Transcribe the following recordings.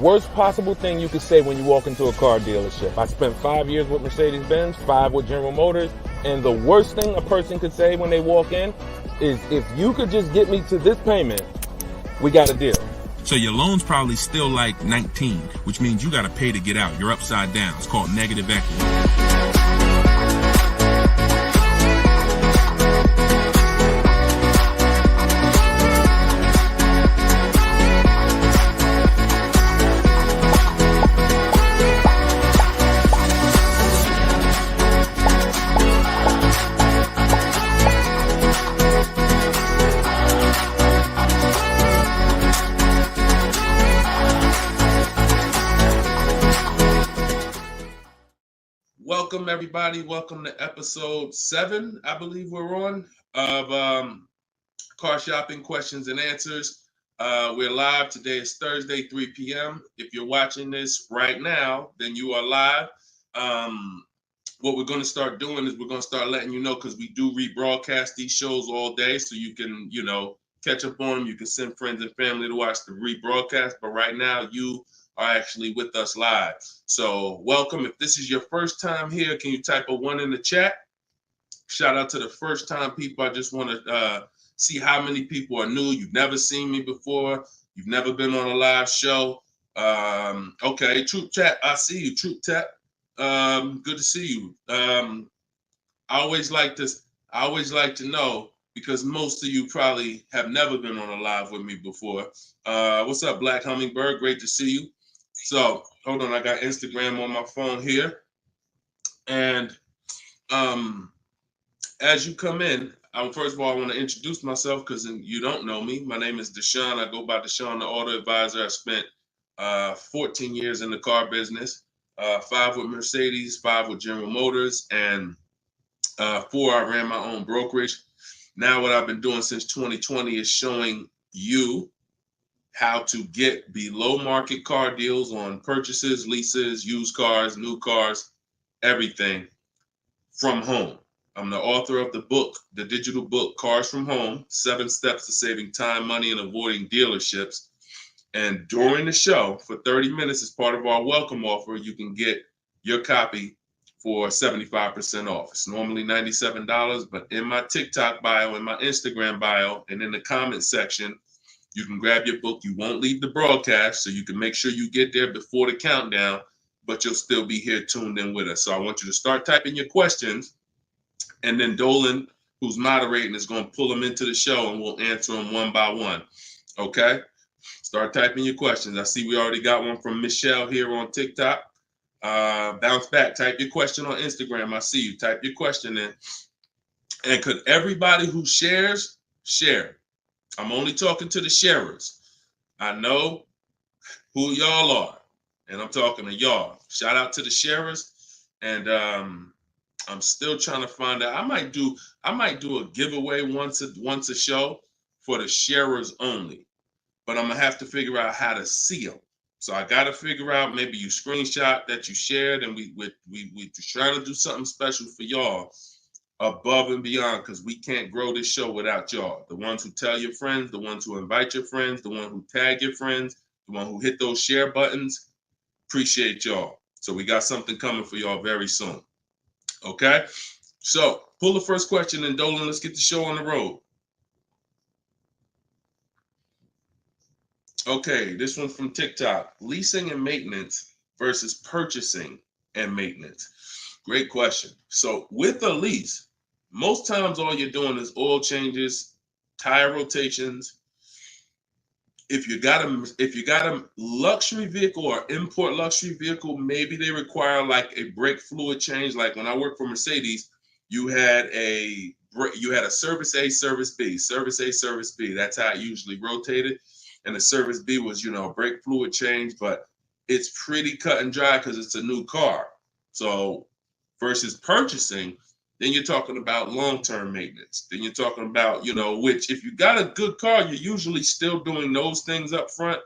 worst possible thing you could say when you walk into a car dealership. I spent 5 years with Mercedes-Benz, 5 with General Motors, and the worst thing a person could say when they walk in is, if you could just get me to this payment, we got a deal. So your loan's probably still like 19, which means you got to pay to get out. You're upside down. It's called negative equity. Welcome, everybody. Welcome to episode 7, I believe we're on, of Car Shopping Questions and Answers. We're live. Today is Thursday, 3 p.m. If you're watching this right now, then you are live. What we're going to start doing is we're going to start letting you know, because we do rebroadcast these shows all day, so you can, catch up on them. You can send friends and family to watch the rebroadcast. But right now, you are actually with us live. So welcome. If this is your first time here, can you type a 1 in the chat? Shout out to the first time people. I just want to see how many people are new. You've never seen me before. You've never been on a live show. Okay, Troop Chat, I see you, Troop Chat. Good to see you. I always like to know, because most of you probably have never been on a live with me before. What's up, Black Hummingbird? Great to see you. So hold on, I got Instagram on my phone here. And as you come in, first of all, I want to introduce myself, because you don't know me. My name is Deshone. I go by Deshone the Auto Advisor. I spent 14 years in the car business, 5 with Mercedes, 5 with General Motors, and 4 I ran my own brokerage. Now what I've been doing since 2020 is showing you how to get below market car deals on purchases, leases, used cars, new cars, everything from home. I'm the author of the book, the digital book, Cars from Home, 7 Steps to Saving Time, Money, and Avoiding Dealerships. And during the show, for 30 minutes, as part of our welcome offer, you can get your copy for 75% off. It's normally $97, but in my TikTok bio, in my Instagram bio, and in the comment section, you can grab your book. You won't leave the broadcast, so you can make sure you get there before the countdown, but you'll still be here tuned in with us. So I want you to start typing your questions, and then Dolan, who's moderating, is going to pull them into the show, and we'll answer them one by one. Okay? Start typing your questions. I see we already got one from Michelle here on TikTok. Bounce back. Type your question on Instagram. I see you. Type your question in. And could everybody who shares, share? I'm only talking to the sharers. I know who y'all are, and I'm talking to y'all. Shout out to the sharers. And I'm still trying to find out. I might do a giveaway once a show for the sharers only, but I'm gonna have to figure out how to see them. So I got to figure out, maybe you screenshot that you shared, and we trying to do something special for y'all above and beyond, because we can't grow this show without y'all. The ones who tell your friends, the ones who invite your friends, the one who tag your friends, the one who hit those share buttons. Appreciate y'all. So we got something coming for y'all very soon. Okay? So pull the first question, and Dolan, let's get the show on the road. Okay, this one's from TikTok. Leasing and maintenance versus purchasing and maintenance. Great question. So with a lease, most times all you're doing is oil changes, tire rotations. If you got a luxury vehicle or import luxury vehicle, maybe they require like a brake fluid change. Like when I worked for Mercedes, you had a service A, service B, service A, service B. That's how it usually rotated. And the service B was, a brake fluid change, but it's pretty cut and dry because it's a new car. So versus purchasing, then you're talking about long-term maintenance. Then you're talking about, which if you got a good car, you're usually still doing those things up front.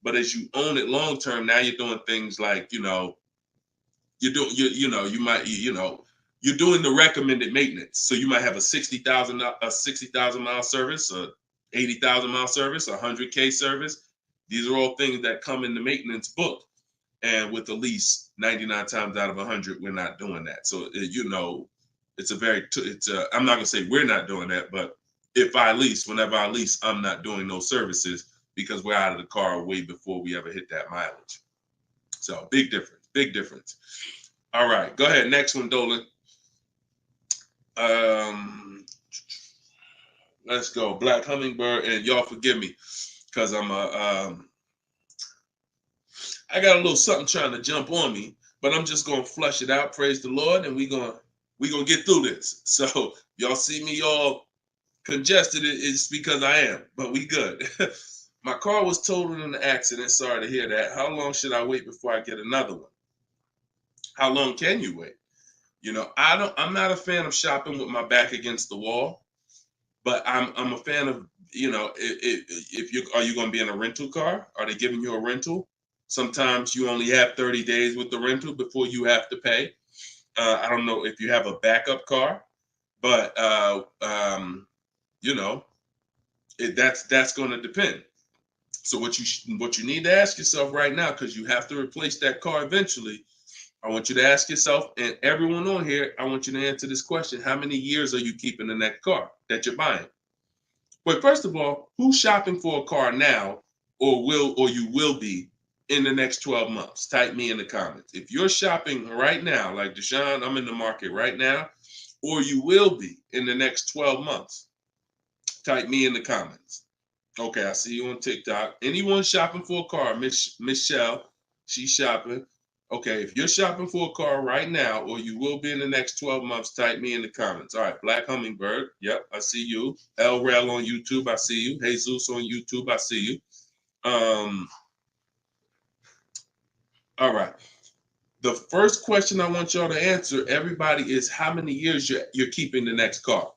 But as you own it long-term, now you're doing things like, you're doing the recommended maintenance. So you might have a 60,000 mile service, a 80,000 mile service, a 100K service. These are all things that come in the maintenance book. And with the lease, 99 times out of 100, we're not doing that. So, you know, it's a very, I'm not going to say we're not doing that, but if I lease, whenever I lease, I'm not doing those services because we're out of the car way before we ever hit that mileage. So big difference, big difference. All right, go ahead. Next one, Dolan. Let's go. Black Hummingbird, and y'all forgive me because I got a little something trying to jump on me, but I'm just gonna flush it out. Praise the Lord, and we gonna get through this. So y'all see me all congested, it's because I am, but we good. My car was totaled in an accident. Sorry to hear that. How long should I wait before I get another one? How long can you wait? You know, I'm not a fan of shopping with my back against the wall, but I'm a fan of, you know, if you are you going to be in a rental car? Are they giving you a rental? Sometimes you only have 30 days with the rental before you have to pay. I don't know if you have a backup car, but you know, that's going to depend. So what you need to ask yourself right now, because you have to replace that car eventually, I want you to ask yourself, and everyone on here, I want you to answer this question: how many years are you keeping in that car that you're buying? But first of all, who's shopping for a car now, or you will be in the next 12 months? Type me in the comments. If you're shopping right now, like Deshone, I'm in the market right now, or you will be in the next 12 months, type me in the comments. Okay, I see you on TikTok. Anyone shopping for a car? Michelle, she's shopping. Okay, if you're shopping for a car right now, or you will be in the next 12 months, type me in the comments. All right, Black Hummingbird. Yep, I see you. El Rel on YouTube, I see you. Jesus on YouTube, I see you. All right. The first question I want y'all to answer, everybody, is how many years you're keeping the next car?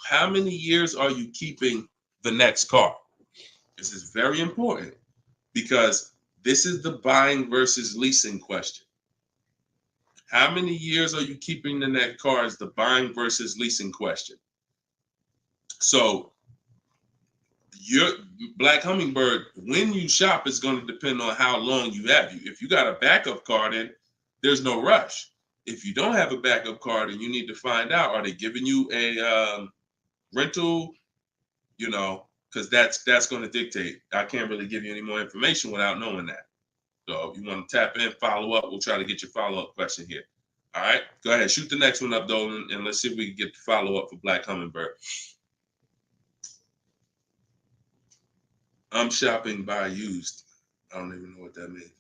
How many years are you keeping the next car? This is very important because this is the buying versus leasing question. How many years are you keeping the next car is the buying versus leasing question. So your Black Hummingbird, when you shop, is going to depend on how long you have. If you got a backup car, then there's no rush. If you don't have a backup car, then you need to find out, are they giving you a rental, you know, because that's going to dictate. I can't really give you any more information without knowing that. So if you want to tap in, follow up, we'll try to get your follow-up question here. All right, go ahead, shoot the next one up, Dolan, and let's see if we can get the follow-up for Black Hummingbird. I'm shopping by used. I don't even know what that means.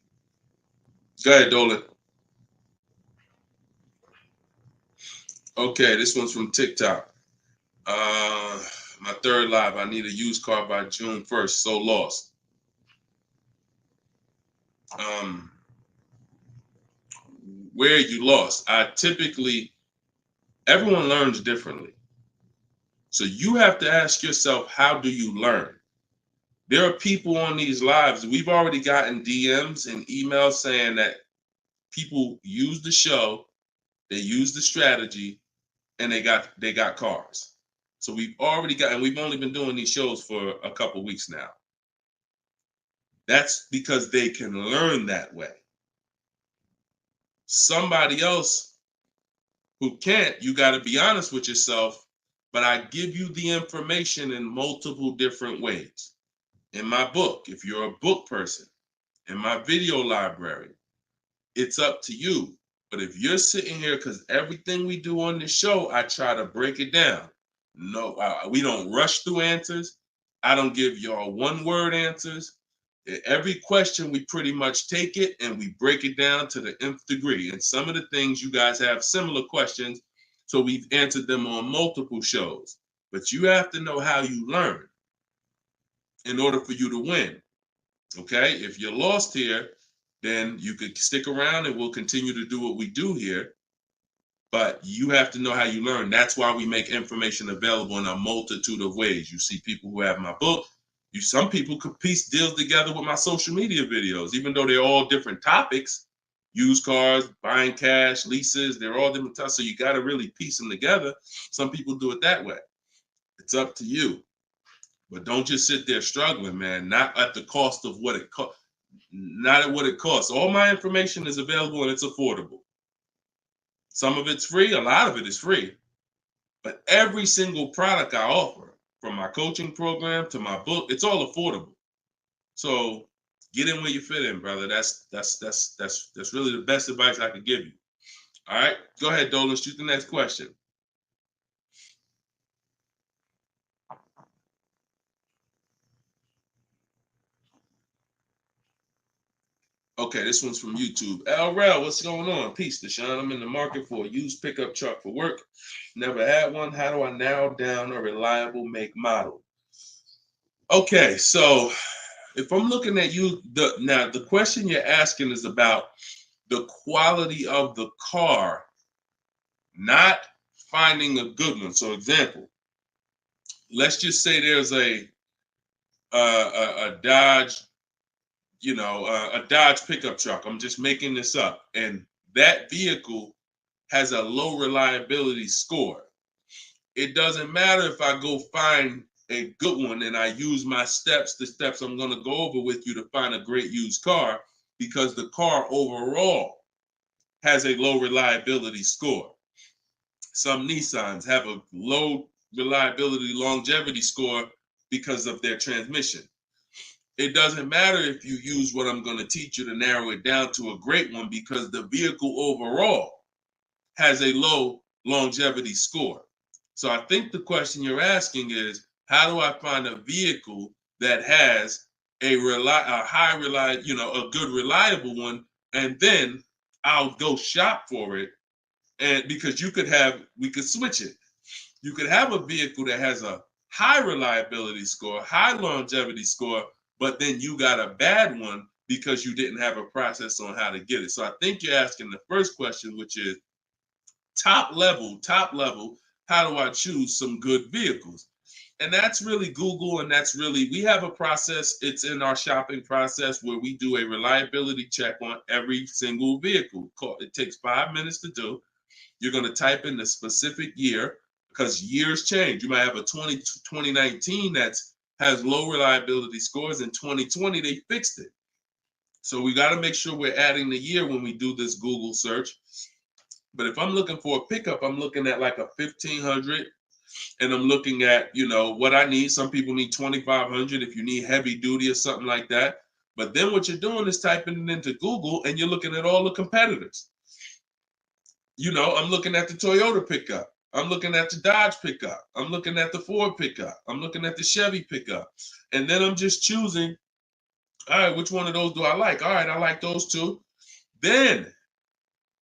Go ahead, Dolan. Okay, this one's from TikTok. My third live, I need a used car by June 1st, so lost. Where you lost? Everyone learns differently. So you have to ask yourself, how do you learn? There are people on these lives, we've already gotten DMs and emails saying that people use the show, they use the strategy, and they got cars. So we've already got, and we've only been doing these shows for a couple weeks now. That's because they can learn that way. Somebody else who can't, you got to be honest with yourself, but I give you the information in multiple different ways. In my book, if you're a book person, in my video library, it's up to you. But if you're sitting here, because everything we do on this show, I try to break it down. No, we don't rush through answers. I don't give y'all one-word answers. Every question, we pretty much take it and we break it down to the nth degree. And some of the things you guys have similar questions, so we've answered them on multiple shows. But you have to know how you learn in order for you to win. Okay? If you're lost here, then you could stick around and we'll continue to do what we do here. But you have to know how you learn. That's why we make information available in a multitude of ways. You see people who have my book. Some people could piece deals together with my social media videos, even though they're all different topics. Used cars, buying cash, leases, they're all different types. So you got to really piece them together. Some people do it that way. It's up to you. But don't just sit there struggling, man. Not at the cost of what it costs. Not at what it costs. All my information is available and it's affordable. Some of it's free, a lot of it is free. But every single product I offer, from my coaching program to my book, it's all affordable. So get in where you fit in, brother. That's really the best advice I could give you. All right, go ahead, Dolan. Shoot the next question. Okay, this one's from YouTube. LRel, what's going on? Peace, Deshone. I'm in the market for a used pickup truck for work. Never had one. How do I narrow down a reliable make model? Okay, so if I'm looking at you, the question you're asking is about the quality of the car, not finding a good one. So, example, let's just say there's a Dodge, a Dodge pickup truck. I'm just making this up, and that vehicle has a low reliability score. It doesn't matter if I go find a good one and I use my steps, the steps I'm going to go over with you to find a great used car, because the car overall has a low reliability score. Some Nissans have a low reliability longevity score because of their transmission. It doesn't matter if you use what I'm going to teach you to narrow it down to a great one, because the vehicle overall has a low longevity score. So I think the question you're asking is, how do I find a vehicle that has a good reliable one, and then I'll go shop for it. And because we could switch it. You could have a vehicle that has a high reliability score, high longevity score, but then you got a bad one because you didn't have a process on how to get it. So I think you're asking the first question, which is top level, how do I choose some good vehicles? And that's really Google, and we have a process. It's in our shopping process where we do a reliability check on every single vehicle. It takes 5 minutes to do. You're going to type in the specific year, because years change. You might have a 2019 that has low reliability scores. In 2020, they fixed it. So we got to make sure we're adding the year when we do this Google search. But if I'm looking for a pickup, I'm looking at like a 1500, and I'm looking at, what I need. Some people need 2500 if you need heavy duty or something like that. But then what you're doing is typing it into Google, and you're looking at all the competitors. I'm looking at the Toyota pickup. I'm looking at the Dodge pickup. I'm looking at the Ford pickup. I'm looking at the Chevy pickup. And then I'm just choosing, all right, which one of those do I like? All right, I like those two. Then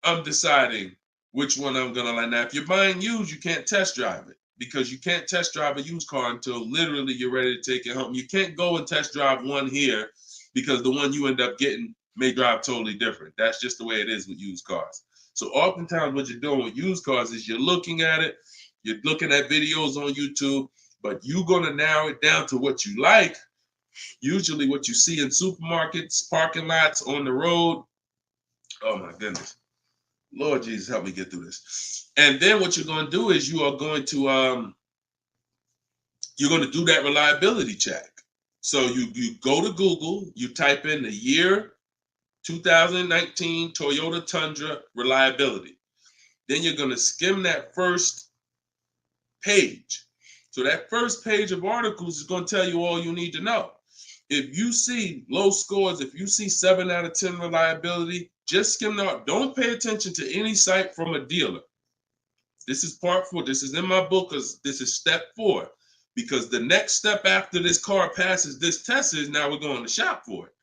I'm deciding which one I'm going to like. Now, if you're buying used, you can't test drive it, because you can't test drive a used car until literally you're ready to take it home. You can't go and test drive one here, because the one you end up getting may drive totally different. That's just the way it is with used cars. So oftentimes what you're doing with used cars is you're looking at it, you're looking at videos on YouTube, but you're going to narrow it down to what you like, usually what you see in supermarkets, parking lots, on the road. Oh my goodness. Lord Jesus, help me get through this. And then what you're going to do is you're going to do that reliability check. So you go to Google, you type in the year 2019 Toyota Tundra reliability. Then you're going to skim that first page. So that first page of articles is going to tell you all you need to know. If you see low scores, if you see 7 out of 10 reliability, just skim that. Don't pay attention to any site from a dealer. This is part 4. This is in my book, because this is step 4. Because the next step after this car passes this test is now we're going to shop for it.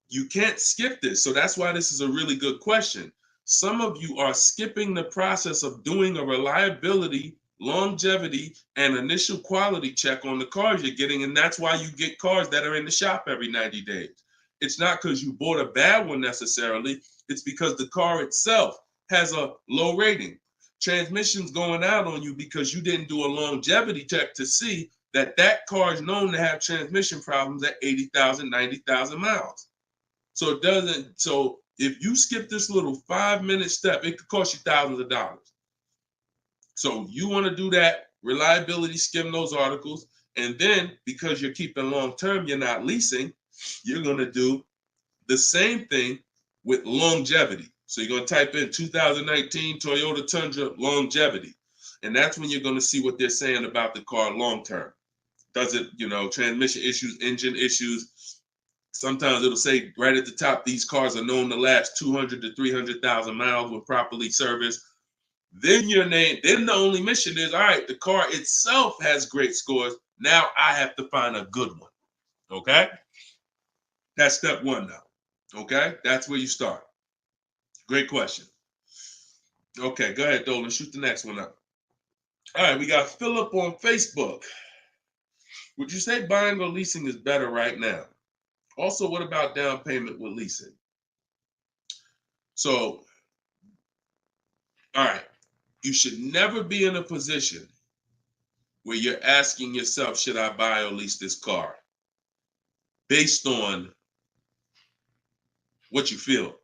You can't skip this. So that's why this is a really good question. Some of you are skipping the process of doing a reliability, longevity, and initial quality check on the cars you're getting. And that's why you get cars that are in the shop every 90 days. It's not because you bought a bad one necessarily. It's because the car itself has a low rating. Transmission's going out on you because you didn't do a longevity check to see that that car is known to have transmission problems at 80,000, 90,000 miles. So if you skip this little 5-minute step, it could cost you thousands of dollars. So you want to do that reliability, skim those articles. And then because you're keeping long term, you're not leasing, you're going to do the same thing with longevity. So you're going to type in 2019 Toyota Tundra longevity. And that's when you're going to see what they're saying about the car long term. Does it, transmission issues, engine issues? Sometimes it'll say right at the top, these cars are known to last 200 to 300,000 miles when properly serviced. Then then the only mission is, all right, the car itself has great scores. Now I have to find a good one. Okay? That's step one now. Okay? That's where you start. Great question. Okay, go ahead, Dolan. Shoot the next one up. All right, we got Philip on Facebook. Would you say buying or leasing is better right now? Also, what about down payment with leasing? So, all right, you should never be in a position where you're asking yourself, should I buy or lease this car? Based on what you feel.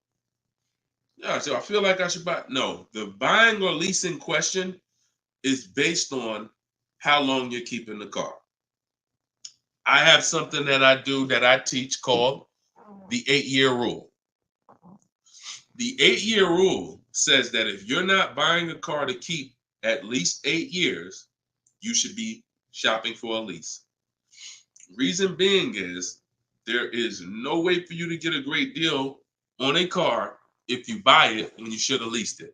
Yeah, so I feel like I should buy. No, the buying or leasing question is based on how long you're keeping the car. I have something that I do that I teach called the 8-year rule. The 8-year rule says that if you're not buying a car to keep at least 8 years, you should be shopping for a lease. Reason being is there is no way for you to get a great deal on a car if you buy it when you should have leased it.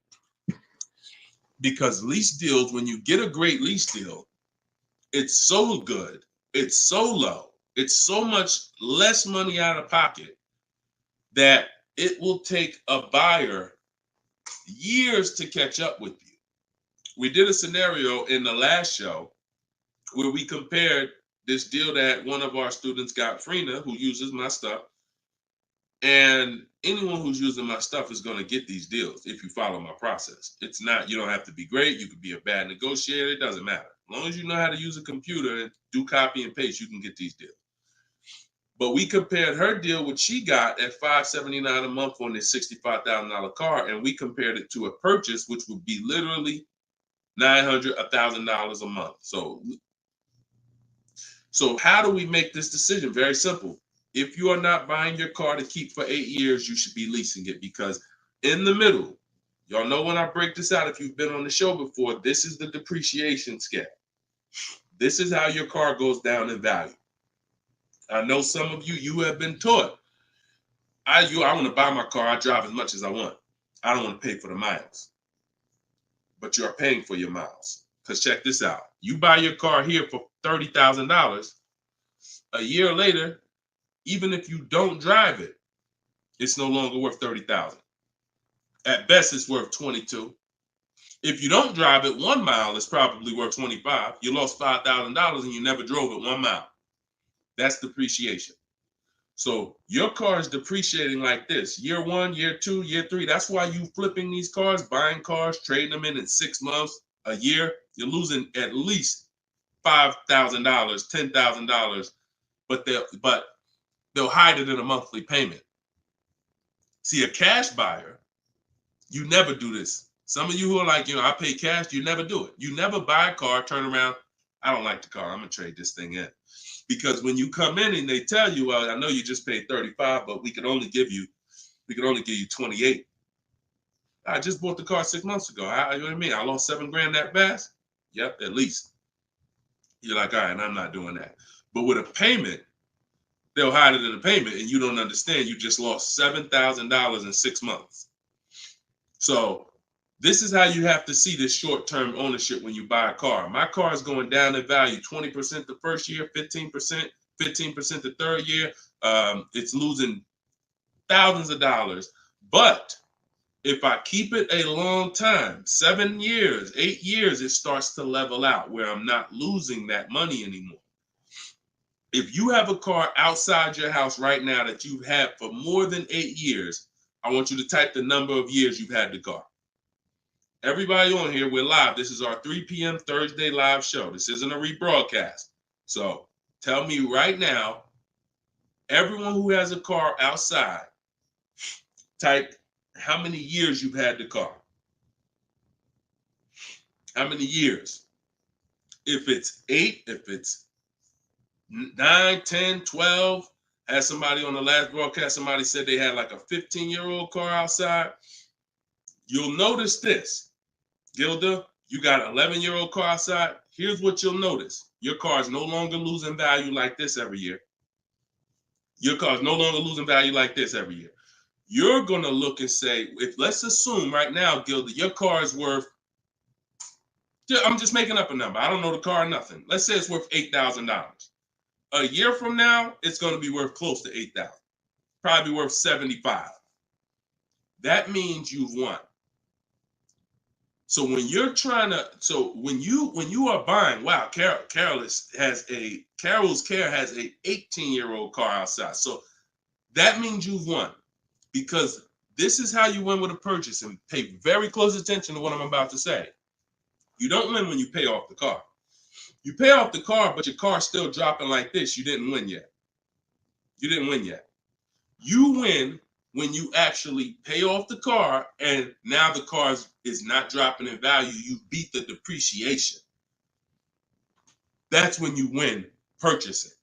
Because lease deals, when you get a great lease deal, it's so good, it's so low, it's so much less money out of pocket that it will take a buyer years to catch up with you. We did a scenario in the last show where we compared this deal that one of our students got, Frina, who uses my stuff. And anyone who's using my stuff is going to get these deals if you follow my process. It's not, you don't have to be great. You could be a bad negotiator. It doesn't matter. As long as you know how to use a computer and do copy and paste, you can get these deals. But we compared her deal, which she got at $579 a month on this $65,000 car, and we compared it to a purchase, which would be literally $900, $1,000 a month. So how do we make this decision? Very simple. If you are not buying your car to keep for 8 years, you should be leasing it, because in the middle, y'all know when I break this out, if you've been on the show before, this is the depreciation scale. This is how your car goes down in value. I know some of you have been taught, I want to buy my car, I drive as much as I want. I don't want to pay for the miles. But you're paying for your miles. Because check this out. You buy your car here for $30,000. A year later, even if you don't drive it, it's no longer worth $30,000. At best, it's worth $22,000. If you don't drive it 1 mile, it's probably worth $25,000. You lost $5,000 and you never drove it 1 mile. That's depreciation. So your car is depreciating like this. Year 1, year 2, year 3. That's why you flipping these cars, buying cars, trading them in 6 months, a year. You're losing at least $5,000, $10,000, but they'll hide it in a monthly payment. See, a cash buyer, you never do this. Some of you who are like, I pay cash, you never do it. You never buy a car, turn around, I don't like the car, I'm gonna trade this thing in. Because when you come in and they tell you, well, I know you just paid 35, but we can only give you 28. I just bought the car 6 months ago. You know what I mean? I lost $7,000 that fast? Yep, at least. You're like, all right, I'm not doing that. But with a payment, they'll hide it in a payment, and you don't understand. You just lost $7,000 in 6 months. So this is how you have to see this short-term ownership when you buy a car. My car is going down in value 20% the first year, 15% the third year. It's losing thousands of dollars. But if I keep it a long time, 7 years, 8 years, it starts to level out where I'm not losing that money anymore. If you have a car outside your house right now that you've had for more than 8 years, I want you to type the number of years you've had the car. Everybody on here, we're live. This is our 3 p.m. Thursday live show. This isn't a rebroadcast. So tell me right now, everyone who has a car outside, type how many years you've had the car. How many years? If it's 8, if it's 9, 10, 12. Had somebody on the last broadcast, somebody said they had like a 15-year-old car outside. You'll notice this, Gilda, you got an 11-year-old car outside. Here's what you'll notice. Your car is no longer losing value like this every year. Your car is no longer losing value like this every year. You're going to look and say, if let's assume right now, Gilda, your car is worth, I'm just making up a number. I don't know the car, nothing. Let's say it's worth $8,000. A year from now, it's going to be worth close to $8,000. Probably worth $75,000. That means you've won. So when you're trying to, when you are buying, wow, Carol's has a 18-year-old car outside. So that means you've won, because this is how you win with a purchase. And pay very close attention to what I'm about to say. You don't win when you pay off the car. You pay off the car, but your car's still dropping like this. You didn't win yet. You didn't win yet. You win when you actually pay off the car and now the car is not dropping in value. You beat the depreciation. That's when you win purchasing.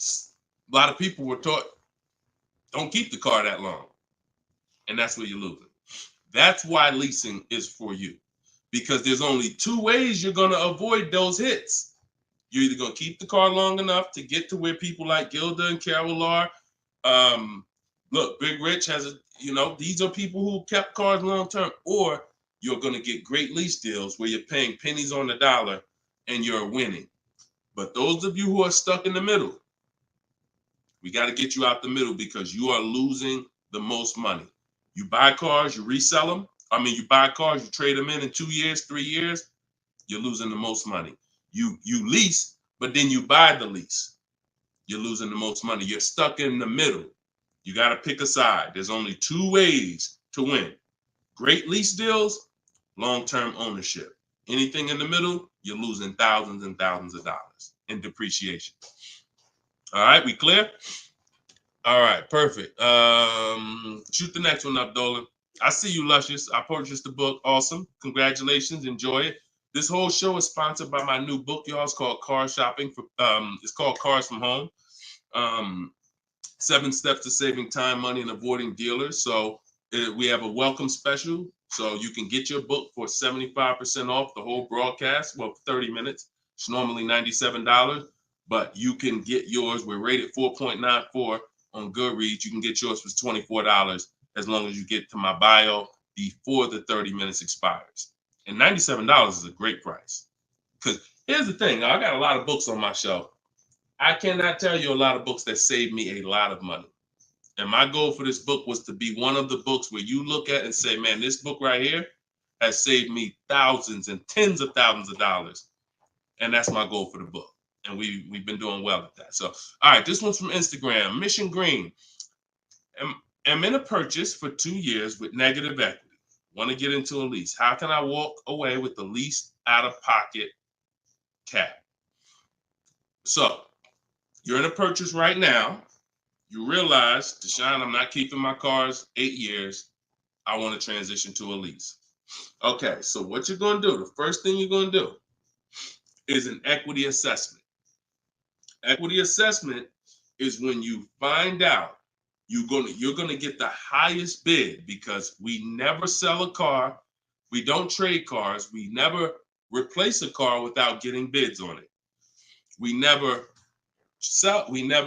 A lot of people were taught, don't keep the car that long. And that's where you're losing. That's why leasing is for you. Because there's only two ways you're going to avoid those hits. You're either going to keep the car long enough to get to where people like Gilda and Carol are. Look, Big Rich has these are people who kept cars long term, or you're going to get great lease deals where you're paying pennies on the dollar and you're winning. But those of you who are stuck in the middle, we got to get you out the middle, because you are losing the most money. You buy cars, you resell them. You buy cars, you trade them in 2 years, 3 years, you're losing the most money. You lease, but then you buy the lease. You're losing the most money. You're stuck in the middle. You got to pick a side. There's only two ways to win. Great lease deals, long-term ownership. Anything in the middle, you're losing thousands and thousands of dollars in depreciation. All right, we clear? All right, perfect. Shoot the next one up, Dolan. I see you, Luscious. I purchased the book. Awesome. Congratulations. Enjoy it. This whole show is sponsored by my new book, y'all. It's called Car Shopping. It's called Cars from Home. 7 Steps to Saving Time, Money, and Avoiding Dealers. So we have a welcome special. So you can get your book for 75% off the whole broadcast. Well, 30 minutes. It's normally $97, but you can get yours. We're rated 4.94 on Goodreads. You can get yours for $24 as long as you get to my bio before the 30 minutes expires. And $97 is a great price. Because here's the thing. I got a lot of books on my shelf. I cannot tell you a lot of books that saved me a lot of money. And my goal for this book was to be one of the books where you look at and say, man, this book right here has saved me thousands and tens of thousands of dollars. And that's my goal for the book. And we've been doing well at that. So, all right, this one's from Instagram. Mission Green. I'm in a purchase for 2 years with negative equity. Want to get into a lease. How can I walk away with the least out-of-pocket cap? So, you're in a purchase right now. You realize, Deshone, I'm not keeping my cars 8 years. I want to transition to a lease. Okay, so what you're going to do, the first thing you're going to do is an equity assessment. Equity assessment is when you find out you're going to get the highest bid, because we never sell a car. We don't trade cars. We never replace a car without getting bids on it. We never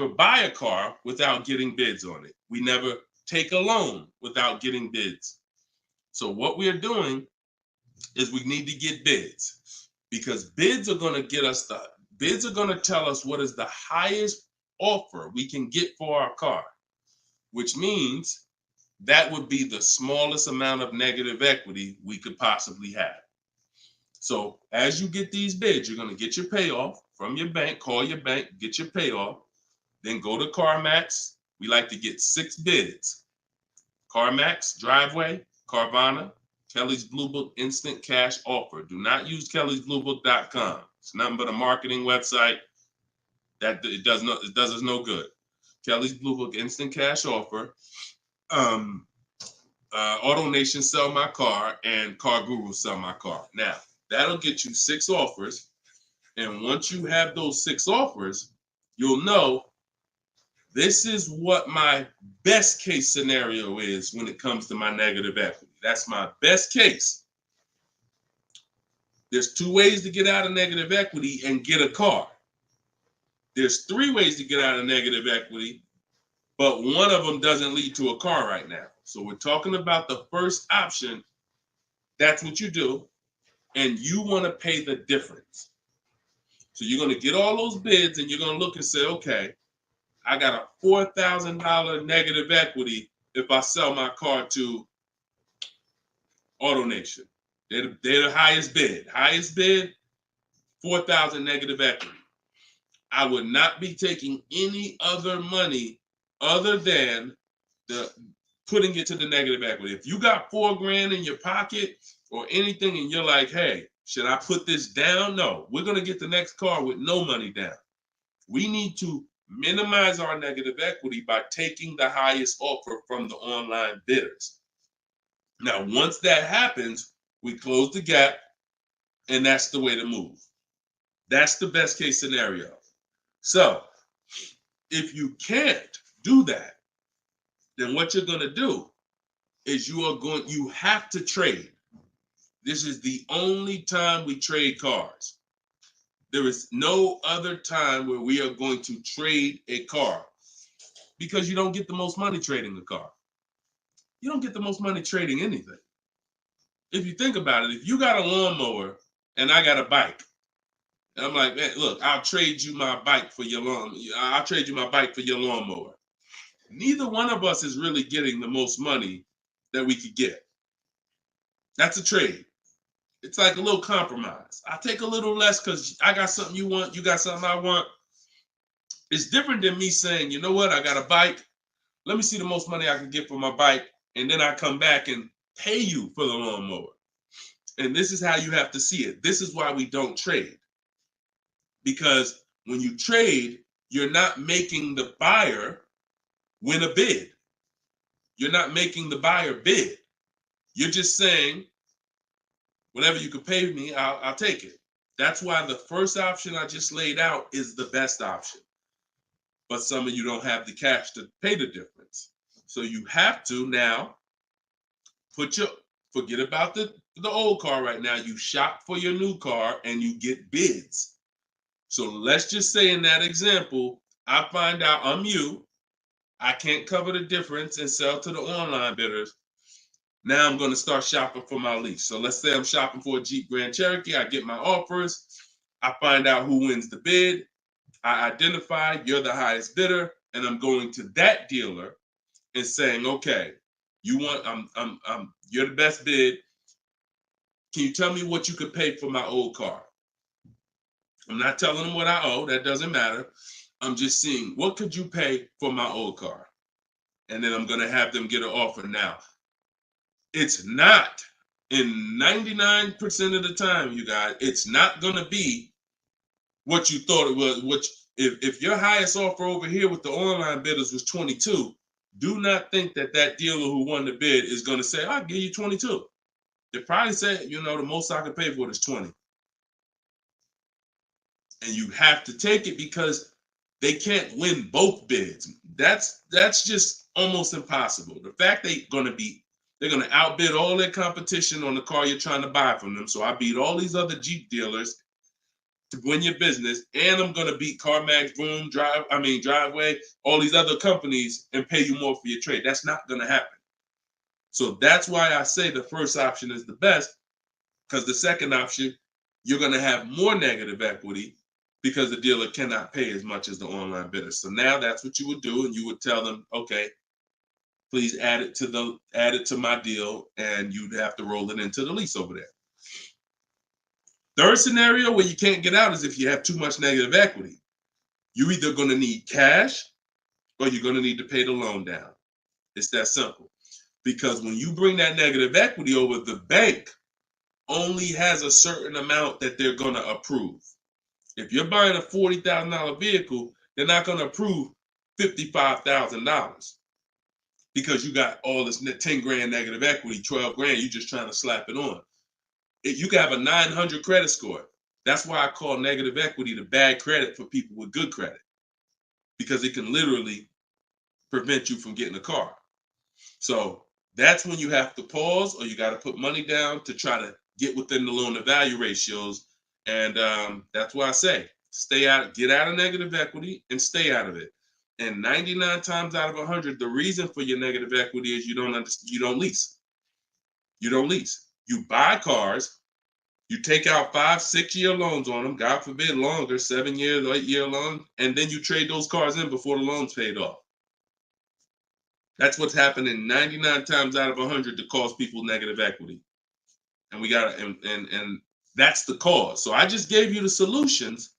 buy a car without getting bids on it. We never take a loan without getting bids. So what we are doing is we need to get bids, because bids are going to tell us what is the highest offer we can get for our car, which means that would be the smallest amount of negative equity we could possibly have. So as you get these bids, you're going to get your payoff from your bank, call your bank, get your payoff, then go to CarMax. We like to get 6 bids. CarMax, Driveway, Carvana, Kelly's Blue Book Instant Cash Offer. Do not use kellysbluebook.com. It's nothing but a marketing website that it does us no good. Kelly's Blue Book Instant Cash Offer. Auto Nation Sell My Car, and Car Guru Sell My Car. Now, that'll get you 6 offers. And once you have those 6 offers, you'll know this is what my best case scenario is when it comes to my negative equity. That's my best case. There's 2 ways to get out of negative equity and get a car. There's 3 ways to get out of negative equity, but one of them doesn't lead to a car right now. So we're talking about the first option. That's what you do, and you want to pay the difference. So you're going to get all those bids, and you're going to look and say, okay, I got a $4,000 negative equity if I sell my car to AutoNation. They're the highest bid. Highest bid, $4,000 negative equity. I would not be taking any other money other than the putting it to the negative equity. If you got $4,000 in your pocket or anything and you're like, hey, should I put this down? No, we're going to get the next car with no money down. We need to minimize our negative equity by taking the highest offer from the online bidders. Now, once that happens, we close the gap, and that's the way to move. That's the best case scenario. So if you can't do that, then what you're going to do is you have to trade. This is the only time we trade cars. There is no other time where we are going to trade a car, because you don't get the most money trading a car. You don't get the most money trading anything. If you think about it, if you got a lawnmower and I got a bike, and I'm like, man, look, I'll trade you my bike for your I'll trade you my bike for your lawnmower. Neither one of us is really getting the most money that we could get. That's a trade. It's like a little compromise. I take a little less because I got something you want, you got something I want. It's different than me saying, you know what, I got a bike. Let me see the most money I can get for my bike, and then I come back and pay you for the lawnmower. And this is how you have to see it. This is why we don't trade. Because when you trade, you're not making the buyer win a bid. You're not making the buyer bid. You're just saying, whatever you could pay me, I'll take it. That's why the first option I just laid out is the best option. But some of you don't have the cash to pay the difference. So you have to now forget about the old car right now. You shop for your new car and you get bids. So let's just say in that example, I find out I'm you. I can't cover the difference and sell to the online bidders. Now I'm going to start shopping for my lease. So let's say I'm shopping for a Jeep Grand Cherokee. I get my offers. I find out who wins the bid. I identify you're the highest bidder, and I'm going to that dealer and saying, okay, you're the best bid. Can you tell me what you could pay for my old car? I'm not telling them what I owe. That doesn't matter. I'm just seeing, what could you pay for my old car? And then I'm going to have them get an offer. Now, it's not, in 99% of the time, you guys, it's not going to be what you thought it was. If your highest offer over here with the online bidders was 22, do not think that dealer who won the bid is going to say, I'll give you 22. They probably say, the most I can pay for it is 20. And you have to take it because they can't win both bids. That's just almost impossible. The fact they're going to outbid all their competition on the car you're trying to buy from them. So I beat all these other Jeep dealers to win your business, and I'm going to beat CarMax, Boom, Driveway, all these other companies and pay you more for your trade. That's not going to happen. So that's why I say the first option is the best, because the second option, you're going to have more negative equity because the dealer cannot pay as much as the online bidder. So now that's what you would do, and you would tell them, okay, please add it to my deal, and you'd have to roll it into the lease over there. Third scenario where you can't get out is if you have too much negative equity. You're either going to need cash or you're going to need to pay the loan down. It's that simple. Because when you bring that negative equity over, the bank only has a certain amount that they're going to approve. If you're buying a $40,000 vehicle, they're not going to approve $55,000 because you got all this 10 grand negative equity, 12 grand, you're just trying to slap it on. You can have a 900 credit score. That's why I call negative equity the bad credit for people with good credit, because it can literally prevent you from getting a car. So that's when you have to pause, or you got to put money down to try to get within the loan to value ratios. And that's why I say stay out, get out of negative equity and stay out of it. And 99 times out of 100, the reason for your negative equity is you don't lease. You don't lease. You buy cars, you take out 5-6 year loans on them, God forbid longer, 7 years, 8-year loan, and then you trade those cars in before the loan's paid off. That's what's happening 99 times out of 100 to cause people negative equity. And we got and that's the cause. So I just gave you the solutions,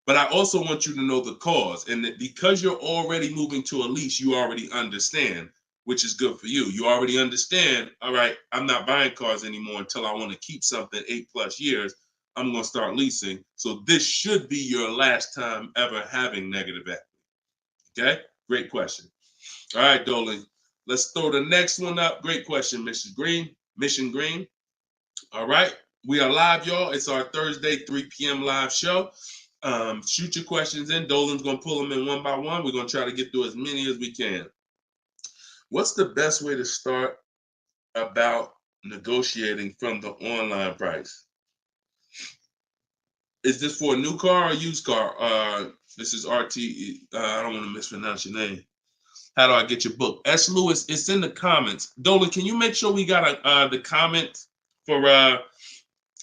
but I also want you to know the cause. And that because you're already moving to a lease, you already understand, which is good for you. You already understand, all right, I'm not buying cars anymore until I want to keep something 8+ years. I'm going to start leasing. So this should be your last time ever having negative equity. Okay? Great question. All right, Dolan. Let's throw the next one up. Great question, Mission Green. All right. We are live, y'all. It's our Thursday, 3 p.m. live show. Shoot your questions in. Dolan's going to pull them in one by one. We're going to try to get through as many as we can. What's the best way to start about negotiating from the online price? Is this for a new car or used car? This is RT. I don't want to mispronounce your name. How do I get your book? S. Lewis, it's in the comments. Dolan, can you make sure we got the comment for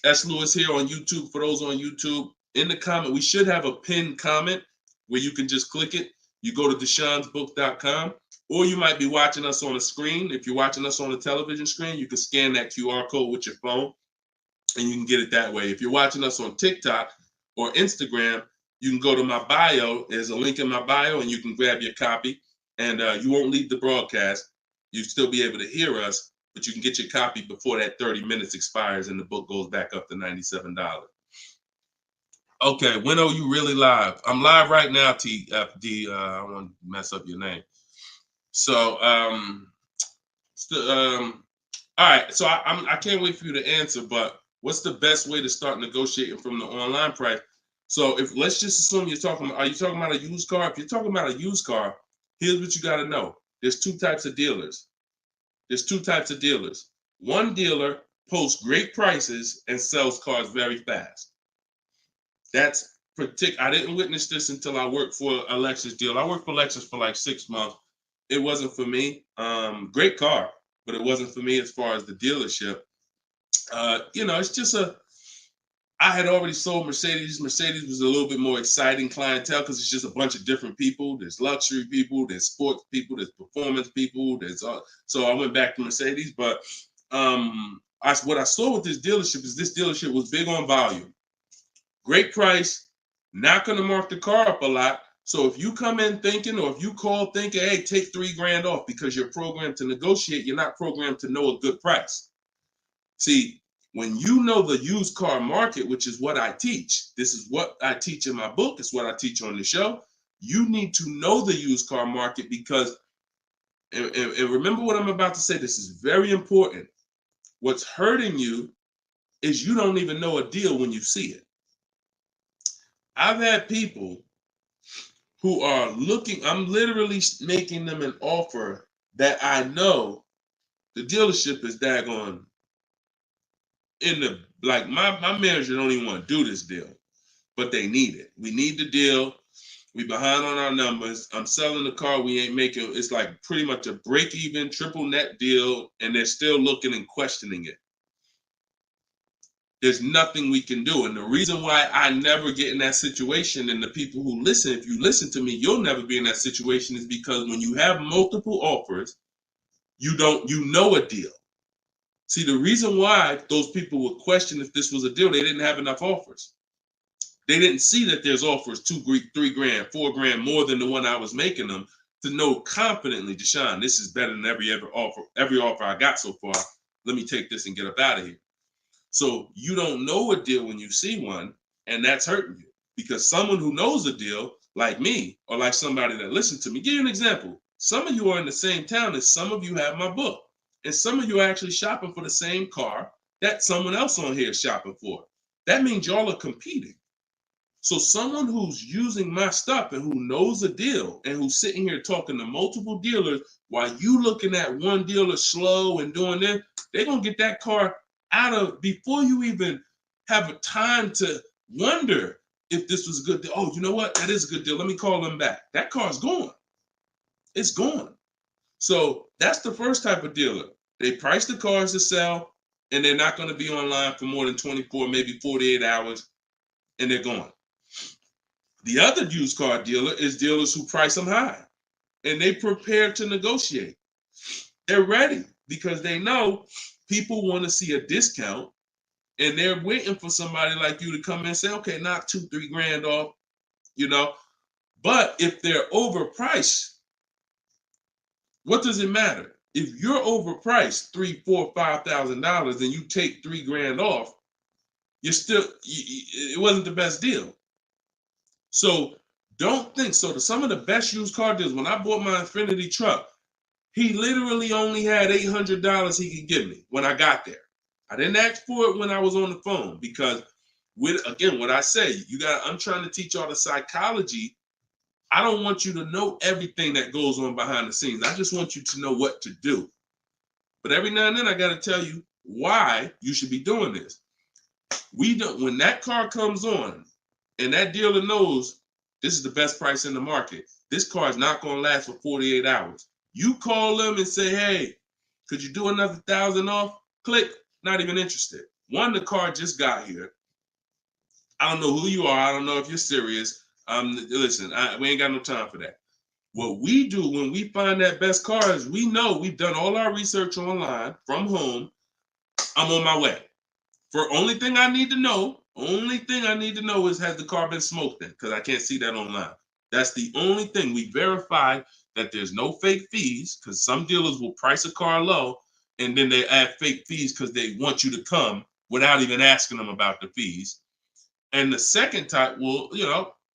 S. Lewis here on YouTube? For those on YouTube, in the comment, we should have a pinned comment where you can just click it. You go to deshonsbook.com, or you might be watching us on a screen. If you're watching us on a television screen, you can scan that QR code with your phone, and you can get it that way. If you're watching us on TikTok or Instagram, you can go to my bio. There's a link in my bio, and you can grab your copy. And you won't leave the broadcast. You'll still be able to hear us, but you can get your copy before that 30 minutes expires and the book goes back up to $97. Okay, when are you really live? I'm live right now, TFD. I don't want to mess up your name. So, all right. So I can't wait for you to answer, but what's the best way to start negotiating from the online price? So let's just assume are you talking about a used car? If you're talking about a used car, here's what you got to know. There's two types of dealers. One dealer posts great prices and sells cars very fast. That's I didn't witness this until I worked for a Lexus deal. I worked for Lexus for like 6 months. It wasn't for me. Great car, but it wasn't for me as far as the dealership. It's just I had already sold Mercedes. Mercedes was a little bit more exciting clientele because it's just a bunch of different people. There's luxury people, there's sports people, there's performance people. So I went back to Mercedes. But what I saw with this dealership was big on volume. Great price, not going to mark the car up a lot. So if you come in thinking, or if you call thinking, hey, take $3,000 off because you're programmed to negotiate, you're not programmed to know a good price. See, when you know the used car market, which is what I teach, this is what I teach in my book, it's what I teach on the show. You need to know the used car market because, and remember what I'm about to say, this is very important. What's hurting you is you don't even know a deal when you see it. I've had people who are looking, I'm literally making them an offer that I know the dealership is daggone my manager don't even want to do this deal, but they need it. We need the deal. We behind on our numbers. I'm selling the car. We ain't making, it's like pretty much a break even triple net deal. And they're still looking and questioning it. There's nothing we can do. And the reason why I never get in that situation, and the people who listen, if you listen to me, you'll never be in that situation, is because when you have multiple offers, you know a deal. See, the reason why those people would question if this was a deal, they didn't have enough offers. They didn't see that there's offers $2,000, $3,000, $4,000 more than the one I was making them to know confidently, Deshone, this is better than every offer I got so far. Let me take this and get up out of here. So you don't know a deal when you see one, and that's hurting you because someone who knows a deal, like me, or like somebody that listened to me, give you an example. Some of you are in the same town as some of you have my book. And some of you are actually shopping for the same car that someone else on here is shopping for. that means y'all are competing. So someone who's using my stuff and who knows a deal and who's sitting here talking to multiple dealers while you looking at one dealer slow and doing this, they're going to get that car out of before you even have a time to wonder if this was a good deal. Oh, you know what? That is a good deal. Let me call them back. That car's gone. It's gone. So that's the first type of dealer. They price the cars to sell and they're not going to be online for more than 24, maybe 48 hours, and they're gone. The other used car dealer is dealers who price them high and they prepare to negotiate. They're ready because they know people want to see a discount and they're waiting for somebody like you to come in and say, okay, knock $2-3 grand off, you know. But if they're overpriced, what does it matter? If you're overpriced $3,000, $4,000, $5,000 and you take $3 grand off, you're still, it wasn't the best deal. So don't think so. Some of the best used car deals, when I bought my Infiniti truck, he literally only had $800 he could give me when I got there. I didn't ask for it when I was on the phone because, again, what I say, I'm trying to teach y'all the psychology. I don't want you to know everything that goes on behind the scenes. I just want you to know what to do. But every now and then I got to tell you why you should be doing this. When that car comes on, and that dealer knows this is the best price in the market, this car is not going to last for 48 hours. You call them and say, hey, could you do another 1,000 off? Click, not even interested. One, the car just got here. I don't know who you are. I don't know if you're serious. Listen, we ain't got no time for that. What we do when we find that best car is we know we've done all our research online from home. I'm on my way. Only thing I need to know is, has the car been smoked in? Because I can't see that online. That's the only thing. We verify that there's no fake fees, because some dealers will price a car low and then they add fake fees because they want you to come without even asking them about the fees. And the second type will,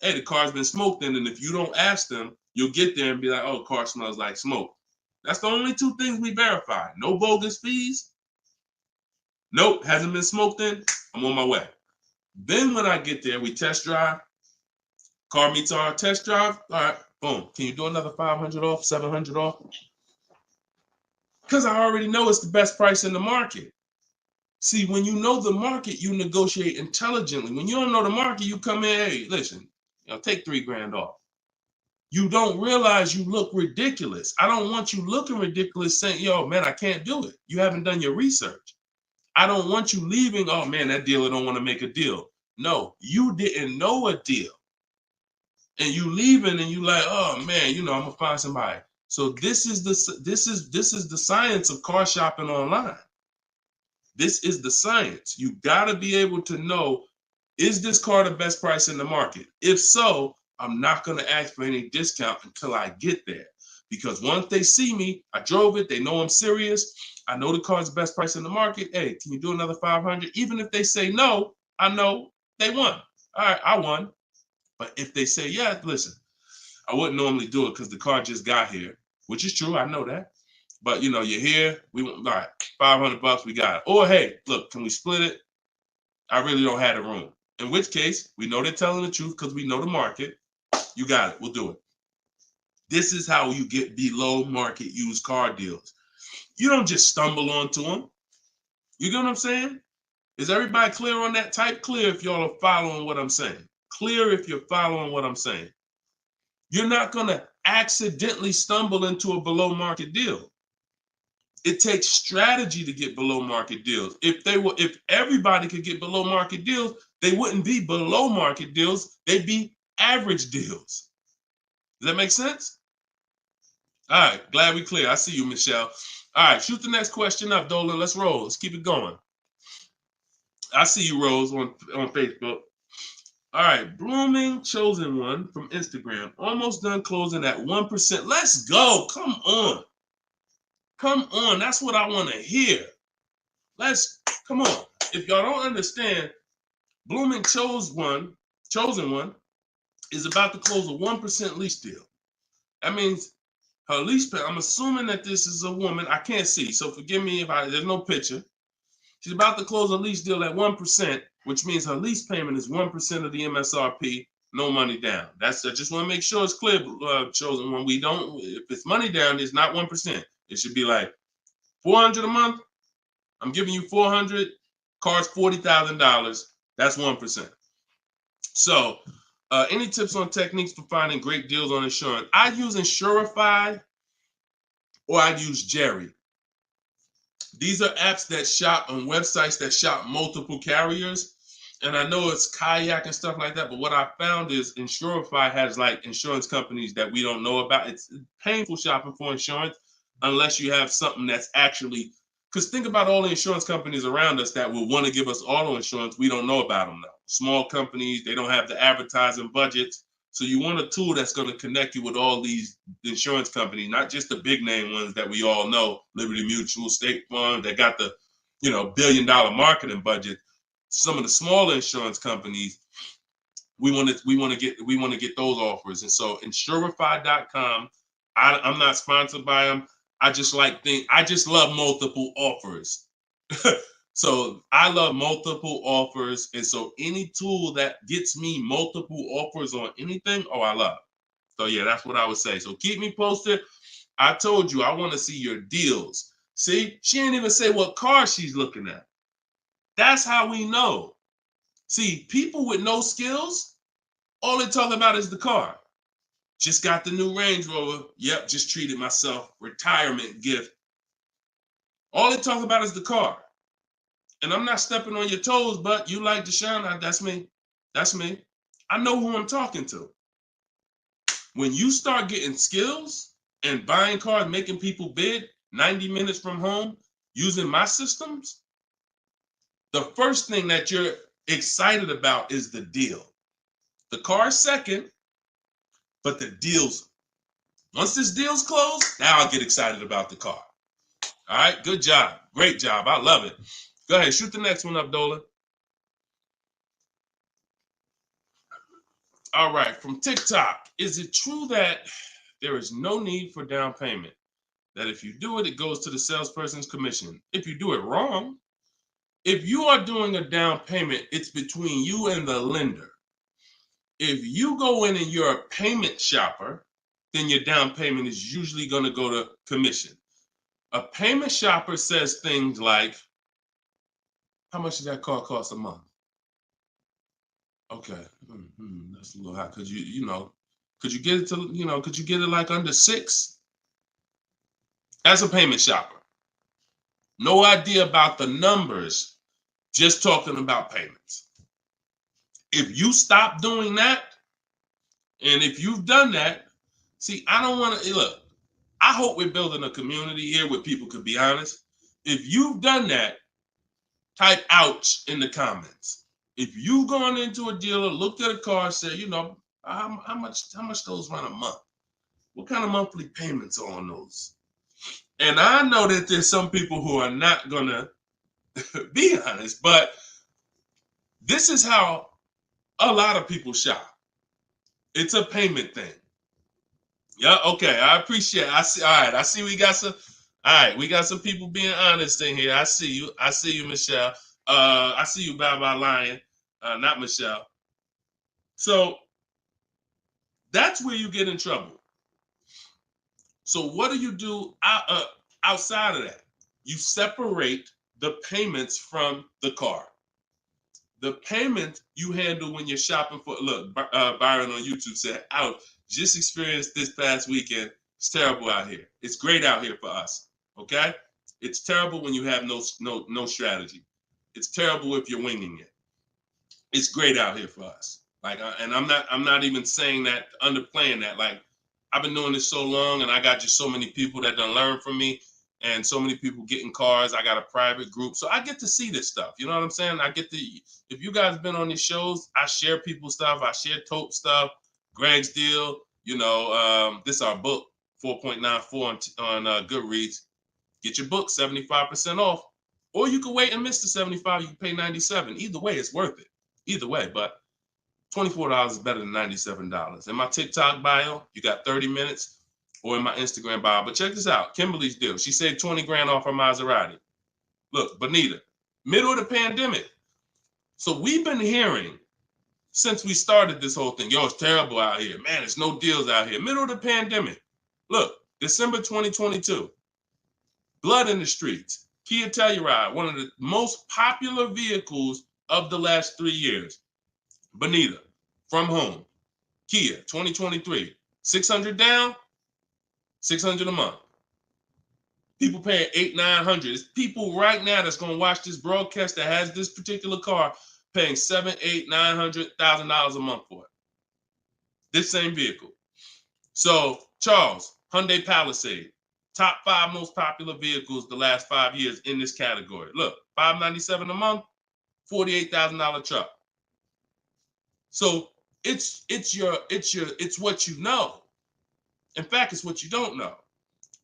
hey, the car's been smoked in, and if you don't ask them, you'll get there and be like, oh, car smells like smoke. That's the only two things we verify. No bogus fees. Nope, hasn't been smoked in. I'm on my way. Then when I get there, we test drive. Car meets our test drive. All right, boom. Can you do another 500 off, 700 off? Because I already know it's the best price in the market. See, when you know the market, you negotiate intelligently. When you don't know the market, you come in, hey, listen, take $3 grand off. You don't realize you look ridiculous. I don't want you looking ridiculous saying, yo, man, I can't do it. You haven't done your research. I don't want you leaving, oh man, that dealer don't want to make a deal. No, you didn't know a deal. And you leaving and you like, oh man, I'm gonna find somebody. So this is the science of car shopping online. This is the science. You gotta be able to know, is this car the best price in the market? If so, I'm not gonna ask for any discount until I get there. Because once they see me, I drove it, they know I'm serious. I know the car's the best price in the market. Hey, can you do another 500? Even if they say no, I know they won. All right, I won. But if they say, yeah, listen, I wouldn't normally do it because the car just got here, which is true. I know that. But, you're here. We want, all right, $500, we got it. Or, hey, look, can we split it? I really don't have the room. In which case, we know they're telling the truth because we know the market. You got it. We'll do it. This is how you get below market used car deals. You don't just stumble onto them. You get what I'm saying? Is everybody clear on that? Type clear if y'all are following what I'm saying. Clear if you're following what I'm saying. You're not going to accidentally stumble into a below market deal. It takes strategy to get below market deals. If everybody could get below market deals, they wouldn't be below market deals. They'd be average deals. Does that make sense? All right, glad we clear. I see you, Michelle. All right, shoot the next question up, Dolan. Let's roll. Let's keep it going. I see you, Rose, on Facebook. All right, Blooming Chosen One from Instagram. Almost done closing at 1%. Let's go. Come on. Come on. That's what I want to hear. Come on. If y'all don't understand, Blooming Chosen One is about to close a 1% lease deal. That means her lease pay, I'm assuming that this is a woman. I can't see, so forgive me if there's no picture. She's about to close a lease deal at 1%. which means her lease payment is 1% of the MSRP, no money down. I just want to make sure it's clear, chosen one. We don't, if it's money down, it's not 1%. It should be like $400 a month. I'm giving you $400, car's $40,000. That's 1%. So, any tips on techniques for finding great deals on insurance? I use Insurify or I use Jerry. These are apps that shop on websites that shop multiple carriers. And I know it's Kayak and stuff like that, but what I found is Insurify has like insurance companies that we don't know about. It's painful shopping for insurance unless you have something that's actually, because think about all the insurance companies around us that will want to give us auto insurance. We don't know about them now. Small companies, they don't have the advertising budgets. So you want a tool that's going to connect you with all these insurance companies, not just the big name ones that we all know, Liberty Mutual, State Farm, that got the, $1 billion marketing budget. Some of the smaller insurance companies, we want to get those offers. And so Insurify.com, I'm not sponsored by them. I just love multiple offers. So I love multiple offers. And so any tool that gets me multiple offers on anything, I love. So yeah, that's what I would say. So keep me posted. I told you I want to see your deals. See, she ain't even say what car she's looking at. That's how we know. See, people with no skills, all they talk about is the car. Just got the new Range Rover. Yep, just treated myself. Retirement gift. All they talk about is the car. And I'm not stepping on your toes, but you like Deshone, that's me. That's me. I know who I'm talking to. When you start getting skills and buying cars, making people bid 90 minutes from home, using my systems, the first thing that you're excited about is the deal. The car is second, but the deals, once this deal's closed, now I'll get excited about the car. All right, good job. Great job. I love it. Go ahead, shoot the next one up, Dolan. All right, from TikTok. Is it true that there is no need for down payment? That if you do it, it goes to the salesperson's commission. If you do it wrong, if you are doing a down payment, it's between you and the lender. If you go in and you're a payment shopper, then your down payment is usually going to go to commission. A payment shopper says things like, how much does that car cost a month? Okay, that's a little high. Could you get it to, could you get it like under 6? As a payment shopper. No idea about the numbers, just talking about payments. If you stop doing that, and if you've done that, see, I don't want to, look, I hope we're building a community here where people could be honest. If you've done that, type ouch in the comments. If you've gone into a dealer, looked at a car, and said, how much those run a month? What kind of monthly payments are on those? And I know that there's some people who are not gonna be honest, but this is how a lot of people shop. It's a payment thing. Yeah, okay. I appreciate it. I see. All right. I see we got some. All right, we got some people being honest in here. I see you. I see you, Michelle. I see you, Bye Lion. Not Michelle. So that's where you get in trouble. So what do you do outside of that? You separate the payments from the car. The payment you handle when you're shopping for, look, Byron on YouTube said, ouch, just experienced this past weekend. It's terrible out here. It's great out here for us, okay? It's terrible when you have no strategy. It's terrible if you're winging it. It's great out here for us. Like, and I'm not even saying that, underplaying that. Like, I've been doing this so long, and I got just so many people that done learn from me, and so many people getting cars. I got a private group, so I get to see this stuff. You know what I'm saying? I get to. If you guys been on these shows, I share people's stuff. I share Tope stuff. Greg's deal. This is our book, 4.94 on Goodreads. Get your book 75% off, or you can wait and miss the 75. You can pay 97. Either way, it's worth it. Either way, but $24 is better than $97. In my TikTok bio, you got 30 minutes, or in my Instagram bio. But check this out, Kimberly's deal. She saved 20 grand off her Maserati. Look, Bonita, middle of the pandemic. So we've been hearing since we started this whole thing, yo, it's terrible out here. Man, there's no deals out here. Middle of the pandemic. Look, December 2022. Blood in the streets. Kia Telluride, one of the most popular vehicles of the last 3 years. Bonita, from home. Kia, 2023. 600 down, 600 a month. People paying $800-900. It's people right now that's going to watch this broadcast that has this particular car paying $700,000-900,000 a month for it. This same vehicle. So, Charles, Hyundai Palisade, top 5 most popular vehicles the last 5 years in this category. Look, $597 a month, $48,000 truck. So it's what you know. In fact, it's what you don't know.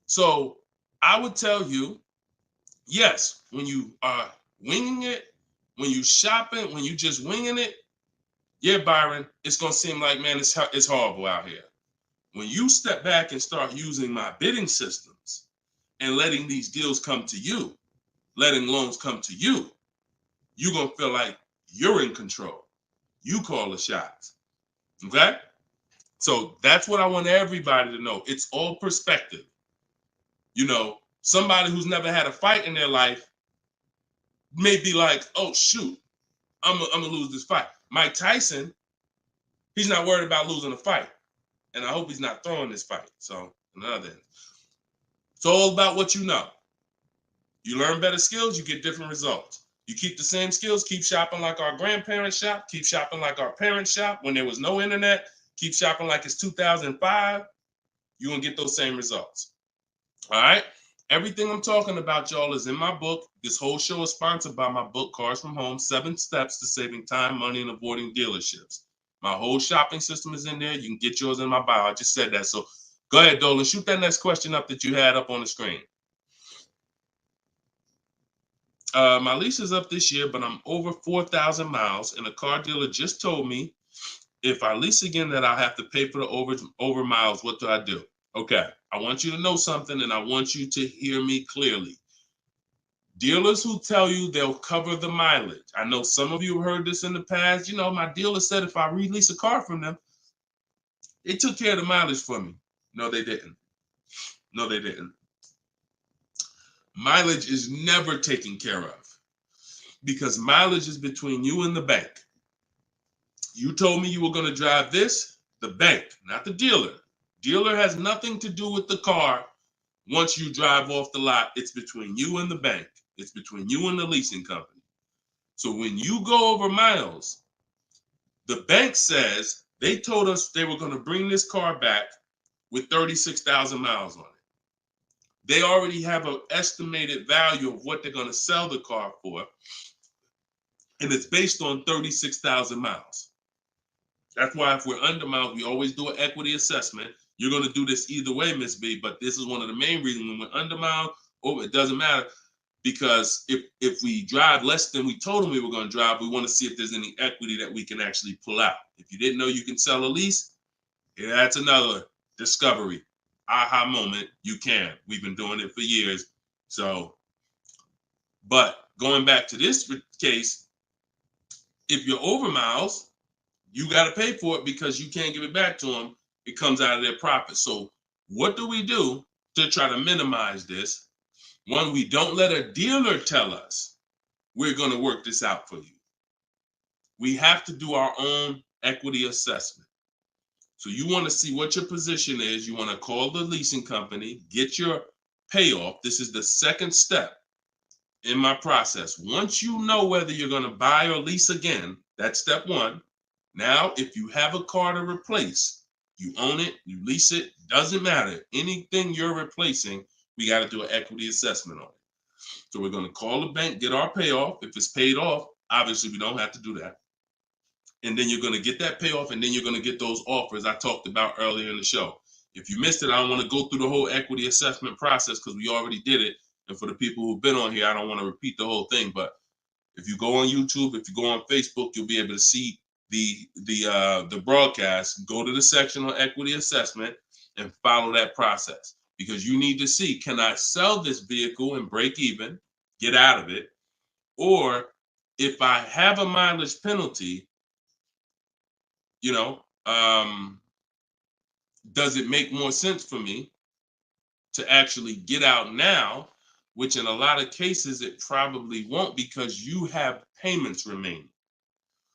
So I would tell you, yes, when you are winging it, when you shopping, when you just winging it, yeah, Byron, it's gonna seem like, man, it's horrible out here. When you step back and start using my bidding systems and letting these deals come to you, letting loans come to you, you're gonna feel like you're in control. You call the shots. Okay? So that's what I want everybody to know. It's all perspective. You know, somebody who's never had a fight in their life may be like, oh, shoot, I'm gonna lose this fight. Mike Tyson, he's not worried about losing a fight. And I hope he's not throwing this fight. So, another end. It's all about what you know. You learn better skills, you get different results. You keep the same skills, keep shopping like our grandparents shop, keep shopping like our parents shop when there was no internet, keep shopping like it's 2005, you're going to get those same results. All right? Everything I'm talking about, y'all, is in my book. This whole show is sponsored by my book, Cars from Home, 7 Steps to Saving Time, Money, and Avoiding Dealerships. My whole shopping system is in there. You can get yours in my bio. I just said that. So go ahead, Dolan. Shoot that next question up that you had up on the screen. My lease is up this year, but I'm over 4,000 miles, and a car dealer just told me if I lease again that I'll have to pay for the over miles. What do I do? Okay, I want you to know something, and I want you to hear me clearly. Dealers who tell you they'll cover the mileage. I know some of you have heard this in the past. You know, my dealer said if I release a car from them, they took care of the mileage for me. No, they didn't. No, they didn't. Mileage is never taken care of because mileage is between you and the bank. You told me you were going to drive this, the bank, not the dealer. Dealer has nothing to do with the car. Once you drive off the lot, it's between you and the bank. It's between you and the leasing company. So when you go over miles, the bank says they told us they were going to bring this car back with 36,000 miles on it. They already have an estimated value of what they're going to sell the car for, and it's based on 36,000 miles. That's why if we're under miles, we always do an equity assessment. You're going to do this either way, Miss B, but this is one of the main reasons when we're under miles, it doesn't matter, because if we drive less than we told them we were going to drive, we want to see if there's any equity that we can actually pull out. If you didn't know you can sell a lease, yeah, that's another discovery. Aha moment, you can. We've been doing it for years. So, but going back to this case, if you're over miles, you got to pay for it because you can't give it back to them. It comes out of their profit. So what do we do to try to minimize this? One, we don't let a dealer tell us we're going to work this out for you. We have to do our own equity assessment. So you want to see what your position is. You want to call the leasing company, get your payoff. This is the second step in my process. Once you know whether you're going to buy or lease again, that's step one. Now, if you have a car to replace, you own it, you lease it, doesn't matter. Anything you're replacing, we got to do an equity assessment on it. So we're going to call the bank, get our payoff. If it's paid off, obviously we don't have to do that. And then you're going to get that payoff, and then you're going to get those offers I talked about earlier in the show. If you missed it, I don't want to go through the whole equity assessment process because we already did it. And for the people who've been on here, I don't want to repeat the whole thing. But if you go on YouTube, if you go on Facebook, you'll be able to see the broadcast. Go to the section on equity assessment and follow that process, because you need to see, can I sell this vehicle and break even, get out of it, or if I have a mileage penalty, you know, does it make more sense for me to actually get out now, which in a lot of cases it probably won't because you have payments remaining.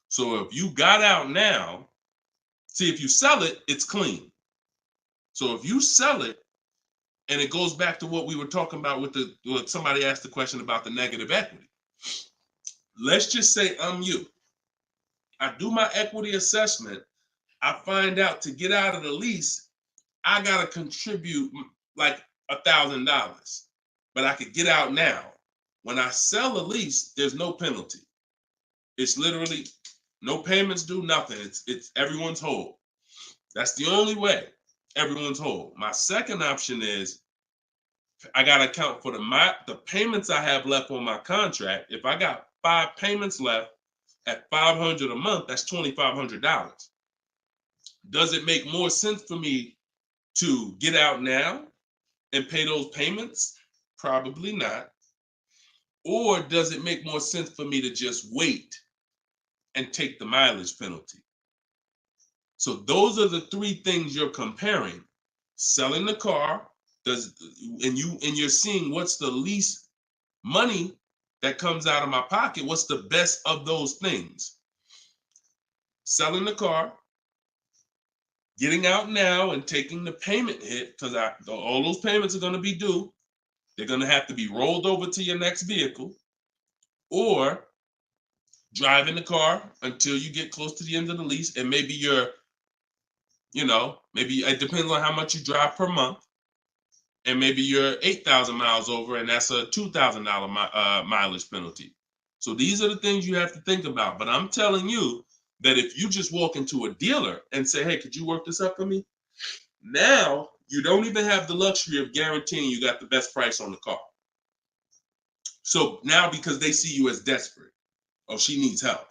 So if you got out now, see, if you sell it, it's clean. So if you sell it, and it goes back to what we were talking about with what somebody asked the question about the negative equity. Let's just say I'm you. I do my equity assessment. I find out to get out of the lease, I got to contribute like $1,000, but I could get out now. When I sell a lease, there's no penalty. It's literally no payments due, nothing. It's everyone's whole. That's the only way everyone's whole. My second option is I got to account for the payments I have left on my contract. If I got 5 payments left at $500 a month, that's $2,500. Does it make more sense for me to get out now and pay those payments? Probably not. Or does it make more sense for me to just wait and take the mileage penalty? So those are the 3 things you're comparing. Selling the car, and you're seeing what's the least money that comes out of my pocket. What's the best of those things? Selling the car, getting out now and taking the payment hit, because all those payments are going to be due. They're going to have to be rolled over to your next vehicle, or driving the car until you get close to the end of the lease, and maybe maybe it depends on how much you drive per month. And maybe you're 8,000 miles over, and that's a $2,000 mileage penalty. So these are the things you have to think about. But I'm telling you that if you just walk into a dealer and say, hey, could you work this up for me? Now you don't even have the luxury of guaranteeing you got the best price on the car. So now, because they see you as desperate, oh, she needs help.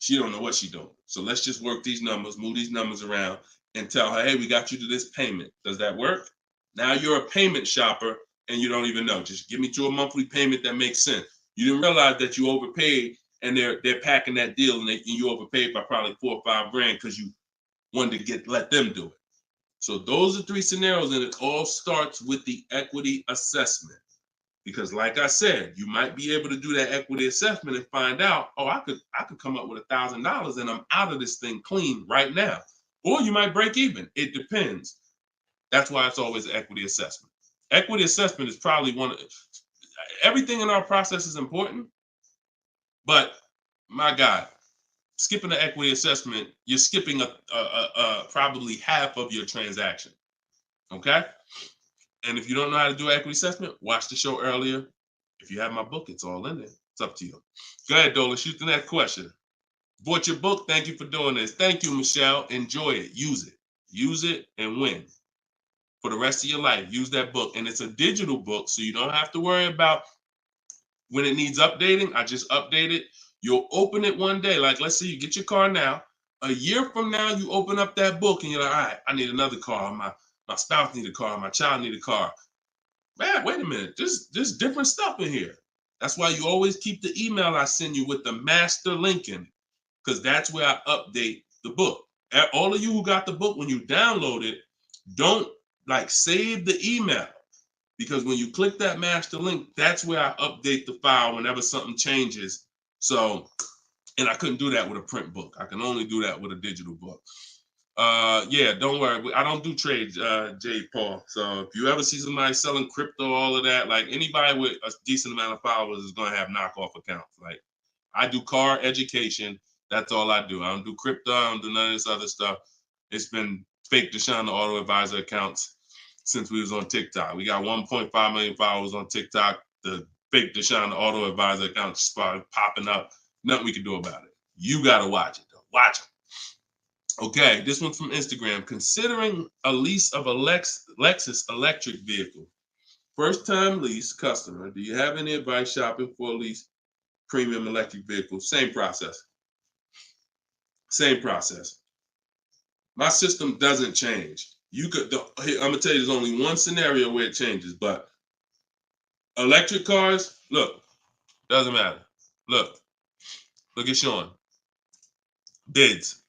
She don't know what she's doing. So let's just work these numbers, move these numbers around, and tell her, hey, we got you to this payment. Does that work? Now you're a payment shopper and you don't even know. Just give me to a monthly payment that makes sense. You didn't realize that you overpaid, and they're packing that deal, and you overpaid by probably $4 or $5 grand because you wanted to let them do it. So those are 3 scenarios, and it all starts with the equity assessment. Because like I said, you might be able to do that equity assessment and find out, oh, I could come up with $1,000 and I'm out of this thing clean right now. Or you might break even. It depends. That's why it's always an equity assessment. Equity assessment is probably everything in our process is important, but my God, skipping the equity assessment, you're skipping probably half of your transaction. Okay? And if you don't know how to do equity assessment, watch the show earlier. If you have my book, it's all in there. It's up to you. Go ahead, Dola, shoot the next question. Bought your book. Thank you for doing this. Thank you, Michelle. Enjoy it. Use it. Use it and win. For the rest of your life, use that book. And it's a digital book, so you don't have to worry about when it needs updating. I just update it. You'll open it one day. Like, let's say you get your car now. A year from now, you open up that book and you're like, all right, I need another car. My spouse need a car. My child need a car. Man, wait a minute. There's different stuff in here. That's why you always keep the email I send you with the master link in it, because that's where I update the book. All of you who got the book, when you download it, don't save the email, because when you click that master link, that's where I update the file whenever something changes. So, and I couldn't do that with a print book. I can only do that with a digital book. Yeah, don't worry. I don't do trades, J. Paul. So if you ever see somebody selling crypto, all of that, like anybody with a decent amount of followers is going to have knockoff accounts. Like, I do car education. That's all I do. I don't do crypto. I don't do none of this other stuff. It's been fake Deshone the Auto Advisor accounts since we was on TikTok. We got 1.5 million followers on TikTok. The fake Deshone the Auto Advisor account started popping up. Nothing we can do about it. You got to watch it, though. Watch it. Okay, this one's from Instagram. Considering a lease of a Lexus electric vehicle. First time lease customer. Do you have any advice shopping for a lease premium electric vehicle? Same process. Same process. My system doesn't change. I'm gonna tell you, there's only one scenario where it changes, but electric cars, look, doesn't matter. Look, Look at Sean. Bids.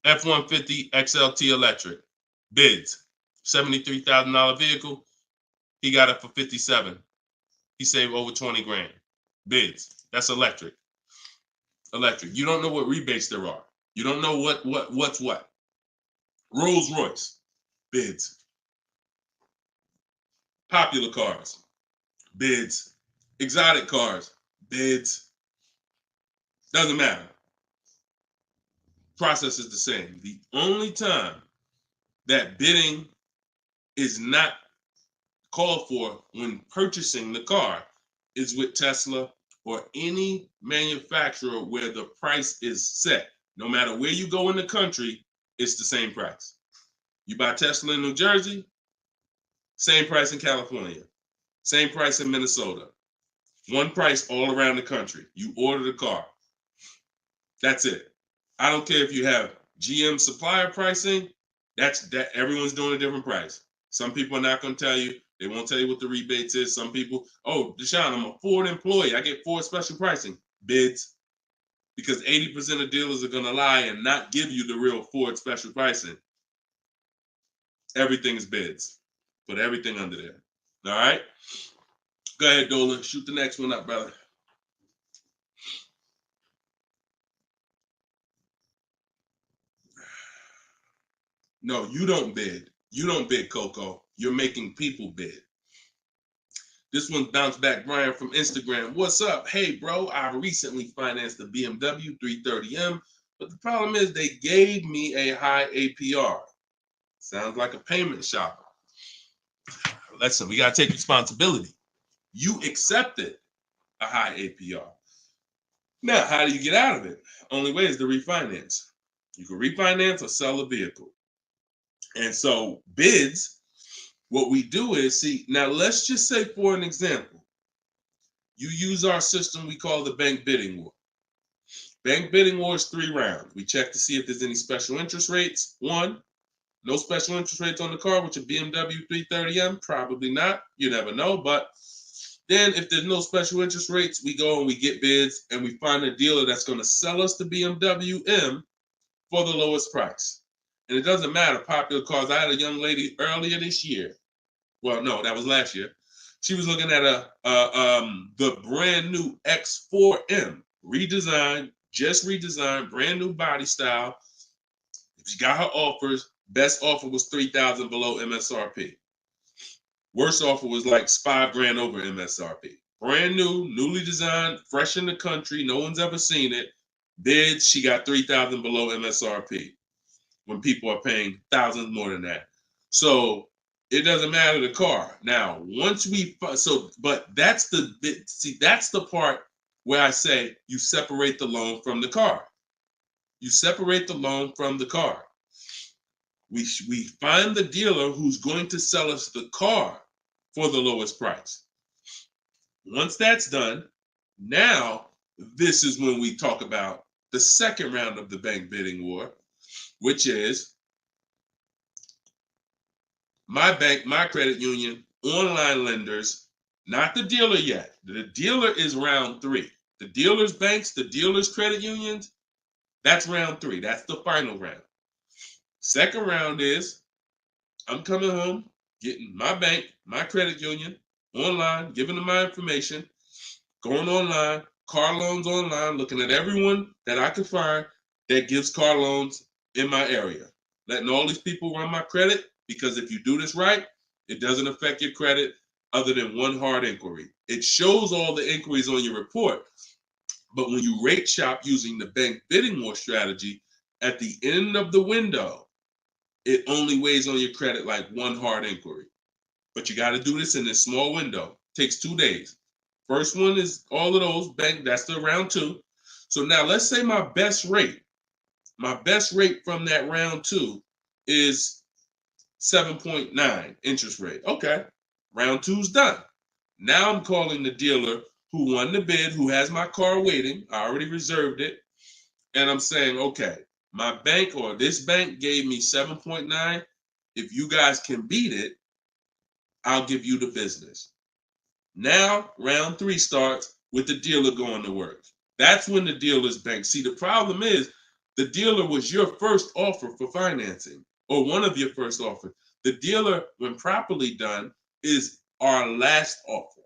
F-150 XLT electric. Bids. $73,000 vehicle. He got it for 57. He saved over 20 grand. Bids. That's electric. Electric. You don't know what rebates there are. You don't know what's what. Rolls Royce. Bids. Popular cars. Bids. Exotic cars. Bids. Doesn't matter. Process is the same. The only time that bidding is not called for when purchasing the car is with Tesla or any manufacturer where the price is set. No matter where you go in the country, it's the same price. You buy Tesla in New Jersey, same price in California, same price in Minnesota. One price all around the country. You order the car. That's it. I don't care if you have GM supplier pricing. That everyone's doing a different price. Some people are not going to tell you. They won't tell you what the rebates is. Some people, oh, Deshone, I'm a Ford employee. I get Ford special pricing. Bids. Because 80% of dealers are going to lie and not give you the real Ford special pricing. Everything is bids. Put everything under there. All right? Go ahead, Dolan. Shoot the next one up, brother. No, you don't bid. You don't bid, Coco. You're making people bid. This one bounced back, Brian from Instagram. What's up? Hey, bro, I recently financed the BMW 330M, but the problem is they gave me a high APR. Sounds like a payment shopper. Listen, we got to take responsibility. You accepted a high APR. Now, how do you get out of it? Only way is to refinance. You can refinance or sell a vehicle. And so bids, what we do is, see, now let's just say for an example, you use our system we call the bank bidding war. Bank bidding war is 3 rounds. We check to see if there's any special interest rates. 1, no special interest rates on the car, which a BMW 330M, probably not. You never know. But then if there's no special interest rates, we go and we get bids and we find a dealer that's going to sell us the BMW M for the lowest price. And it doesn't matter, popular cars. I had a young lady earlier this year. Well, no, that was last year. She was looking at the brand new X4M, redesigned, just redesigned, brand new body style. She got her offers. Best offer was $3,000 below MSRP. Worst offer was like $5,000 over MSRP. Brand new, newly designed, fresh in the country. No one's ever seen it. Bids, she got $3,000 below MSRP. When people are paying thousands more than that. So it doesn't matter the car. Now, once we, but that's that's the part where I say you separate the loan from the car. You separate the loan from the car. We find the dealer who's going to sell us the car for the lowest price. Once that's done, now this is when we talk about the second round of the bank bidding war, which is my bank, my credit union, online lenders, not the dealer yet. The dealer is round 3. The dealer's banks, the dealer's credit unions, that's round 3. That's the final round. Second round is I'm coming home, getting my bank, my credit union, online, giving them my information, going online, car loans online, looking at everyone that I can find that gives car loans in my area, letting all these people run my credit, because if you do this right, it doesn't affect your credit other than one hard inquiry. It shows all the inquiries on your report, but when you rate shop using the bank bidding war strategy, at the end of the window, it only weighs on your credit like one hard inquiry. But you got to do this in this small window. Takes 2 days. First one is all of those bank, that's the round 2. So now let's say my best rate from that round 2 is 7.9 interest rate. Okay, round 2's done. Now I'm calling the dealer who won the bid, who has my car waiting. I already reserved it. And I'm saying, okay, my bank or this bank gave me 7.9. If you guys can beat it, I'll give you the business. Now, round 3 starts with the dealer going to work. That's when the dealer's bank. See, the problem is the dealer was your first offer for financing, or one of your first offers. The dealer, when properly done, is our last offer.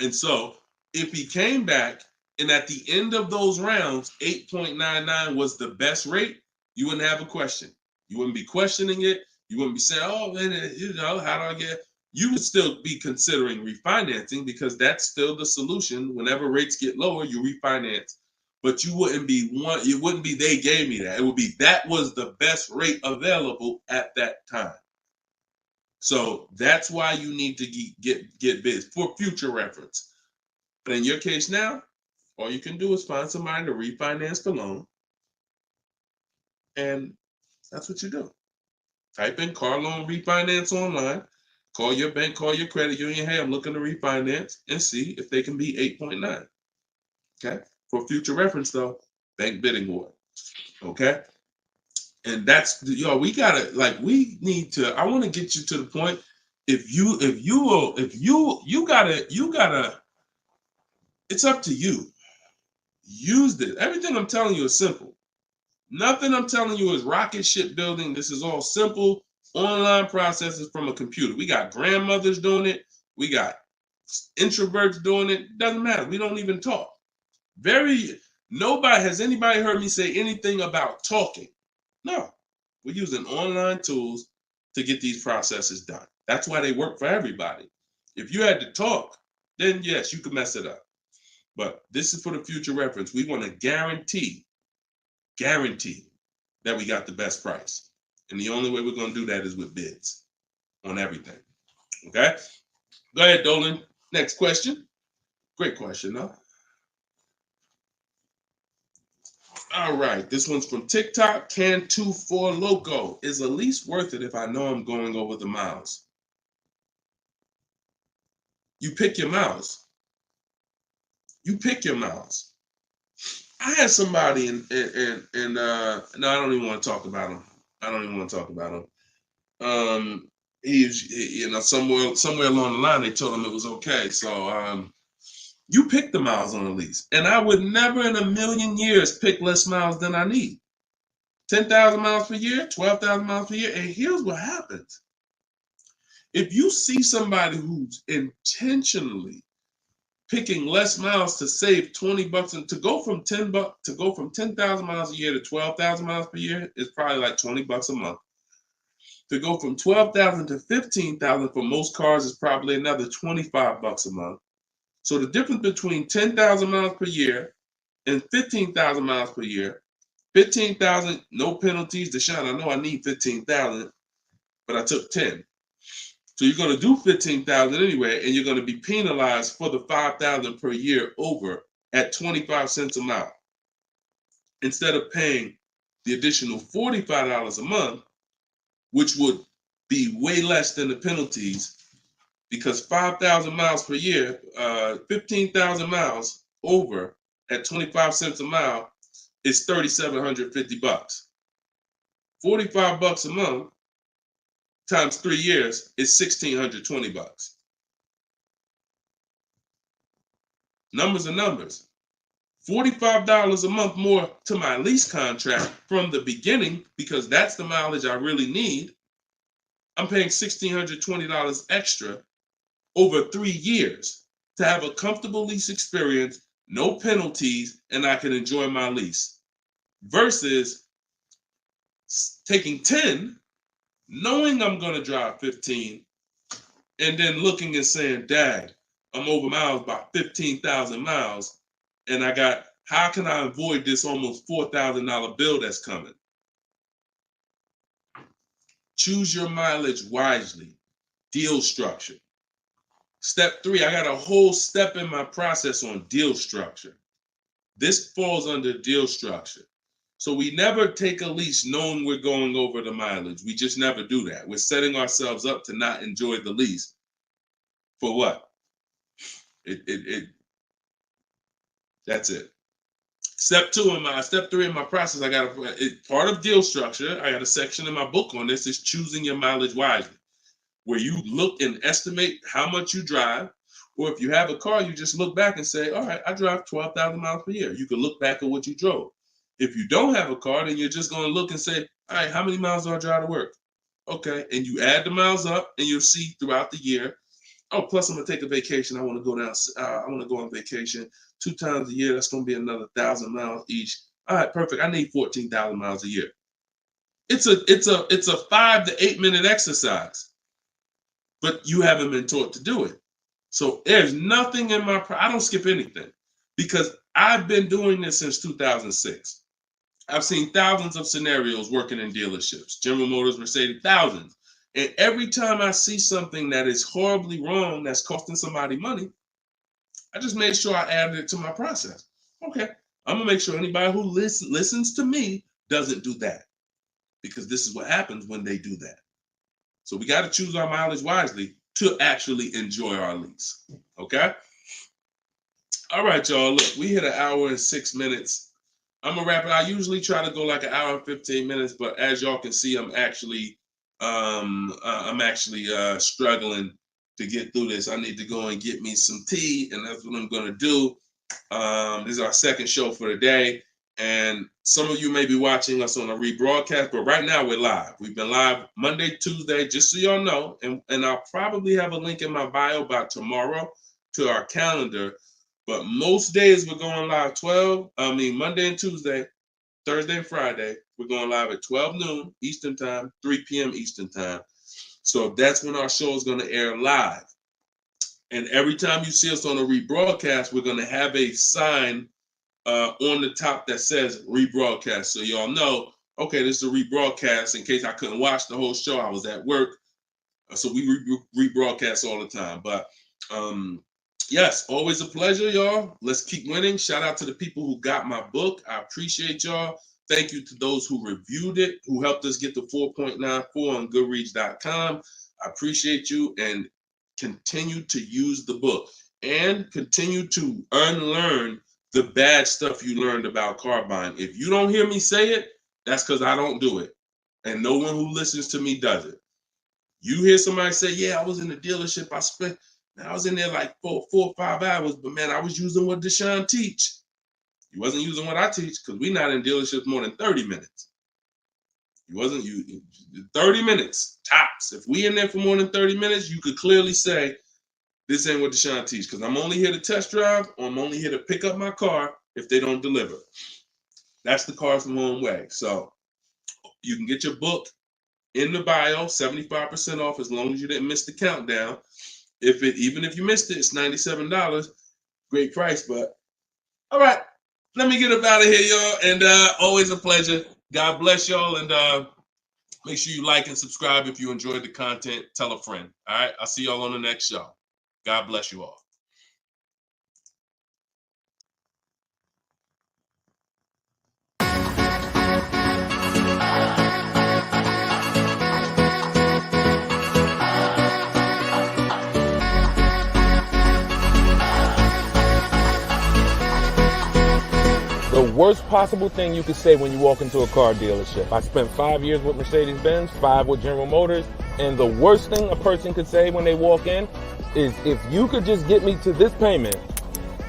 And so if he came back and at the end of those rounds, 8.99 was the best rate, you wouldn't have a question. You wouldn't be questioning it. You wouldn't be saying, oh, man, how do I get? You would still be considering refinancing because that's still the solution. Whenever rates get lower, you refinance. But you wouldn't be it wouldn't be they gave me that. It would be that was the best rate available at that time. So that's why you need to get bids for future reference. But in your case now, all you can do is find somebody to refinance the loan. And that's what you do. Type in car loan refinance online. Call your bank, call your credit union. Hey, I'm looking to refinance and see if they can be 8.9. Okay. For future reference, though, bank bidding war. Okay. And that's we gotta we need to. I want to get you to the point. You gotta. It's up to you. Use this. Everything I'm telling you is simple. Nothing I'm telling you is rocket ship building. This is all simple online processes from a computer. We got grandmothers doing it. We got introverts doing it. Doesn't matter. We don't even talk. Has anybody heard me say anything about talking? No. We're using online tools to get these processes done. That's why they work for everybody. If you had to talk, then yes, you could mess it up. But this is for the future reference. We want to guarantee that we got the best price. And the only way we're going to do that is with bids on everything. Okay? Go ahead, Dolan. Next question. Great question, though. All right. This one's from TikTok. Can24 Loco. Is a lease worth it if I know I'm going over the miles? You pick your miles. You pick your miles. I had somebody no, I don't even want to talk about him. Somewhere along the line they told him it was okay. So you pick the miles on the lease, and I would never in a million years pick less miles than I need. 10,000 miles per year, 12,000 miles per year, and here's what happens: if you see somebody who's intentionally picking less miles to save $20 and to go from 10,000 miles a year to 12,000 miles per year is probably like $20 a month. To go from 12,000 to 15,000 for most cars is probably another $25 a month. So the difference between 10,000 miles per year and 15,000 miles per year, 15,000, no penalties. Deshone, I know I need 15,000, but I took 10. So you're going to do 15,000 anyway, and you're going to be penalized for the 5,000 per year over at 25 cents a mile. Instead of paying the additional $45 a month, which would be way less than the penalties, because 5,000 miles per year, 15,000 miles over at 25 cents a mile is $3,750. $45 a month times 3 years is $1,620. Numbers are numbers. $45 a month more to my lease contract from the beginning, because that's the mileage I really need. I'm paying $1,620 extra over 3 years to have a comfortable lease experience, no penalties, and I can enjoy my lease. Versus taking 10, knowing I'm going to drive 15, and then looking and saying, Dad, I'm over miles by 15,000 miles, and how can I avoid this almost $4,000 bill that's coming? Choose your mileage wisely. Deal structure. Step 3, I got a whole step in my process on deal structure. This falls under deal structure. So we never take a lease knowing we're going over the mileage. We just never do that. We're setting ourselves up to not enjoy the lease. For what? That's it. Step 3 in my process, I got part of deal structure. I got a section in my book on this, is choosing your mileage wisely, where you look and estimate how much you drive, Or if you have a car, you just look back and say, all right, I drive 12,000 miles per year. You can look back at what you drove. If you don't have a car, then you're just going to look and say, all right, how many miles do I drive to work? Okay, and you add the miles up, and you'll see throughout the year. Oh, plus I'm gonna take a vacation. I want to go down. I want to go on vacation 2 times a year. That's gonna be another 1,000 miles each. All right, perfect. I need 14,000 miles a year. It's a 5 to 8 minute exercise, but you haven't been taught to do it. So there's nothing in my. I don't skip anything because I've been doing this since 2006. I've seen thousands of scenarios working in dealerships, General Motors, Mercedes, thousands. And every time I see something that is horribly wrong, that's costing somebody money, I just made sure I added it to my process. Okay, I'm gonna make sure anybody who listens to me doesn't do that, because this is what happens when they do that. So we got to choose our mileage wisely to actually enjoy our lease. Okay. All right, y'all. Look, we hit 1 hour and 6 minutes. I'm gonna wrap it. I usually try to go like 1 hour and 15 minutes, but as y'all can see, I'm actually struggling to get through this. I need to go and get me some tea, and that's what I'm gonna do. This is our second show for the day, and some of you may be watching us on a rebroadcast, but right now we're live. We've been live Monday, Tuesday, just so y'all know, and I'll probably have a link in my bio by tomorrow to our calendar. But most days we're going live Monday and Tuesday, Thursday and Friday. We're going live at 12 noon Eastern time, 3 p.m. Eastern time. So that's when our show is going to air live. And every time you see us on a rebroadcast, we're going to have a sign on the top that says rebroadcast. So y'all know, okay, this is a rebroadcast. In case I couldn't watch the whole show, I was at work. So we rebroadcast all the time. But yes, always a pleasure, y'all. Let's keep winning. Shout out to the people who got my book. I appreciate y'all. Thank you to those who reviewed it, who helped us get to 4.94 on Goodreads.com. I appreciate you, and continue to use the book and continue to unlearn the bad stuff you learned about car buying. If you don't hear me say it, that's because I don't do it. And no one who listens to me does it. You hear somebody say, yeah, I was in the dealership. I was in there like 4 or 5 hours, but man, I was using what Deshone teach. You wasn't using what I teach, because we're not in dealerships more than 30 minutes. 30 minutes, tops. If we in there for more than 30 minutes, you could clearly say, this ain't what Deshone teach, because I'm only here to test drive, or I'm only here to pick up my car if they don't deliver. That's the Cars from Home way. So you can get your book in the bio, 75% off, as long as you didn't miss the countdown. Even if you missed it, it's $97. Great price, but all right. Let me get up out of here, y'all. And always a pleasure. God bless y'all. And make sure you like and subscribe if you enjoyed the content. Tell a friend. All right. I'll see y'all on the next show. God bless you all. The worst possible thing you could say when you walk into a car dealership. I spent 5 years with Mercedes-Benz, 5 with General Motors, and the worst thing a person could say when they walk in is, if you could just get me to this payment,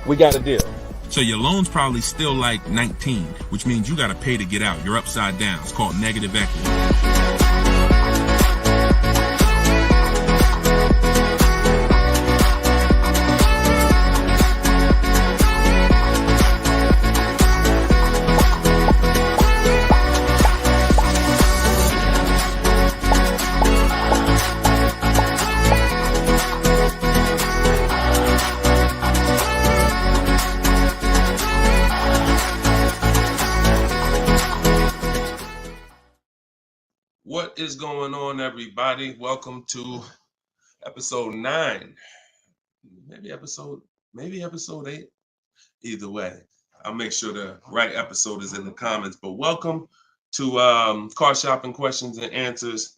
we got a deal. So your loan's probably still like 19, which means you got to pay to get out. You're upside down. It's called negative equity. What is going on, everybody? Welcome to episode 9. Maybe episode 8. Either way, I'll make sure the right episode is in the comments. But welcome to Car Shopping Questions and Answers.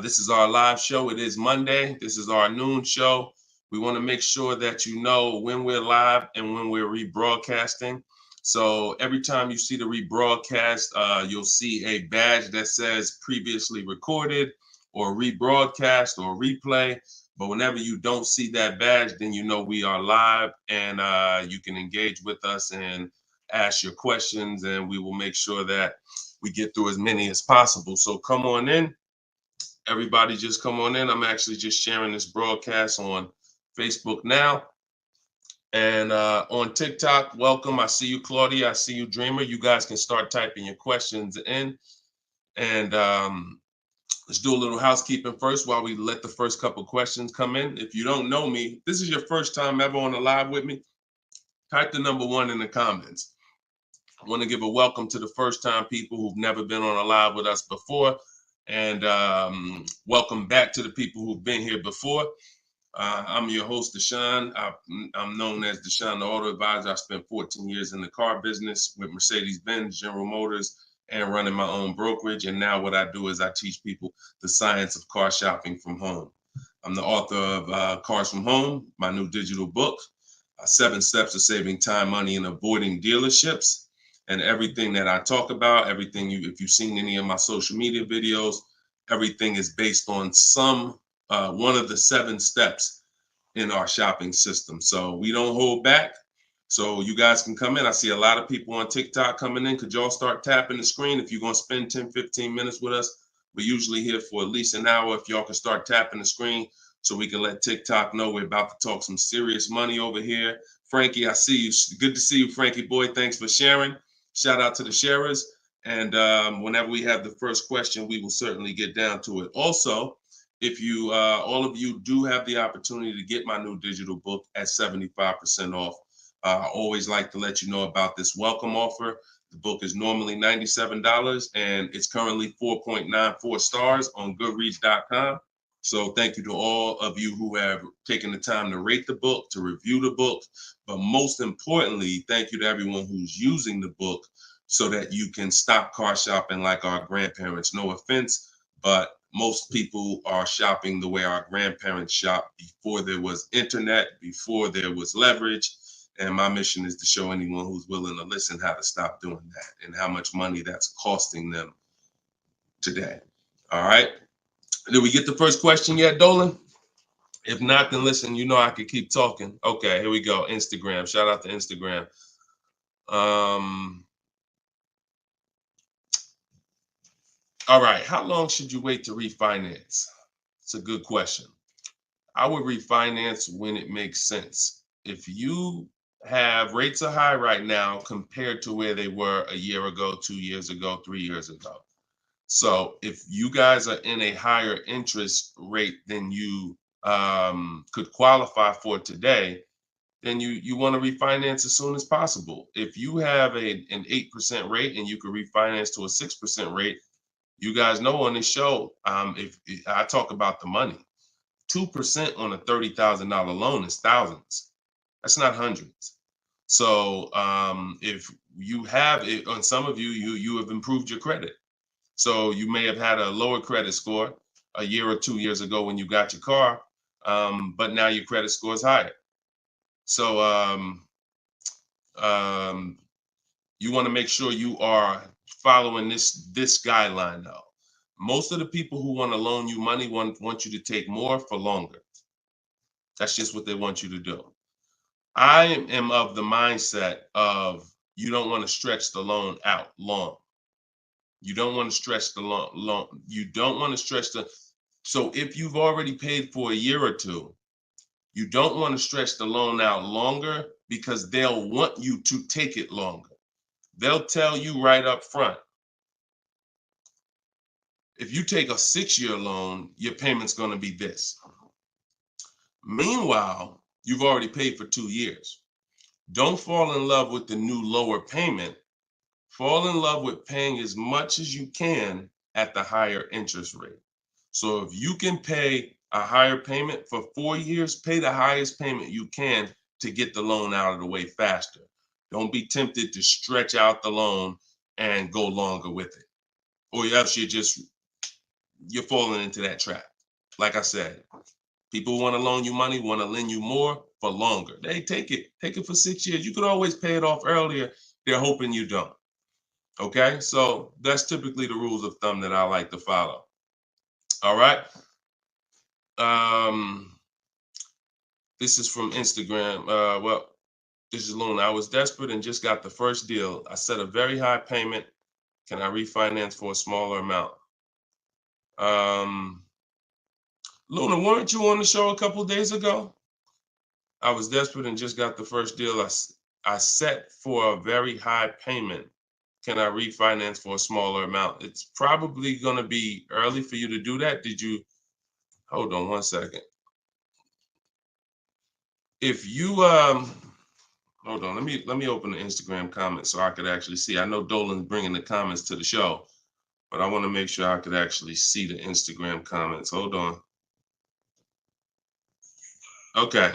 This is our live show. It is Monday. This is our noon show. We want to make sure that you know when we're live and when we're rebroadcasting. So every time you see the rebroadcast, you'll see a badge that says previously recorded or rebroadcast or replay. But whenever you don't see that badge, then you know we are live, and you can engage with us and ask your questions, and we will make sure that we get through as many as possible. So come on in. Everybody just come on in. I'm actually just sharing this broadcast on Facebook now. And on TikTok, welcome. I see you, Claudia. I see you, Dreamer. You guys can start typing your questions in. And let's do a little housekeeping first while we let the first couple questions come in. If you don't know me, this is your first time ever on a live with me, type the number 1 in the comments. I want to give a welcome to the first time people who've never been on a live with us before. And welcome back to the people who've been here before. I'm your host, Deshone. I'm known as Deshone the Auto Advisor. I spent 14 years in the car business with Mercedes-Benz, General Motors, and running my own brokerage. And now what I do is I teach people the science of car shopping from home. I'm the author of Cars from Home, my new digital book, 7 Steps to Saving Time, Money, and Avoiding Dealerships. And everything that I talk about, everything if you've seen any of my social media videos, everything is based on one of the 7 steps in our shopping system. So we don't hold back. So you guys can come in. I see a lot of people on TikTok coming in. Could y'all start tapping the screen if you're going to spend 10, 15 minutes with us? We're usually here for at least an hour. If y'all can start tapping the screen so we can let TikTok know we're about to talk some serious money over here. Frankie, I see you. Good to see you, Frankie boy. Thanks for sharing. Shout out to the sharers. And whenever we have the first question, we will certainly get down to it. Also, if you, all of you do have the opportunity to get my new digital book at 75% off. I always like to let you know about this welcome offer. The book is normally $97 and it's currently 4.94 stars on Goodreads.com. So thank you to all of you who have taken the time to rate the book, to review the book. But most importantly, thank you to everyone who's using the book so that you can stop car shopping like our grandparents. No offense, but most people are shopping the way our grandparents shopped before there was internet, before there was leverage. And my mission is to show anyone who's willing to listen how to stop doing that and how much money that's costing them today. All right. Did we get the first question yet, Dolan? If not, then listen, you know I could keep talking. Okay, here we go. Instagram. Shout out to Instagram. All right. How long should you wait to refinance? It's a good question. I would refinance when it makes sense. If you have rates are high right now compared to where they were a year ago, 2 years ago, 3 years ago. So if you guys are in a higher interest rate than you could qualify for today, then you want to refinance as soon as possible. If you have an 8% rate and you could refinance to a 6% rate, you guys know on this show, if I talk about the money, 2% on a $30,000 loan is thousands. That's not hundreds. So if you have it, on some of you have improved your credit. So you may have had a lower credit score a year or 2 years ago when you got your car, but now your credit score is higher. So you want to make sure you are following this guideline though. Most of the people who want to loan you money want you to take more for longer. That's just what they want you to do. I am of the mindset of you don't want to stretch the loan out long. You don't want to stretch the loan. You don't want to stretch the. So if you've already paid for a year or two, you don't want to stretch the loan out longer because they'll want you to take it longer. They'll tell you right up front, if you take a 6-year loan, your payment's going to be this. Meanwhile, you've already paid for 2 years. Don't fall in love with the new lower payment. Fall in love with paying as much as you can at the higher interest rate. So if you can pay a higher payment for 4 years, pay the highest payment you can to get the loan out of the way faster. Don't be tempted to stretch out the loan and go longer with it. Or else you're falling into that trap. Like I said, people want to loan you money, want to lend you more for longer. They take it for 6 years. You could always pay it off earlier. They're hoping you don't. Okay, so that's typically the rules of thumb that I like to follow. All right. This is from Instagram. Well, this is Luna. I was desperate and just got the first deal. I set a very high payment. Can I refinance for a smaller amount? Luna, weren't you on the show a couple days ago? I was desperate and just got the first deal. I set for a very high payment. Can I refinance for a smaller amount? It's probably going to be early for you to do that. Did you? Hold on one second. If you hold on, let me open the Instagram comments so I could actually see. I know Dolan's bringing the comments to the show, but I want to make sure I could actually see the Instagram comments. Hold on. Okay.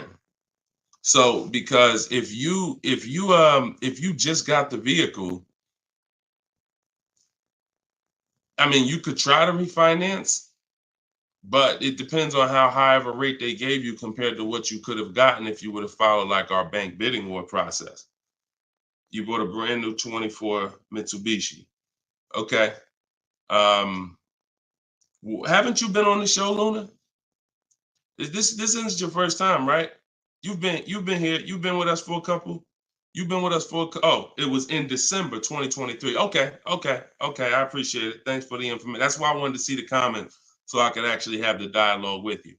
So because if you just got the vehicle, I mean, you could try to refinance, but it depends on how high of a rate they gave you compared to what you could have gotten if you would have followed like our bank bidding war process. You bought a brand new 24 Mitsubishi. Okay. Haven't you been on the show, Luna? This isn't your first time, right? You've been here. You've been with us for a couple. You've been with us for oh, it was in December 2023. Okay. I appreciate it. Thanks for the information. That's why I wanted to see the comments so I could actually have the dialogue with you.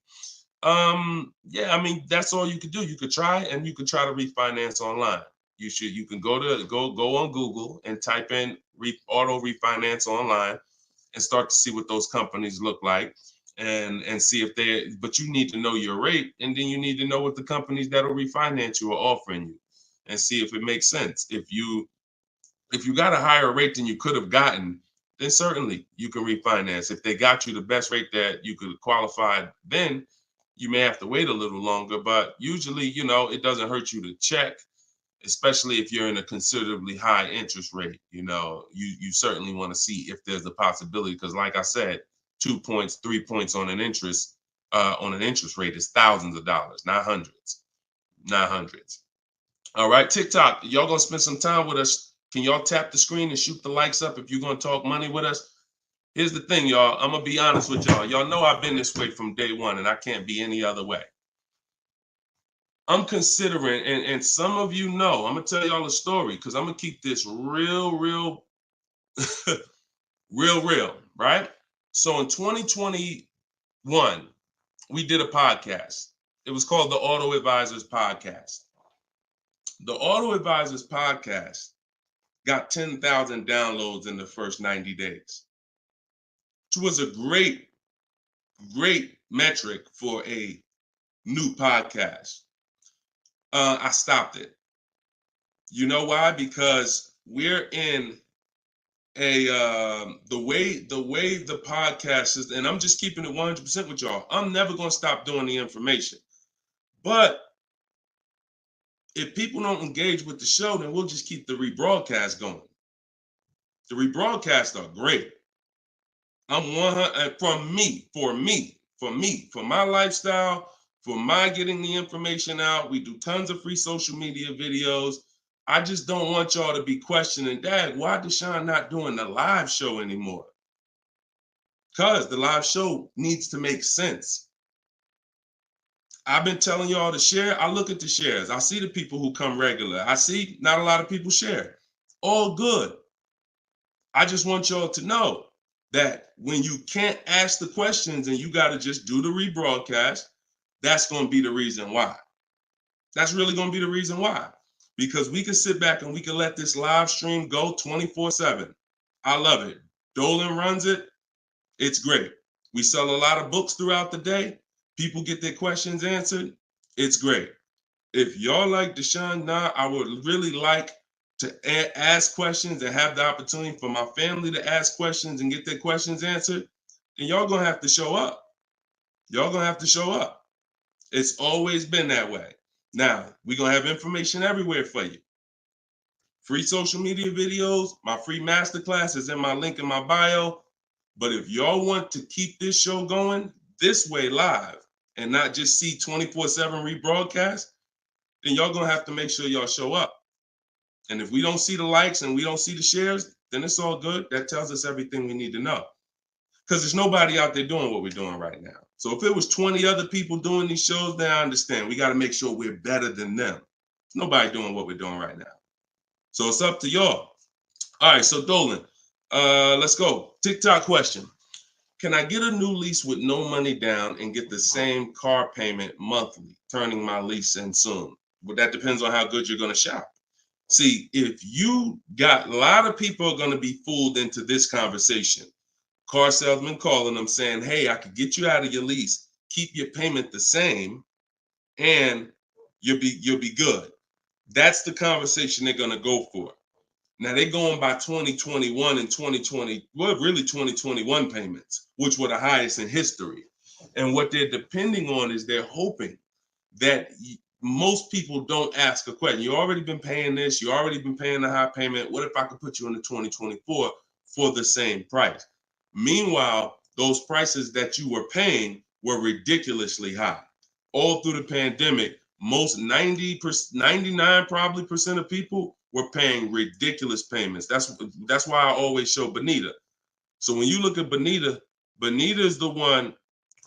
Yeah, I mean, that's all you could do. You could try and you could try to refinance online. You can go on Google and type in auto refinance online and start to see what those companies look like and see if but you need to know your rate, and then you need to know what the companies that'll refinance you are offering you and see if it makes sense. If you got a higher rate than you could have gotten, then certainly you can refinance. If they got you the best rate that you could qualify, then you may have to wait a little longer, but usually, it doesn't hurt you to check, especially if you're in a considerably high interest rate. You certainly want to see if there's a possibility, because like I said, 2 points, 3 points on an interest rate is thousands of dollars, not hundreds. All right, TikTok, y'all gonna spend some time with us. Can y'all tap the screen and shoot the likes up if you're gonna talk money with us? Here's the thing, y'all. I'm gonna be honest with y'all. Y'all know I've been this way from day one, and I can't be any other way. I'm considering, and some of you know, I'm gonna tell y'all a story because I'm gonna keep this real, real, real, right? So in 2021, we did a podcast. It was called the Auto Advisors Podcast. The Auto Advisors Podcast got 10,000 downloads in the first 90 days, which was a great metric for a new podcast. I stopped it. You know why? Because we're in the way the podcast is, and I'm just keeping it 100% with y'all. I'm never gonna stop doing the information, but if people don't engage with the show, then we'll just keep the rebroadcast going. The rebroadcasts are great. I'm 100 for my lifestyle, for my getting the information out. We do tons of free social media videos. I just don't want y'all to be questioning, Dad, why Deshone not doing the live show anymore? Because the live show needs to make sense. I've been telling y'all to share. I look at the shares. I see the people who come regular. I see not a lot of people share. All good. I just want y'all to know that when you can't ask the questions and you got to just do the rebroadcast, that's going to be the reason why. That's really going to be the reason why. Because we can sit back and we can let this live stream go 24/7. I love it. Dolan runs it. It's great. We sell a lot of books throughout the day. People get their questions answered. It's great. If y'all like Deshone now, I would really like to ask questions and have the opportunity for my family to ask questions and get their questions answered, then y'all gonna have to show up. Y'all gonna have to show up. It's always been that way. Now, we're gonna have information everywhere for you. Free social media videos, my free masterclass is in my link in my bio. But if y'all want to keep this show going this way live and not just see 24/7 rebroadcast, then y'all gonna have to make sure y'all show up. And if we don't see the likes and we don't see the shares, then it's all good. That tells us everything we need to know. because there's nobody out there doing what we're doing right now. So if it was 20 other people doing these shows, then I understand. We got to make sure we're better than them. There's nobody doing what we're doing right now. So it's up to y'all. All right, so Dolan, let's go. TikTok question. Can I get a new lease with no money down and get the same car payment monthly, turning my lease in soon? But that depends on how good you're going to shop. See, if you got, a lot of people are going to be fooled into this conversation. Car salesman calling them saying, hey, I could get you out of your lease, keep your payment the same, and you'll be good. That's the conversation they're going to go for. Now they're going by 2021 and 2020, well, really 2021 payments, which were the highest in history. And what they're depending on is they're hoping that most people don't ask a question. You already been paying this, you already been paying the high payment. What if I could put you into 2024 for the same price? Meanwhile, those prices that you were paying were ridiculously high. All through the pandemic, most 99 probably percent of people were paying ridiculous payments. That's why I always show Bonita. So when you look at Bonita, Bonita is the one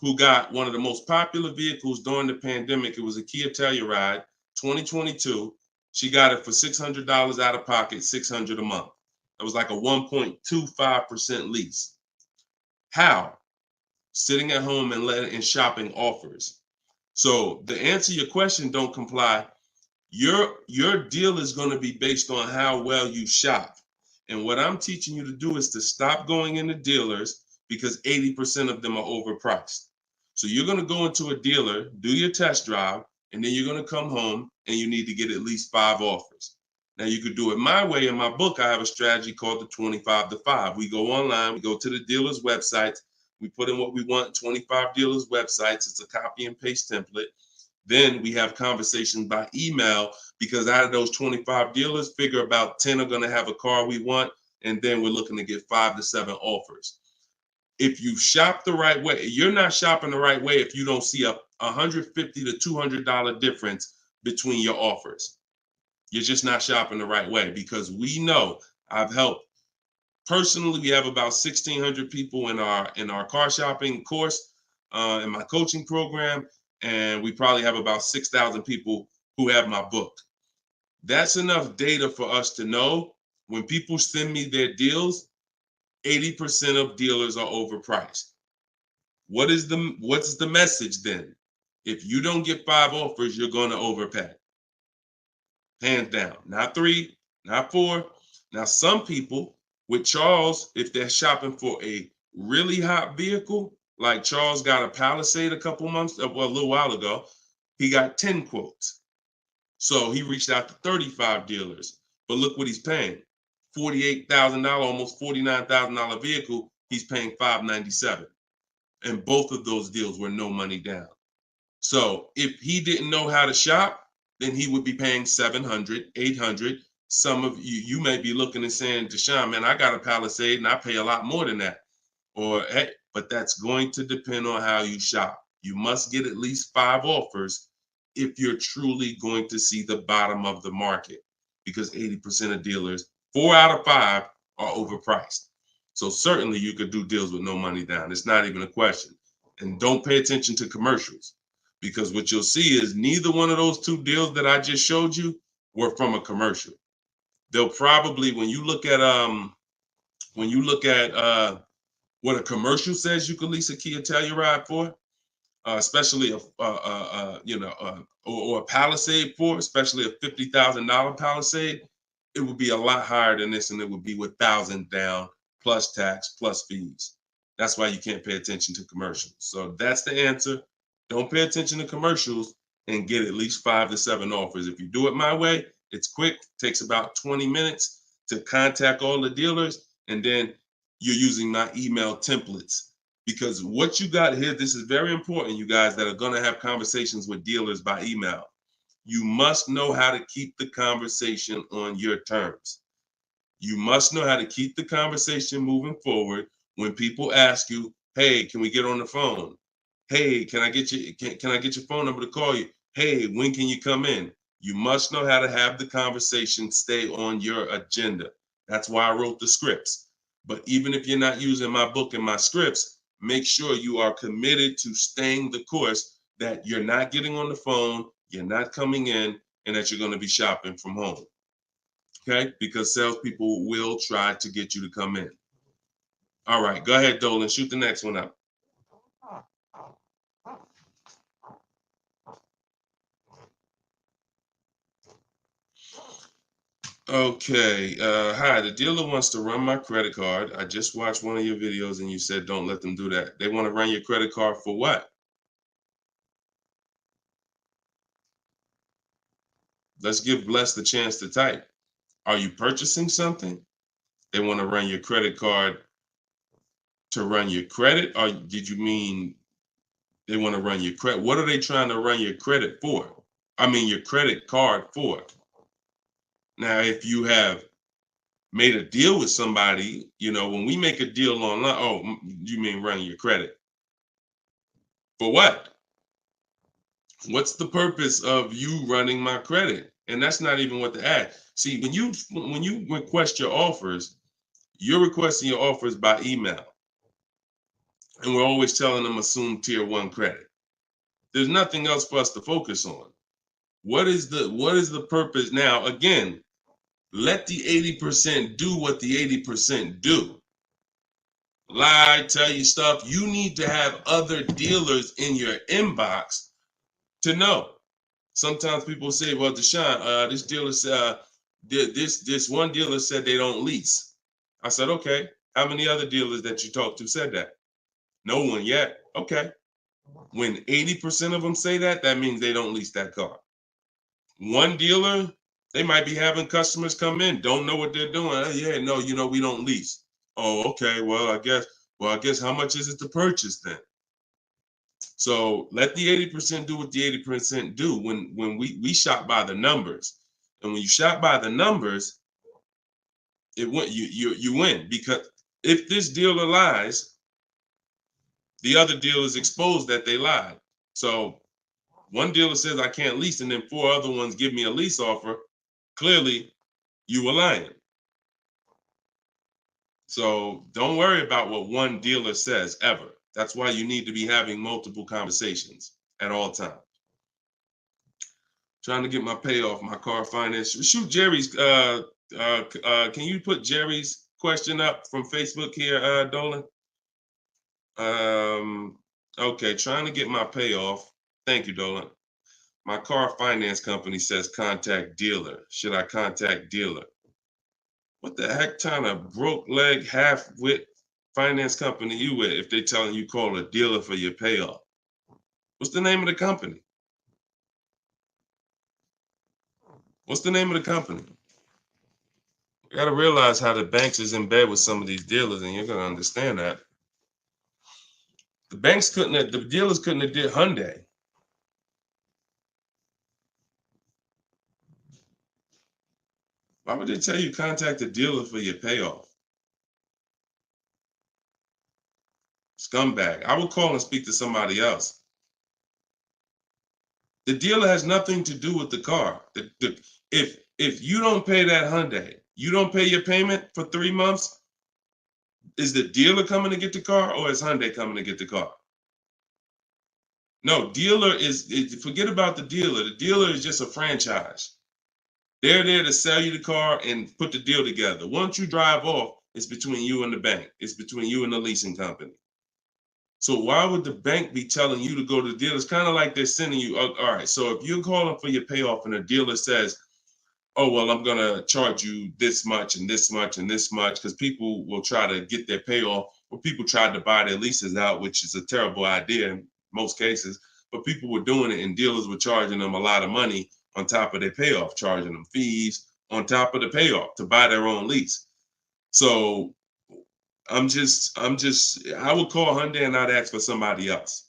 who got one of the most popular vehicles during the pandemic. It was a Kia Telluride 2022. She got it for $600 out of pocket, $600 a month. It was like a 1.25% lease. How? Sitting at home and shopping offers. So to answer your question, don't comply. Your deal is going to be based on how well you shop. And what I'm teaching you to do is to stop going into dealers because 80% of them are overpriced. So you're going to go into a dealer, do your test drive, and then you're going to come home and you need to get at least 5 offers. Now you could do it my way. In my book, I have a strategy called the 25 to 5. We go online, we go to the dealer's websites, we put in what we want, 25 dealers' websites. It's a copy and paste template. Then we have conversations by email because out of those 25 dealers, figure about 10 are going to have a car we want. And then we're looking to get 5 to 7 offers. If you shop the right way, you're not shopping the right way if you don't see a $150 to $200 difference between your offers. You're just not shopping the right way because we know I've helped. Personally, we have about 1,600 people in our car shopping course, in my coaching program, and we probably have about 6,000 people who have my book. That's enough data for us to know when people send me their deals, 80% of dealers are overpriced. What's the message then? If you don't get 5 offers, you're going to overpay. Hands down. Not 3, not 4. Now, some people with Charles, if they're shopping for a really hot vehicle, like Charles got a Palisade a little while ago, he got 10 quotes. So he reached out to 35 dealers. But look what he's paying. $48,000, almost $49,000 vehicle, he's paying $597. And both of those deals were no money down. So if he didn't know how to shop, then he would be paying $700, $800. Some of you may be looking and saying, Deshone, man, I got a Palisade and I pay a lot more than that. Or, hey, but that's going to depend on how you shop. You must get at least 5 offers if you're truly going to see the bottom of the market, because 80% of dealers, 4 out of 5 are overpriced. So certainly you could do deals with no money down. It's not even a question. And don't pay attention to commercials, because what you'll see is neither one of those 2 deals that I just showed you were from a commercial. They'll probably, when you look at what a commercial says you can lease a Kia Telluride for, especially or a Palisade for, especially a $50,000 Palisade, it would be a lot higher than this, and it would be with 1,000 down plus tax plus fees. That's why you can't pay attention to commercials. So that's the answer. Don't pay attention to commercials and get at least 5 to 7 offers. If you do it my way, it's quick. Takes about 20 minutes to contact all the dealers, and then you're using my email templates. Because what you got here, this is very important, you guys that are going to have conversations with dealers by email. You must know how to keep the conversation on your terms. You must know how to keep the conversation moving forward when people ask you, hey, can we get on the phone? Hey, can I get your phone number to call you? Hey, when can you come in? You must know how to have the conversation stay on your agenda. That's why I wrote the scripts. But even if you're not using my book and my scripts, make sure you are committed to staying the course, that you're not getting on the phone, you're not coming in, and that you're going to be shopping from home. Okay? Because salespeople will try to get you to come in. All right, go ahead, Dolan. Shoot the next one up. Okay. Hi, the dealer wants to run my credit card. I just watched one of your videos and you said don't let them do that. They want to run your credit card for what? Let's give Bless the chance to type. Are you purchasing something? They want to run your credit card to run your credit? Or did you mean they want to run your credit? What are they trying to run your credit for? I mean, your credit card for. Now, if you have made a deal with somebody, when we make a deal online, oh, you mean running your credit? For what? What's the purpose of you running my credit? And that's not even what the ad. See, when you request your offers, you're requesting your offers by email. And we're always telling them assume tier 1 credit. There's nothing else for us to focus on. What is the purpose? Now, again, let the 80% do what the 80% do. Lie, tell you stuff. You need to have other dealers in your inbox to know. Sometimes people say, well, Deshone, this dealer said, this one dealer said they don't lease. I said, okay. How many other dealers that you talked to said that? No one yet. Okay. When 80% of them say that, that means they don't lease that car. One dealer, they might be having customers come in, don't know what they're doing. Oh, yeah, no, we don't lease. Oh, okay. Well, I guess how much is it to purchase then? So let the 80% do what the 80% do. When we shop by the numbers, and when you shop by the numbers, you win, because if this dealer lies, the other dealer is exposed that they lied. So one dealer says I can't lease, and then 4 other ones give me a lease offer. Clearly, you were lying. So don't worry about what one dealer says ever. That's why you need to be having multiple conversations at all times. Trying to get my payoff, my car finance. Shoot Jerry's. Can you put Jerry's question up from Facebook here, Dolan? Okay, trying to get my payoff. Thank you, Dolan. My car finance company says contact dealer. Should I contact dealer? What the heck kind of broke leg, half-wit finance company you with if they telling you call a dealer for your payoff? What's the name of the company? What's the name of the company? You got to realize how the banks is in bed with some of these dealers, and you're going to understand that. The dealers couldn't have did Hyundai. Why would they tell you contact the dealer for your payoff? Scumbag. I would call and speak to somebody else. The dealer has nothing to do with the car. If you don't pay that Hyundai, you don't pay your payment for 3 months, is the dealer coming to get the car, or is Hyundai coming to get the car? No, forget about the dealer. The dealer is just a franchise. They're there to sell you the car and put the deal together. Once you drive off, it's between you and the bank. It's between you and the leasing company. So why would the bank be telling you to go to the dealer? It's kind of like they're sending you, all right, so if you're calling for your payoff and the dealer says, oh, well, I'm going to charge you this much and this much and this much, because people will try to get their payoff, or people tried to buy their leases out, which is a terrible idea in most cases, but people were doing it and dealers were charging them a lot of money on top of their payoff, charging them fees on top of the payoff to buy their own lease. So I would call Hyundai and I'd ask for somebody else.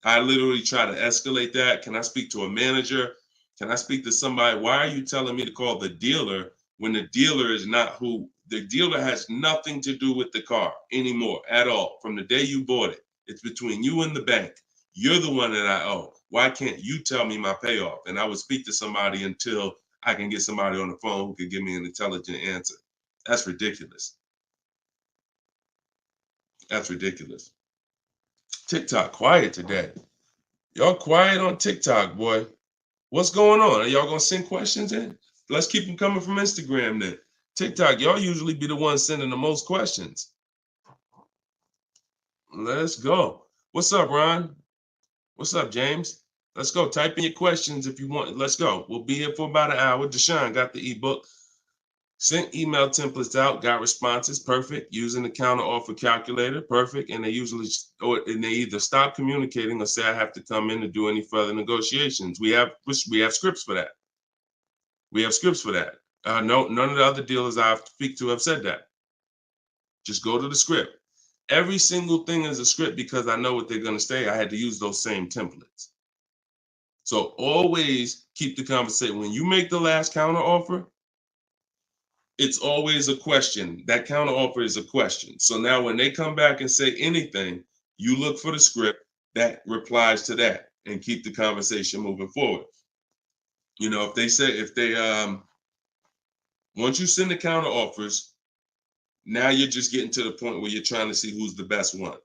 I literally try to escalate that. Can I speak to a manager? Can I speak to somebody? Why are you telling me to call the dealer when the dealer is not who? The dealer has nothing to do with the car anymore at all. From the day you bought it, it's between you and the bank. You're the one that I owe. Why can't you tell me my payoff? And I would speak to somebody until I can get somebody on the phone who could give me an intelligent answer. That's ridiculous. That's ridiculous. TikTok quiet today. Y'all quiet on TikTok, boy. What's going on? Are y'all gonna send questions in? Let's keep them coming from Instagram then. TikTok, y'all usually be the ones sending the most questions. Let's go. What's up, Ron? What's up, James? Let's go. Type in your questions if you want. Let's go. We'll be here for about an hour. Deshone got the ebook. Sent email templates out, got responses, perfect. Using the counter offer calculator, perfect. And they usually, and they either stop communicating or say I have to come in to do any further negotiations. We have scripts for that. We have scripts for that. No, none of the other dealers I speak to have said that. Just go to the script. Every single thing is a script because I know what they're going to say. I had to use those same templates. So always keep the conversation. When you make the last counter offer, it's always a question. That counter offer is a question. So now when they come back and say anything, you look for the script that replies to that and keep the conversation moving forward. You know, once you send the counter offers, now you're just getting to the point where you're trying to see who's the best one.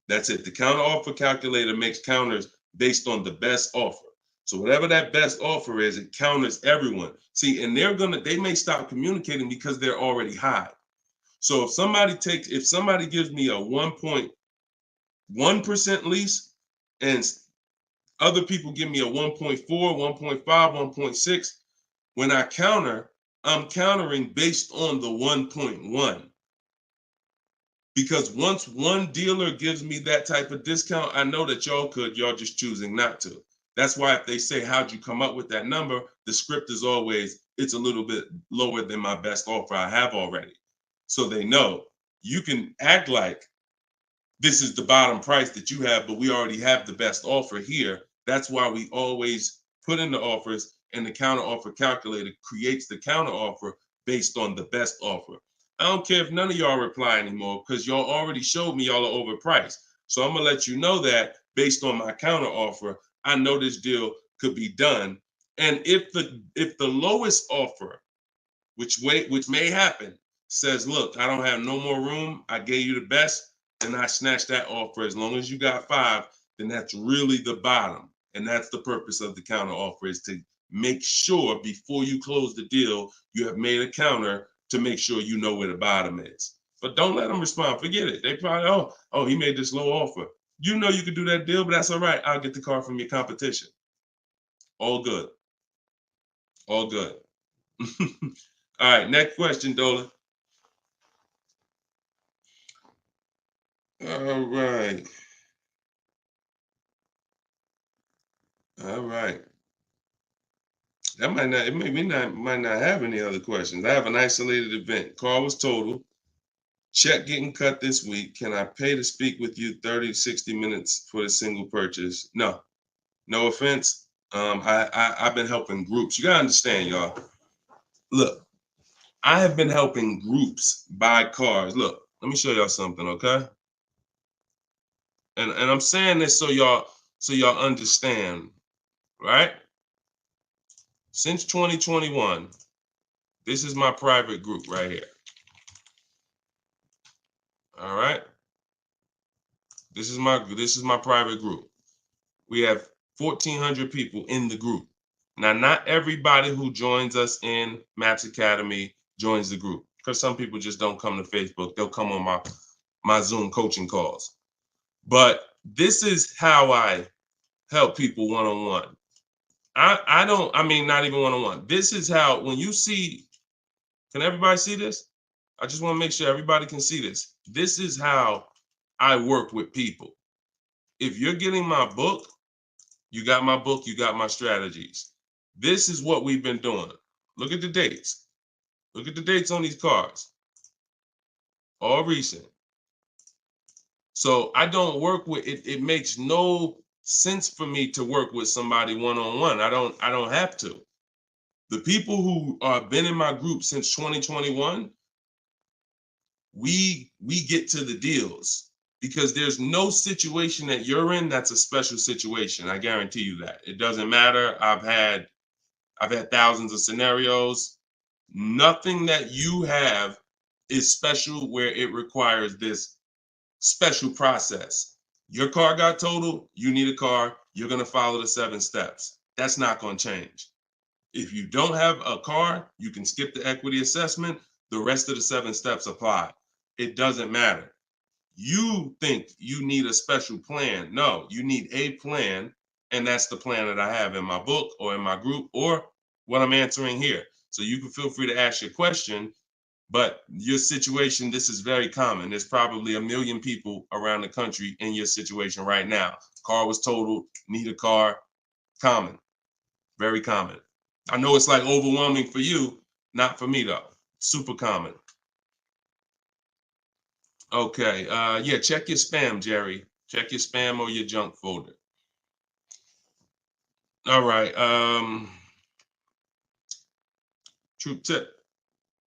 That's it. The counter offer calculator makes counters based on the best offer. So whatever that best offer is, it counters everyone. See, and they may stop communicating because they're already high. So if somebody gives me a 1.1% lease and other people give me a 1.4, 1.5, 1.6, when I counter, I'm countering based on the 1.1. Because once one dealer gives me that type of discount, I know that y'all just choosing not to. That's why if they say, how'd you come up with that number? The script is always, it's a little bit lower than my best offer I have already. So they know you can act like this is the bottom price that you have, but we already have the best offer here. That's why we always put in the offers, and the counter offer calculator creates the counter offer based on the best offer. I don't care if none of y'all reply anymore because y'all already showed me y'all are overpriced. So I'm gonna let you know that based on my counter offer, I know this deal could be done. And if the lowest offer, which may happen, says, look, I don't have no more room, I gave you the best, and I snatched that offer. As long as you got 5, then that's really the bottom. And that's the purpose of the counter offer, is to make sure before you close the deal, you have made a counter to make sure you know where the bottom is. But don't let them respond. Forget it. They probably, oh, he made this low offer. You know you could do that deal, but that's all right. I'll get the car from your competition. All good. All good. All right, next question, Dolan. All right. All right. That might not have any other questions. I have an isolated event. Car was totaled. Check getting cut this week. Can I pay to speak with you 30 to 60 minutes for the single purchase? No. No offense. I've been helping groups. You gotta understand, y'all. Look, I have been helping groups buy cars. Look, let me show y'all something, okay? And I'm saying this so y'all understand, right? Since 2021, this is my private group right here. All right. This is my private group. We have 1,400 people in the group. Now, not everybody who joins us in Maps Academy joins the group, because some people just don't come to Facebook. They'll come on my Zoom coaching calls. But this is how I help people one-on-one. Not even one-on-one. This is how, when you see, can everybody see this? I just want to make sure everybody can see this. This is how I work with people. If you're getting my book, you got my book, you got my strategies. This is what we've been doing. Look at the dates. Look at the dates on these cards. All recent. So I don't work with it. It makes no sense for me to work with somebody one-on-one. I don't have to. The people who have been in my group since 2021, we get to the deals, because there's no situation that you're in that's a special situation. I guarantee you that. It doesn't matter. I've had thousands of scenarios. Nothing that you have is special where it requires this special process. Your car got totaled, you need a car, you're going to follow the 7 steps. That's not going to change. If you don't have a car, you can skip the equity assessment. The rest of the 7 steps apply. It doesn't matter. You think you need a special plan. No, you need a plan. And that's the plan that I have in my book or in my group or what I'm answering here. So you can feel free to ask your question. But your situation, this is very common. There's probably 1 million people around the country in your situation right now. Car was totaled, need a car. Common, very common. I know it's like overwhelming for you, not for me though. Super common. Okay, yeah, check your spam, Jerry. Check your spam or your junk folder. All right, Troop Tip.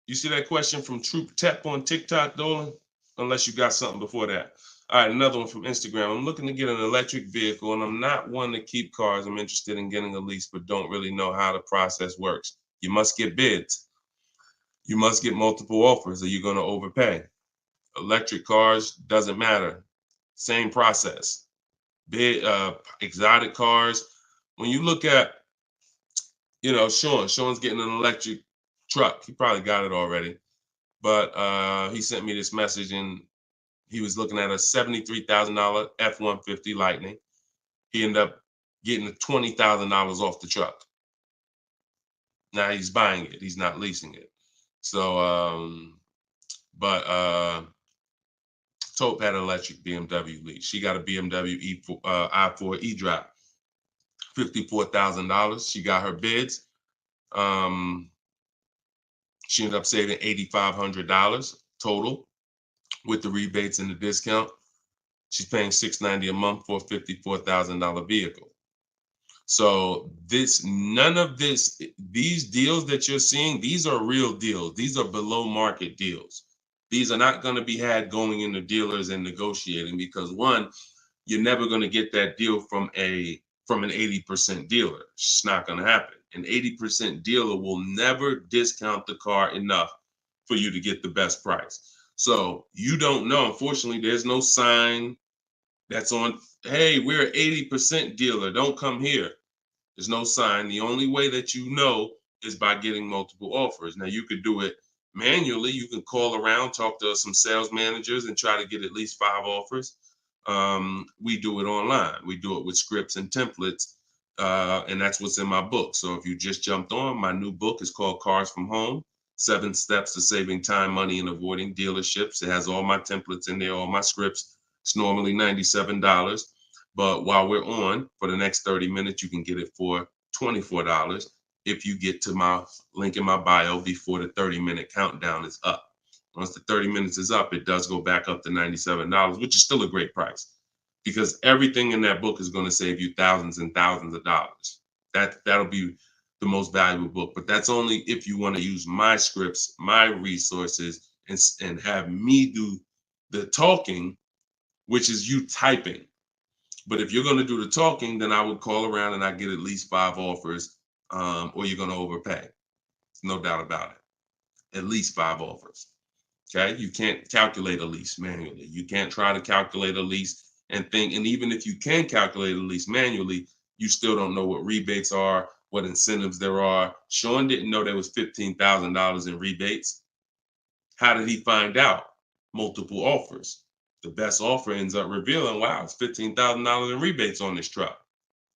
You see that question from Troop Tep on TikTok, Dolan? Unless you got something before that. All right, another one from Instagram. I'm looking to get an electric vehicle, and I'm not one to keep cars. I'm interested in getting a lease, but don't really know how the process works. You must get bids. You must get multiple offers, or you're going to overpay. Electric cars, doesn't matter. Same process. Bid, exotic cars. When you look at, Sean's getting an electric truck. He probably got it already. But he sent me this message, and he was looking at a $73,000 F-150 Lightning. He ended up getting $20,000 off the truck. Now he's buying it. He's not leasing it. So, Taupe had an electric BMW lease. She got a BMW i4 e-drive, $54,000. She got her bids. She ended up saving $8,500 total with the rebates and the discount. She's paying $690 a month for a $54,000 vehicle. So these deals that you're seeing, these are real deals. These are below market deals. These are not going to be had going into dealers and negotiating because one, you're never going to get that deal from an 80% dealer. It's not going to happen. An 80% dealer will never discount the car enough for you to get the best price. So you don't know. Unfortunately, there's no sign that's on, hey, we're an 80% dealer. Don't come here. There's no sign. The only way that you know is by getting multiple offers. Now, you could do it manually. You can call around, talk to some sales managers, and try to get at least 5 offers. We do it online. We do it with scripts and templates, and that's what's in my book. So if you just jumped on, my new book is called Cars from Home, 7 Steps to Saving Time, Money, and Avoiding Dealerships. It has all my templates in there, all my scripts. It's normally $97. But while we're on, for the next 30 minutes, you can get it for $24 if you get to my link in my bio before the 30-minute countdown is up. Once the 30 minutes is up, it does go back up to $97, which is still a great price because everything in that book is going to save you thousands and thousands of dollars. That'll be the most valuable book, but that's only if you want to use my scripts, my resources, and have me do the talking, which is you typing. But if you're going to do the talking, then I would call around and I get at least 5 offers, or you're going to overpay. No doubt about it. At least 5 offers. Okay. You can't calculate a lease manually. You can't try to calculate a lease and think. And even if you can calculate a lease manually, you still don't know what rebates are, what incentives there are. Sean didn't know there was $15,000 in rebates. How did he find out? Multiple offers. The best offer ends up revealing, wow, it's $15,000 in rebates on this truck.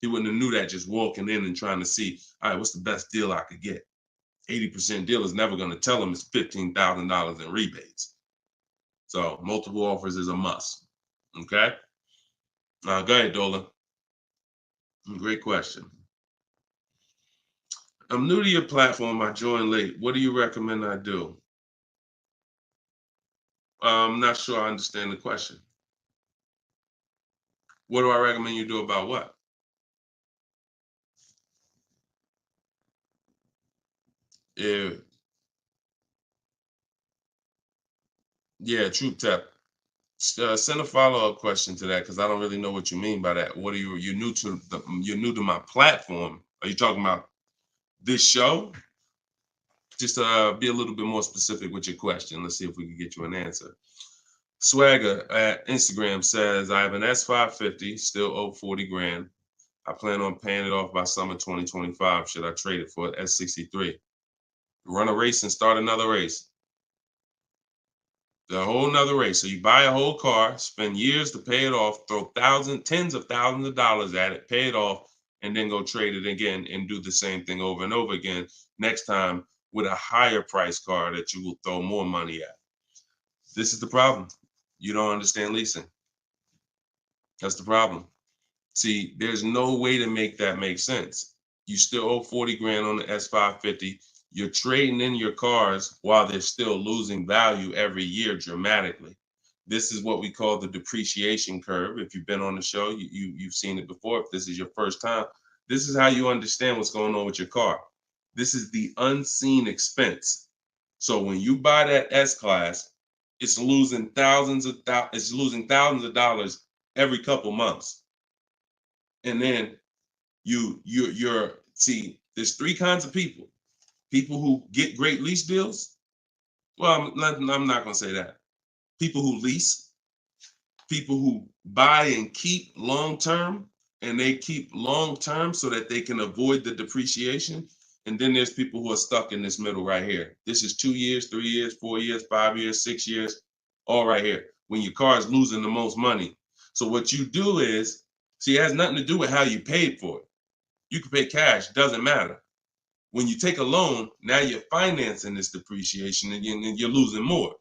He wouldn't have knew that just walking in and trying to see, all right, what's the best deal I could get? 80% deal is never going to tell him it's $15,000 in rebates. So multiple offers is a must. Okay. Go ahead, Dolan. Great question. I'm new to your platform. I joined late. What do you recommend I do? I'm not sure I understand the question. What do I recommend you do about what? Yeah, Troop Tap. Send a follow-up question to that because I don't really know what you mean by that. What are you're new to my platform? Are you talking about this show? Just be a little bit more specific with your question. Let's see if we can get you an answer. Swagger at Instagram says, I have an S550, still owe 40 grand. I plan on paying it off by summer 2025. Should I trade it for an S63? Run a race and start another race. The whole nother race. So you buy a whole car, spend years to pay it off, throw tens of thousands of dollars at it, pay it off, and then go trade it again and do the same thing over and over again. Next time with a higher price car that you will throw more money at. This is the problem. You don't understand leasing. That's the problem. See, there's no way to make that make sense. You still owe 40 grand on the S550. You're trading in your cars while they're still losing value every year dramatically. This is what we call the depreciation curve. If you've been on the show, you've seen it before. If this is your first time, this is how you understand what's going on with your car. This is the unseen expense. So when you buy that S-Class, it's losing thousands of dollars every couple months. And then you're see, there's three kinds of people. People who get great lease deals. Well, I'm not going to say that. People who lease, people who buy and keep long term, and they keep long term so that they can avoid the depreciation. And then there's people who are stuck in this middle right here. This is 2 years, 3 years, 4 years, 5 years, 6 years, all right here, when your car is losing the most money. So what you do is, see, it has nothing to do with how you paid for it. You can pay cash, doesn't matter. When you take a loan, now you're financing this depreciation and you're losing more.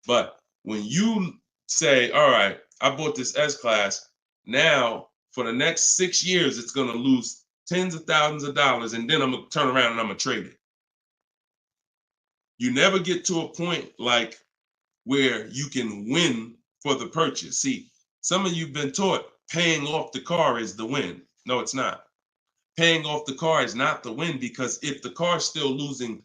But when you say, all right, I bought this S-Class, now for the next 6 years, it's going to lose tens of thousands of dollars, and then I'm going to turn around and I'm going to trade it. You never get to a point like where you can win for the purchase. See, some of you've been taught paying off the car is the win. No, it's not. Paying off the car is not the win, because if the car is still losing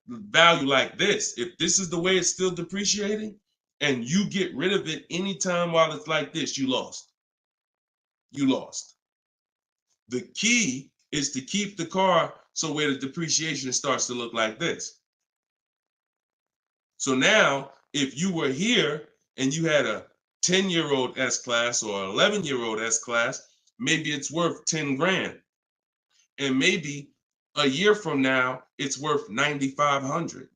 value like this, if this is the way it's still depreciating and you get rid of it anytime while it's like this, you lost. You lost. The key is to keep the car so where the depreciation starts to look like this. So now, if you were here and you had a 10-year-old S-Class or 11-year-old S-Class, maybe it's worth 10 grand. And maybe a year from now, it's worth 9,500.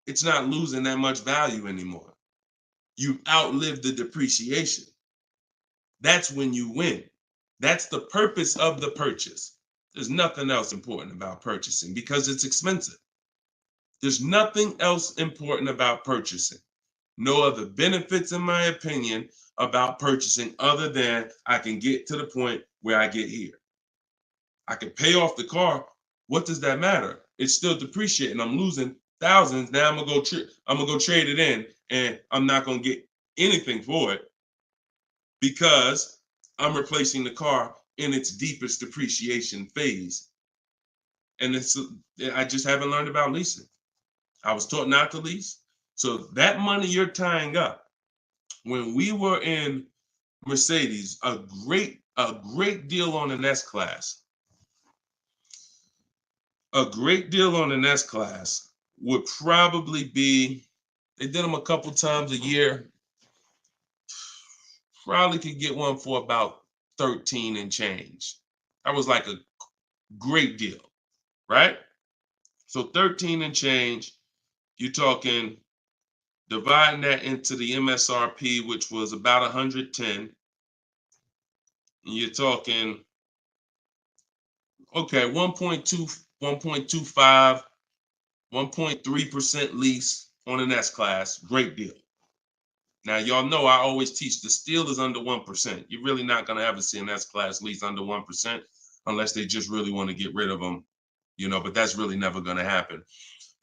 It's not losing that much value anymore. You outlived the depreciation. That's when you win. That's the purpose of the purchase. There's nothing else important about purchasing because it's expensive. There's nothing else important about purchasing. No other benefits, in my opinion, about purchasing other than I can get to the point where I get here. I can pay off the car. What does that matter? It's still depreciating. I'm losing thousands. Now I'm gonna go trade it in, and I'm not gonna get anything for it because I'm replacing the car in its deepest depreciation phase. And I just haven't learned about leasing. I was taught not to lease. So that money you're tying up, when we were in Mercedes, a great deal on an S-Class. A great deal on an S-Class would probably be, they did them a couple times a year, probably could get one for about 13 and change. That was like a great deal, right? So 13 and change, you're talking, dividing that into the MSRP, which was about 110, you're talking, okay, 1.2, 1.25, 1.3% lease on an S-Class, great deal. Now, y'all know I always teach the steal is under 1%. You're really not going to ever see an S-Class lease under 1% unless they just really want to get rid of them, but that's really never going to happen.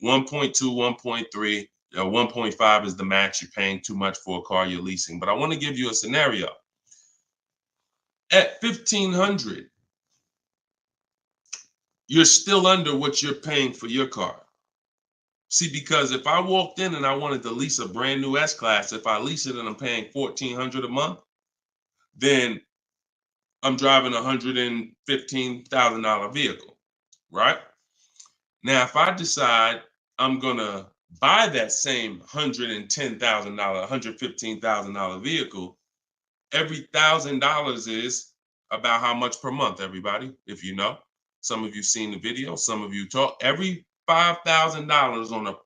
1.2, 1.3, 1.5 is the max. You're paying too much for a car you're leasing. But I want to give you a scenario. At $1,500, you're still under what you're paying for your car. See, because if I walked in and I wanted to lease a brand new S-Class, if I lease it and I'm paying $1,400 a month, then I'm driving a $115,000 vehicle, right? Now, if I decide I'm gonna buy that same $110,000, $115,000 vehicle, every $1,000 is about how much per month, everybody, if you know. Some of you seen the video, some of you talk. Every $5,000 on a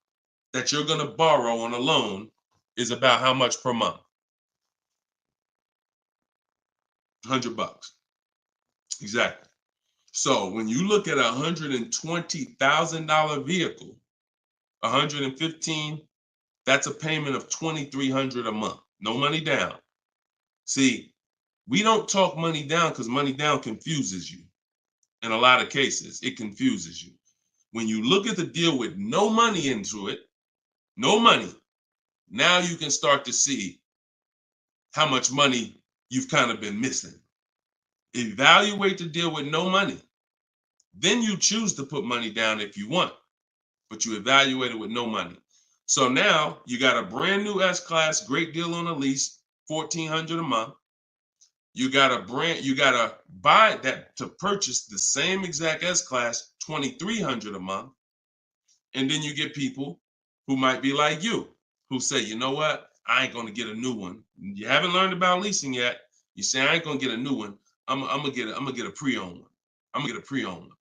that you're going to borrow on a loan is about how much per month? $100. Exactly. So when you look at a $120,000 vehicle, 115, that's a payment of $2,300 a month. No money down. See, we don't talk money down because money down confuses you. In a lot of cases, it confuses you. When you look at the deal with no money into it, no money, now you can start to see how much money you've kind of been missing. Evaluate the deal with no money. Then you choose to put money down if you want, but you evaluate it with no money. So now you got a brand new S-Class, great deal on a lease, $1,400 a month. You gotta buy that to purchase the same exact S-Class, $2,300 a month. And then you get people who might be like you, who say, you know what? I ain't gonna get a new one. You haven't learned about leasing yet. You say I ain't gonna get a new one. I'm gonna get a pre-owned one. I'm gonna get a pre-owned one.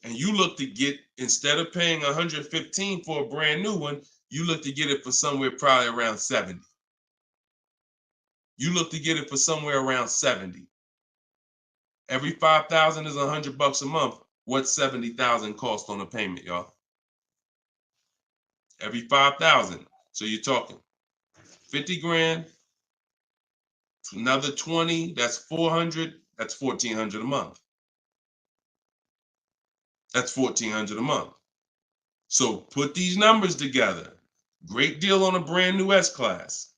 And you look to get, instead of paying 115 for a brand new one, you look to get it for somewhere probably around 70. You look to get it for somewhere around 70. Every 5,000 is $100 a month. What's 70,000 cost on a payment, y'all? Every 5,000. So you're talking 50 grand, another 20, that's 400, that's 1,400 a month. That's 1,400 a month. So put these numbers together. Great deal on a brand new S-Class.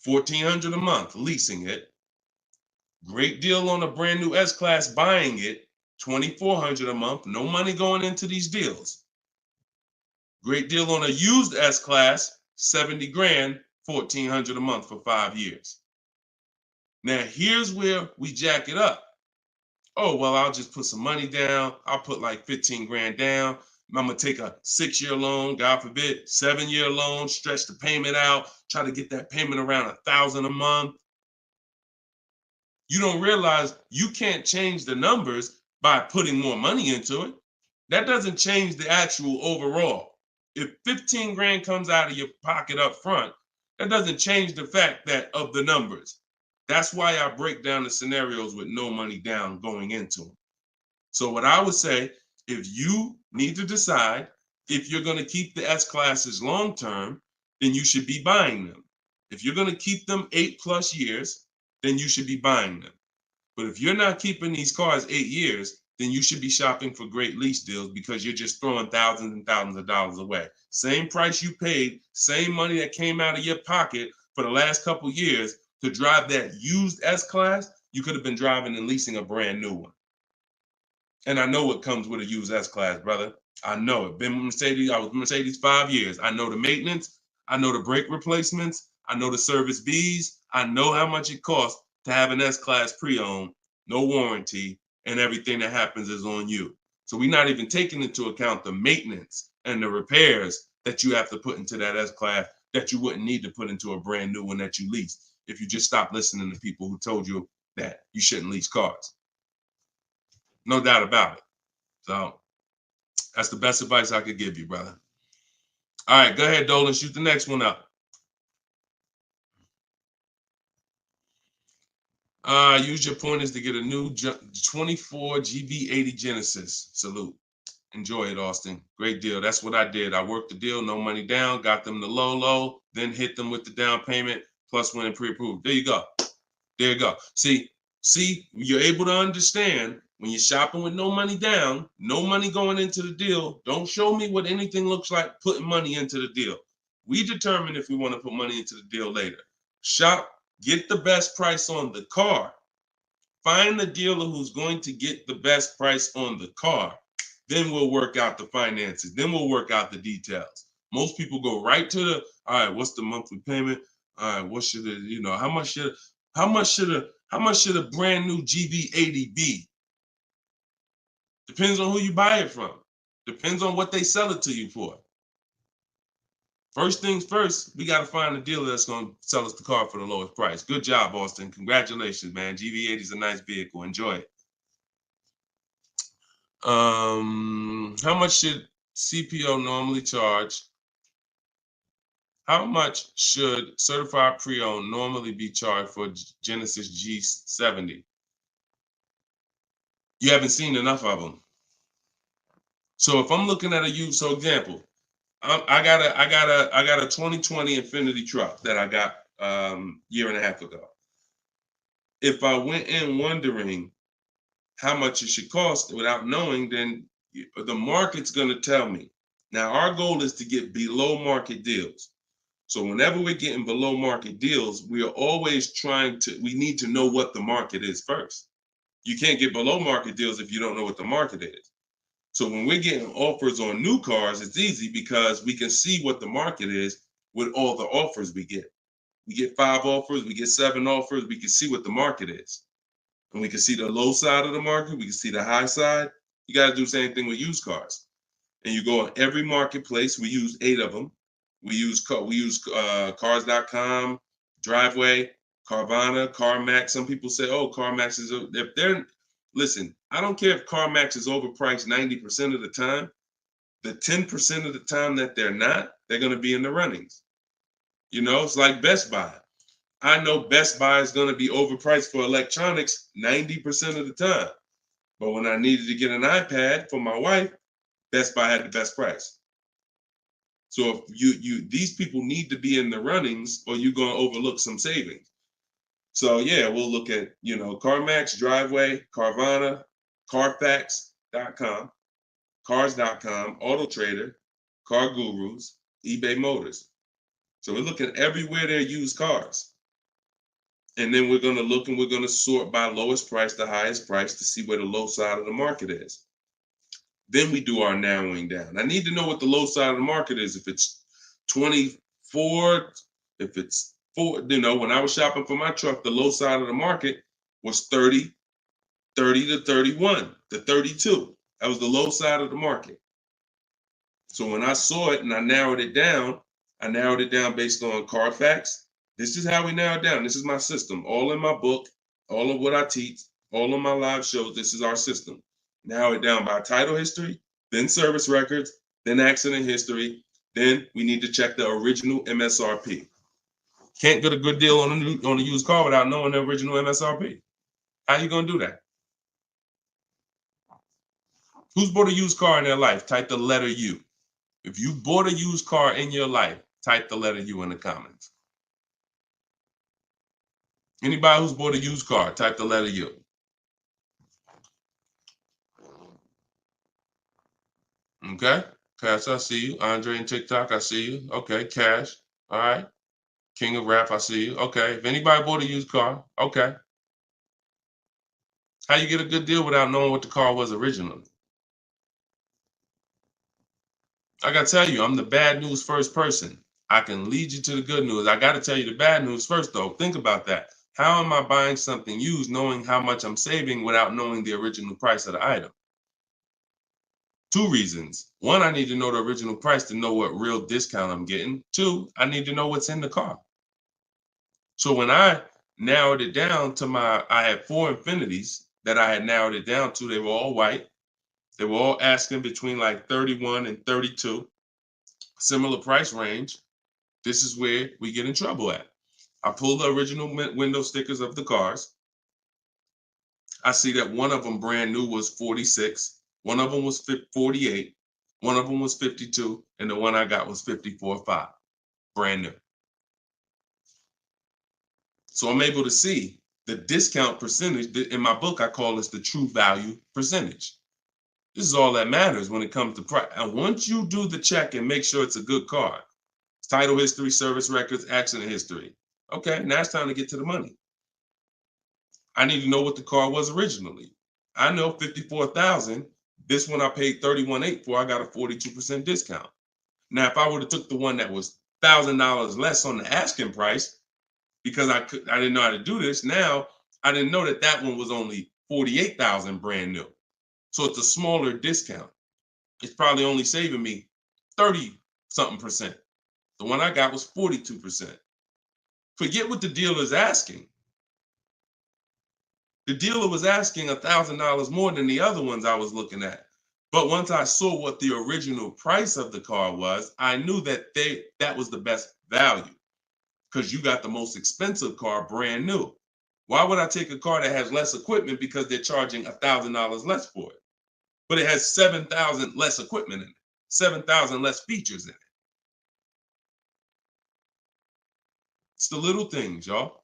1,400 a month, leasing it. Great deal on a brand new S-Class, buying it. 2,400 a month, no money going into these deals. Great deal on a used S-Class, 70 grand, 1,400 a month for 5 years. Now, here's where we jack it up. Oh, well, I'll just put some money down. I'll put like 15 grand down. I'm going to take a 6-year loan, God forbid, 7-year loan, stretch the payment out, try to get that payment around 1,000 a month. You don't realize you can't change the numbers by putting more money into it. That doesn't change the actual overall. If 15 grand comes out of your pocket up front, that doesn't change the fact that of the numbers. That's why I break down the scenarios with no money down going into them. So what I would say, if you need to decide if you're going to keep the S-Classes long term, then you should be buying them. If you're going to keep them 8+ years, then you should be buying them. But if you're not keeping these cars 8 years, then you should be shopping for great lease deals because you're just throwing thousands and thousands of dollars away. Same price you paid, same money that came out of your pocket for the last couple of years to drive that used S-Class, you could have been driving and leasing a brand new one. And I know what comes with a used S-Class, brother. I know it. Been with Mercedes. I was with Mercedes 5 years. I know the maintenance. I know the brake replacements. I know the service Bs. I know how much it costs to have an S-Class pre-owned, no warranty, and everything that happens is on you. So we're not even taking into account the maintenance and the repairs that you have to put into that S-Class that you wouldn't need to put into a brand new one that you lease if you just stop listening to people who told you that you shouldn't lease cars. No doubt about it. So that's the best advice I could give you, brother. All right, go ahead, Dolan. Shoot the next one up. Use your pointers to get a new 24 GB80 Genesis. Salute. Enjoy it, Austin. Great deal. That's what I did. I worked the deal, no money down, got them the low, then hit them with the down payment, plus went and pre-approved. There you go. There you go. See, you're able to understand when you're shopping with no money down, no money going into the deal. Don't show me what anything looks like putting money into the deal. We determine if we want to put money into the deal later. Shop, get the best price on the car. Find the dealer who's going to get the best price on the car. Then we'll work out the finances. Then we'll work out the details. Most people go right to the, all right, what's the monthly payment? All right, what should it, how much should a brand new GB80 be? Depends on who you buy it from. Depends on what they sell it to you for. First things first, we got to find a dealer that's going to sell us the car for the lowest price. Good job, Austin. Congratulations, man. GV80 is a nice vehicle. Enjoy it. How much should CPO normally charge? How much should certified pre-owned normally be charged for Genesis G70? You haven't seen enough of them. So if I'm looking at a used, so example, I got a 2020 Infinity truck that I got year and a half ago. If I went in wondering how much it should cost without knowing, then the market's going to tell me. Now our goal is to get below market deals. So whenever we're getting below market deals, we are always we need to know what the market is first. You can't get below market deals if you don't know what the market is. So when we're getting offers on new cars, it's easy because we can see what the market is with all the offers we get. We get 5 offers, we get 7 offers, we can see what the market is. And we can see the low side of the market, we can see the high side. You got to do the same thing with used cars. And you go on every marketplace, we use 8 of them. We use cars.com, Driveway, Carvana, CarMax. Some people say, oh, CarMax is, if they're, listen, I don't care if CarMax is overpriced 90% of the time. The 10% of the time that they're not, they're going to be in the runnings. You know, it's like Best Buy. I know Best Buy is going to be overpriced for electronics 90% of the time. But when I needed to get an iPad for my wife, Best Buy had the best price. So if these people need to be in the runnings or you're going to overlook some savings. So yeah, we'll look at, CarMax, Driveway, Carvana, Carfax.com, Cars.com, Auto Trader, Car Gurus, eBay Motors. So we're looking everywhere there used cars. And then we're going to look and we're going to sort by lowest price to highest price to see where the low side of the market is. Then we do our narrowing down. I need to know what the low side of the market is. If it's 24, if it's 4, when I was shopping for my truck, the low side of the market was 30 to 31 to 32. That was the low side of the market. So when I saw it and I narrowed it down based on Carfax. This is how we narrow it down. This is my system. All in my book, all of what I teach, all of my live shows, this is our system. Narrow it down by title history, then service records, then accident history. Then we need to check the original MSRP. Can't get a good deal on a used car without knowing the original MSRP. How you gonna do that? Who's bought a used car in their life? Type the letter U. If you bought a used car in your life, type the letter U in the comments. Anybody who's bought a used car, type the letter U. Okay, Cash, I see you. Andre and TikTok, I see you. Okay, Cash, all right. King of Rap, I see you. Okay, if anybody bought a used car, okay. How you get a good deal without knowing what the car was originally? I gotta tell you, I'm the bad news first person. I can lead you to the good news. I gotta tell you the bad news first, though. Think about that. How am I buying something used knowing how much I'm saving without knowing the original price of the item? 2 reasons. 1, I need to know the original price to know what real discount I'm getting. 2, I need to know what's in the car. So when I narrowed it down to I had 4 Infinities that I had narrowed it down to. They were all white. They were all asking between like 31 and 32, similar price range. This is where we get in trouble at. I pulled the original window stickers of the cars. I see that one of them brand new was 46. One of them was 48. One of them was 52. And the one I got was 54.5, brand new. So I'm able to see the discount percentage. In my book, I call this the true value percentage. This is all that matters when it comes to price. And once you do the check and make sure it's a good car, title history, service records, accident history. Okay, now it's time to get to the money. I need to know what the car was originally. I know 54,000. This one I paid 31.8 for. I got a 42% discount. Now, if I would have took the one that was $1,000 less on the asking price, because I didn't know how to do this. Now I didn't know that one was only 48,000 brand new. So it's a smaller discount. It's probably only saving me 30 something percent. The one I got was 42%. Forget what the dealer's asking. The dealer was asking $1,000 more than the other ones I was looking at. But once I saw what the original price of the car was, I knew that that was the best value because you got the most expensive car brand new. Why would I take a car that has less equipment because they're charging $1,000 less for it? But it has 7,000 less equipment in it, 7,000 less features in it. It's the little things, y'all.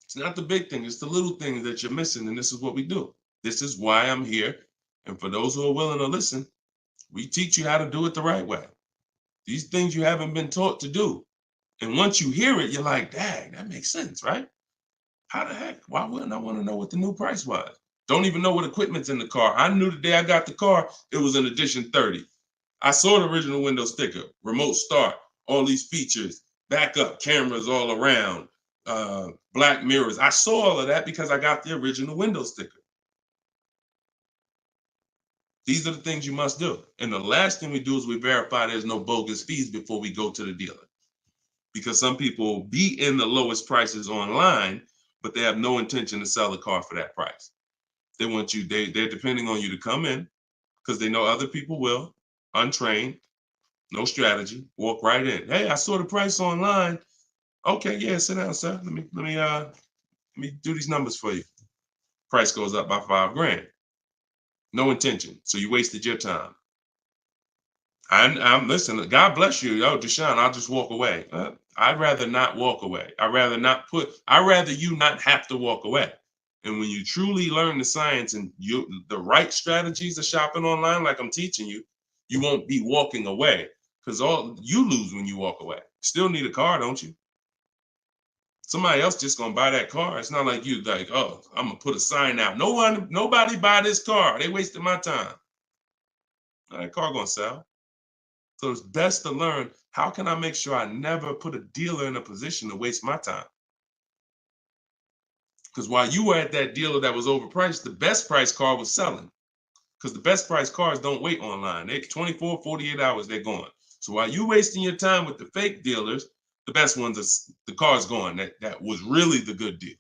It's not the big thing. It's the little things that you're missing. And this is what we do. This is why I'm here. And for those who are willing to listen, we teach you how to do it the right way. These things you haven't been taught to do. And once you hear it, you're like, dang, that makes sense, right? How the heck? Why wouldn't I want to know what the new price was? Don't even know what equipment's in the car. I knew the day I got the car, it was an edition 30. I saw the original window sticker, remote start, all these features, backup cameras all around, black mirrors. I saw all of that because I got the original window sticker. These are the things you must do. And the last thing we do is we verify there's no bogus fees before we go to the dealer. Because some people will be in the lowest prices online, but they have no intention to sell the car for that price. They want you, they're depending on you to come in because they know other people will, untrained, no strategy, walk right in. Hey, I saw the price online. Okay, yeah, sit down, sir. Let me do these numbers for you. Price goes up by $5,000. No intention. So you wasted your time. I'm listen, God bless you. Yo, Deshone, I'll just walk away. I'd rather not walk away. I'd rather you not have to walk away. And when you truly learn the science and the right strategies of shopping online, like I'm teaching you, you won't be walking away because all you lose when you walk away. Still need a car, don't you? Somebody else just gonna buy that car. It's not like you like, oh, I'm gonna put a sign out. Nobody buy this car. They wasted my time. That car gonna sell. So it's best to learn, how can I make sure I never put a dealer in a position to waste my time? Because while you were at that dealer that was overpriced, the best price car was selling. Because the best price cars don't wait online. They 24, 48 hours, they're gone. So while you wasting your time with the fake dealers, the best ones are the car's gone. That was really the good deal.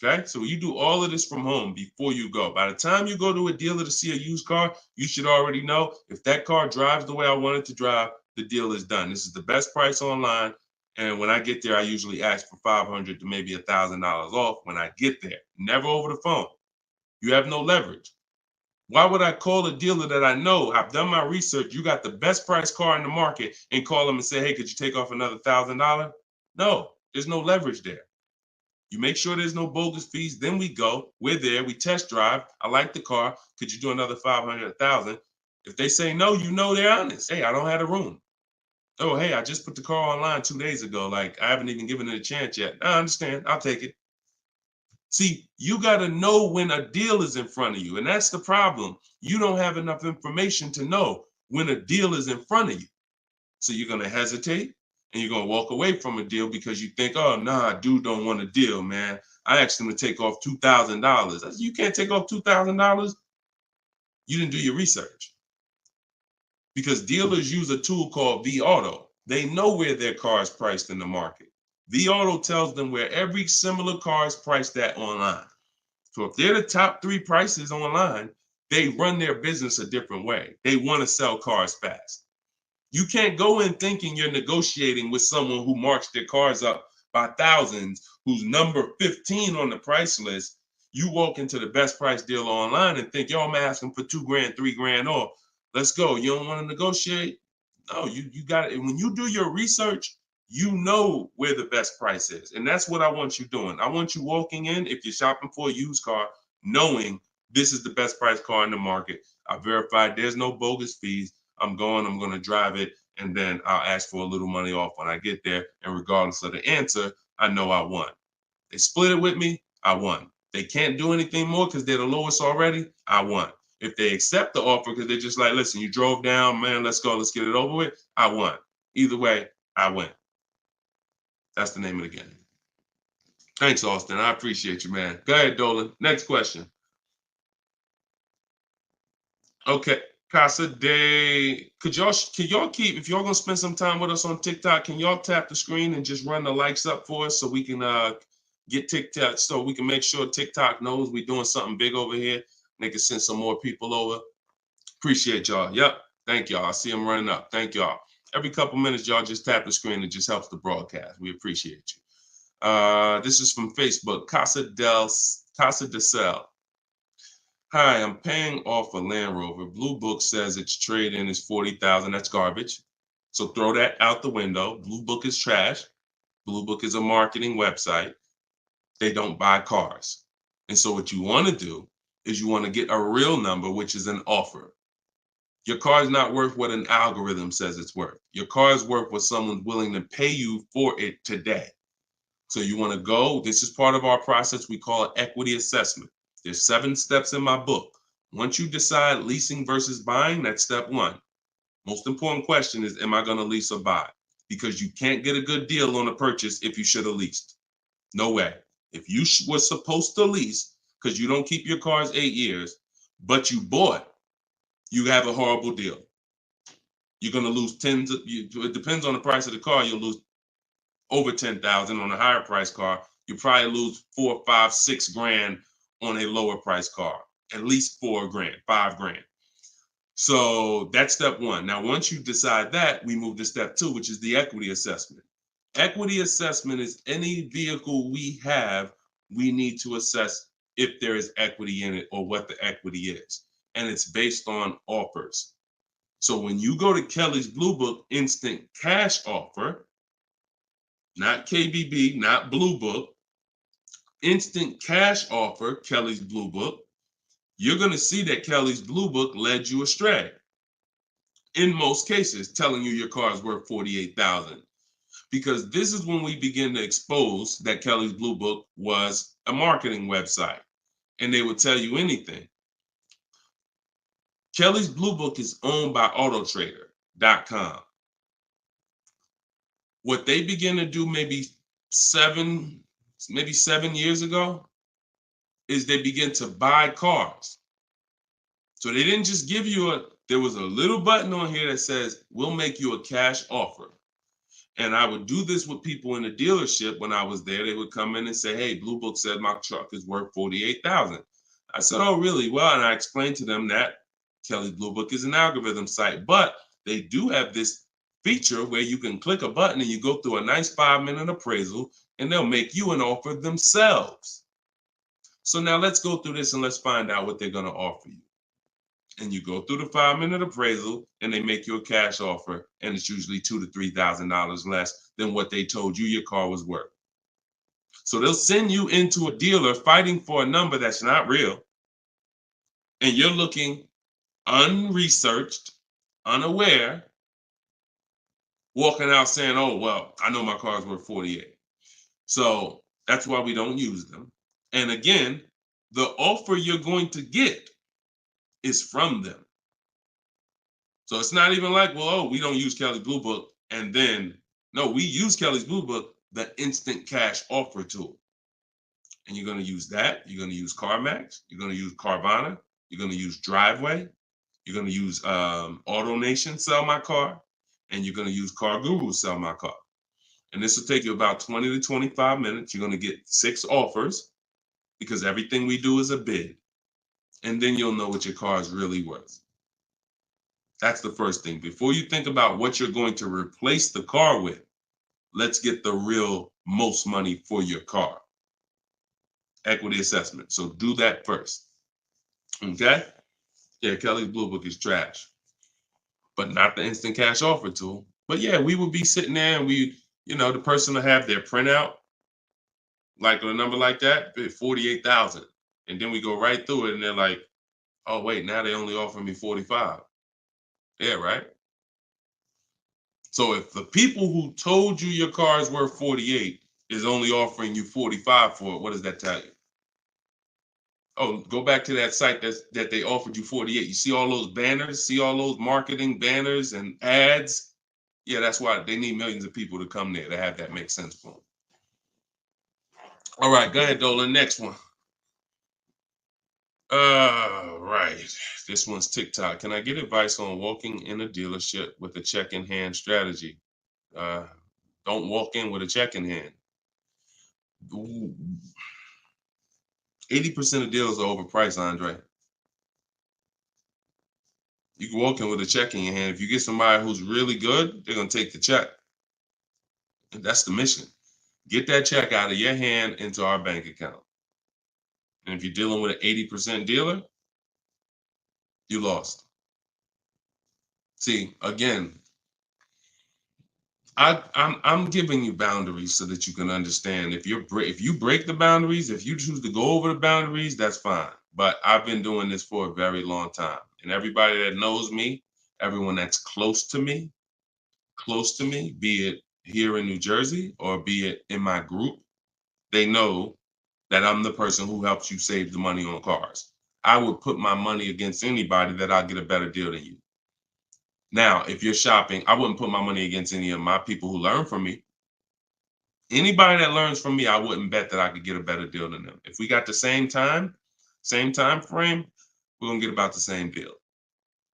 Okay, so you do all of this from home before you go. By the time you go to a dealer to see a used car, you should already know if that car drives the way I want it to drive, the deal is done. This is the best price online. And when I get there, I usually ask for $500 to maybe $1,000 off when I get there. Never over the phone. You have no leverage. Why would I call a dealer that I know, I've done my research, you got the best price car in the market, and call them and say, hey, could you take off another $1,000? No, there's no leverage there. You make sure there's no bogus fees. Then we go. We're there. We test drive. I like the car. Could you do another 500, 1,000? If they say no, you know they're honest. Hey, I don't have a room. Oh, hey, I just put the car online 2 days ago. Like, I haven't even given it a chance yet. I understand. I'll take it. See, you got to know when a deal is in front of you. And that's the problem. You don't have enough information to know when a deal is in front of you. So you're going to hesitate. And you're going to walk away from a deal because you think, oh, nah, dude don't want a deal, man. I asked him to take off $2,000. You can't take off $2,000. You didn't do your research. Because dealers use a tool called vAuto. They know where their car is priced in the market. vAuto tells them where every similar car is priced at online. So if they're the top 3 prices online, they run their business a different way. They want to sell cars fast. You can't go in thinking you're negotiating with someone who marks their cars up by thousands, who's number 15 on the price list. You walk into the best price deal online and think, yo, I'm asking for $2,000, $3,000 off. Let's go. You don't want to negotiate? No, you got it. And when you do your research, you know where the best price is. And that's what I want you doing. I want you walking in, if you're shopping for a used car, knowing this is the best price car in the market. I verified there's no bogus fees. I'm going to drive it, and then I'll ask for a little money off when I get there. And regardless of the answer, I know I won. They split it with me, I won. They can't do anything more because they're the lowest already, I won. If they accept the offer because they're just like, listen, you drove down, man, let's go, let's get it over with, I won. Either way, I win. That's the name of the game. Thanks, Austin. I appreciate you, man. Go ahead, Dolan. Next question. Okay. Casa Day, could y'all keep, if y'all gonna spend some time with us on TikTok, can y'all tap the screen and just run the likes up for us so we can get TikTok, so we can make sure TikTok knows we're doing something big over here. They can send some more people over. Appreciate y'all. Yep. Thank y'all. I see them running up. Thank y'all. Every couple minutes, y'all just tap the screen. It just helps the broadcast. We appreciate you. This is from Facebook. Casa de Cel. Hi, I'm paying off a Land Rover. Blue Book says its trade-in is $40,000. That's garbage. So throw that out the window. Blue Book is trash. Blue Book is a marketing website. They don't buy cars. And so what you want to do is you want to get a real number, which is an offer. Your car is not worth what an algorithm says it's worth. Your car is worth what someone's willing to pay you for it today. So you want to go, this is part of our process. We call it equity assessment. There's 7 steps in my book. Once you decide leasing versus buying, that's step 1. Most important question is, am I going to lease or buy? Because you can't get a good deal on a purchase if you should have leased. No way. If you were supposed to lease, because you don't keep your cars 8 years, but you bought, you have a horrible deal. You're going to lose it depends on the price of the car. You'll lose over 10,000 on a higher price car. You probably lose 4, 5, 6 grand on a lower price car, at least 4 grand, 5 grand. So that's step 1. Now, once you decide that, we move to step 2, which is the equity assessment. Equity assessment is any vehicle we have, we need to assess if there is equity in it or what the equity is. And it's based on offers. So when you go to Kelly's Blue Book instant cash offer, not KBB, not Blue Book, instant cash offer, Kelly's Blue Book, you're going to see that Kelly's Blue Book led you astray. In most cases, telling you your car is worth $48,000. Because this is when we begin to expose that Kelly's Blue Book was a marketing website and they would tell you anything. Kelly's Blue Book is owned by Autotrader.com. What they began to do maybe 7 years ago is they begin to buy cars. So they didn't just give you there was a little button on here that says, we'll make you a cash offer. And I would do this with people in the dealership when I was there. They would come in and say, hey, Blue Book said my truck is worth $48,000. I said, oh, really? Well, and I explained to them that Kelly's Blue Book is an algorithm site, but they do have this feature where you can click a button and you go through a nice 5-minute appraisal and they'll make you an offer themselves. So now let's go through this and let's find out what they're going to offer you. And you go through the 5-minute appraisal and they make you a cash offer, and it's usually $2,000 to $3,000 less than what they told you your car was worth. So they'll send you into a dealer fighting for a number that's not real, and you're looking unresearched, unaware, walking out saying, oh, well, I know my car's worth 48. So that's why we don't use them. And again, the offer you're going to get is from them. So it's not even like, well, oh, we don't use Kelly's Blue Book. And then, no, we use Kelly's Blue Book, the instant cash offer tool. And you're going to use that. You're going to use CarMax. You're going to use Carvana. You're going to use Driveway. You're going to use AutoNation, Sell My Car. And you're going to use Car Guru, Sell My Car. And this will take you about 20 to 25 minutes. You're going to get 6 offers because everything we do is a bid. And then you'll know what your car is really worth. That's the first thing. Before you think about what you're going to replace the car with, let's get the real most money for your car. Equity assessment. So do that first. Okay? Yeah, Kelly's Blue Book is trash, but not the instant cash offer tool. But yeah, we would be sitting there and the person will have their printout, like a number like that, 48,000. And then we go right through it and they're like, oh, wait, now they only offer me 45. Yeah, right? So if the people who told you your car is worth 48 is only offering you 45 for it, what does that tell you? Oh, go back to that site that they offered you 48. You see all those banners, see all those marketing banners and ads? Yeah, that's why they need millions of people to come there to have that make sense for them. All right, go ahead, Dolan. Next one. Right. This one's TikTok. Can I get advice on walking in a dealership with a check in hand strategy? Don't walk in with a check in hand. 80% of deals are overpriced, Andre. You can walk in with a check in your hand. If you get somebody who's really good, they're going to take the check. And that's the mission. Get that check out of your hand into our bank account. And if you're dealing with an 80% dealer, you lost. See, again, I'm giving you boundaries so that you can understand. If you break the boundaries, if you choose to go over the boundaries, that's fine. But I've been doing this for a very long time, and everybody that knows me, everyone that's close to me, be it here in New Jersey or be it in my group, they know that I'm the person who helps you save the money on cars. I would put my money against anybody that I'll get a better deal than you. Now, if you're shopping, I wouldn't put my money against any of my people who learn from me. Anybody that learns from me, I wouldn't bet that I could get a better deal than them. If we got the same time frame, we're gonna get about the same deal.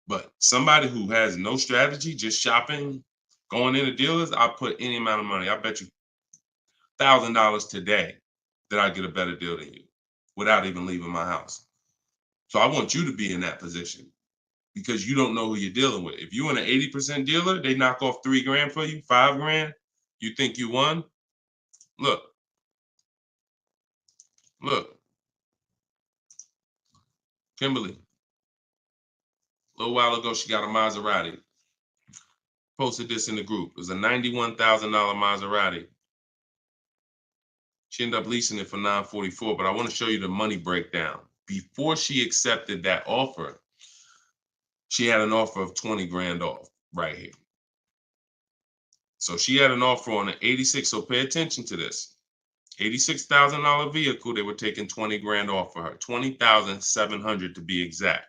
But somebody who has no strategy, just shopping, going into dealers, I'll put any amount of money. I bet you $1,000 today that I get a better deal than you without even leaving my house. So I want you to be in that position because you don't know who you're dealing with. If you're in an 80% dealer, they knock off $3,000 for you, $5,000. You think you won? Look, Kimberly. A little while ago, she got a Maserati. Posted this in the group. It was a $91,000 Maserati. She ended up leasing it for $944, but I want to show you the money breakdown. Before she accepted that offer, she had an offer of 20 grand off right here. So she had an offer on an 86. So pay attention to this. $86,000 vehicle, they were taking 20 grand off for her. 20,700 to be exact.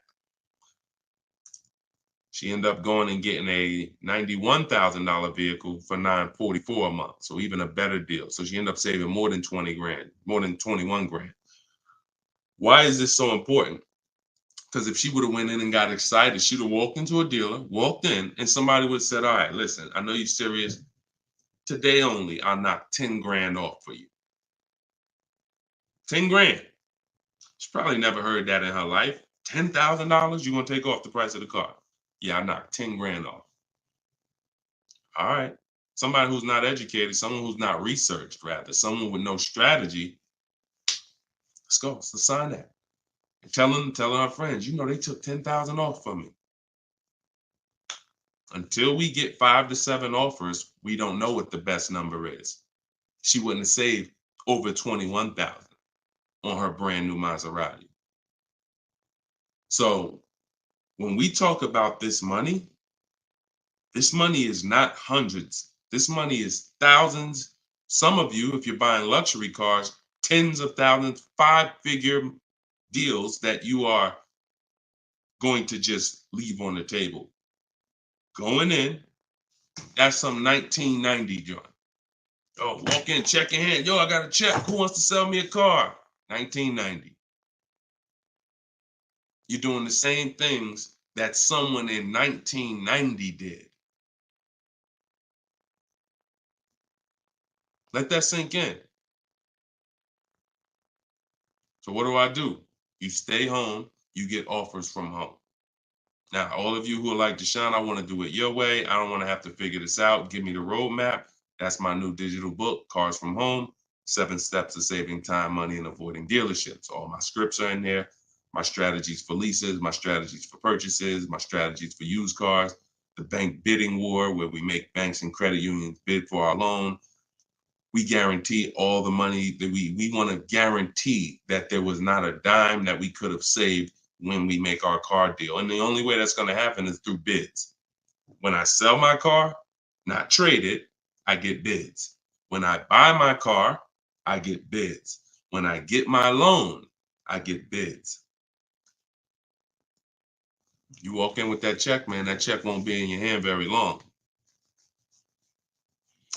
She ended up going and getting a $91,000 vehicle for $944 a month. So even a better deal. So she ended up saving more than 20 grand, more than 21 grand. Why is this so important? Because if she would have went in and got excited, she'd have walked into a dealer, walked in, and somebody would have said, all right, listen, I know you're serious. Today only, I'll knock 10 grand off for you. 10 grand. She probably never heard that in her life. $10,000 you're going to take off the price of the car. Yeah, I knocked 10 grand off. All right. Somebody who's not educated, someone who's not researched, rather, someone with no strategy. Let's go. Let's sign that. And telling our friends, you know, they took 10,000 off from me. Until we get 5 to 7 offers, we don't know what the best number is. She wouldn't have saved over 21,000 on her brand new Maserati. So when we talk about this money is not hundreds. This money is thousands. Some of you, if you're buying luxury cars, tens of thousands, 5-figure deals that you are going to just leave on the table. Going in, that's some 1990 joint. Oh, walk in, check in hand. Yo, I got a check. Who wants to sell me a car? 1990. You're doing the same things that someone in 1990 did. Let that sink in. So what do? You stay home, you get offers from home. Now, all of you who are like, Deshone, I want to do it your way. I don't want to have to figure this out. Give me the roadmap. That's my new digital book, Cars from Home, 7 Steps to Saving Time, Money, and Avoiding Dealerships. All my scripts are in there. My strategies for leases, my strategies for purchases, my strategies for used cars, the bank bidding war, where we make banks and credit unions bid for our loan. We guarantee all the money that we want to guarantee that there was not a dime that we could have saved when we make our car deal. And the only way that's going to happen is through bids. When I sell my car, not trade it, I get bids. When I buy my car, I get bids. When I get my loan, I get bids. You walk in with that check, man, that check won't be in your hand very long.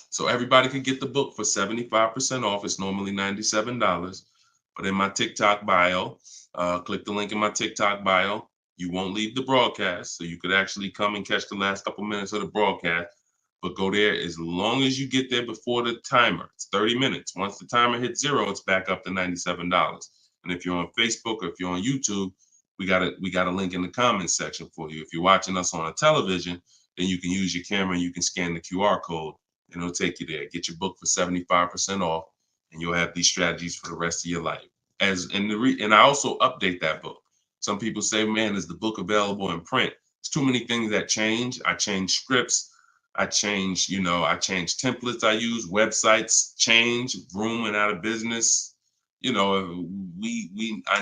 So everybody could get the book for 75% off. It's normally $97. But in my TikTok bio, click the link in my TikTok bio. You won't leave the broadcast, so you could actually come and catch the last couple minutes of the broadcast. But go there as long as you get there before the timer. It's 30 minutes. Once the timer hits 0, it's back up to $97. And if you're on Facebook or if you're on YouTube, we got a link in the comments section for you. If you're watching us on a television, then you can use your camera and you can scan the QR code and it'll take you there. Get your book for 75% off, and you'll have these strategies for the rest of your life. And I also update that book. Some people say, man, is the book available in print? There's too many things that change. I change scripts. I change templates I use, websites change, Vroom went out of business. I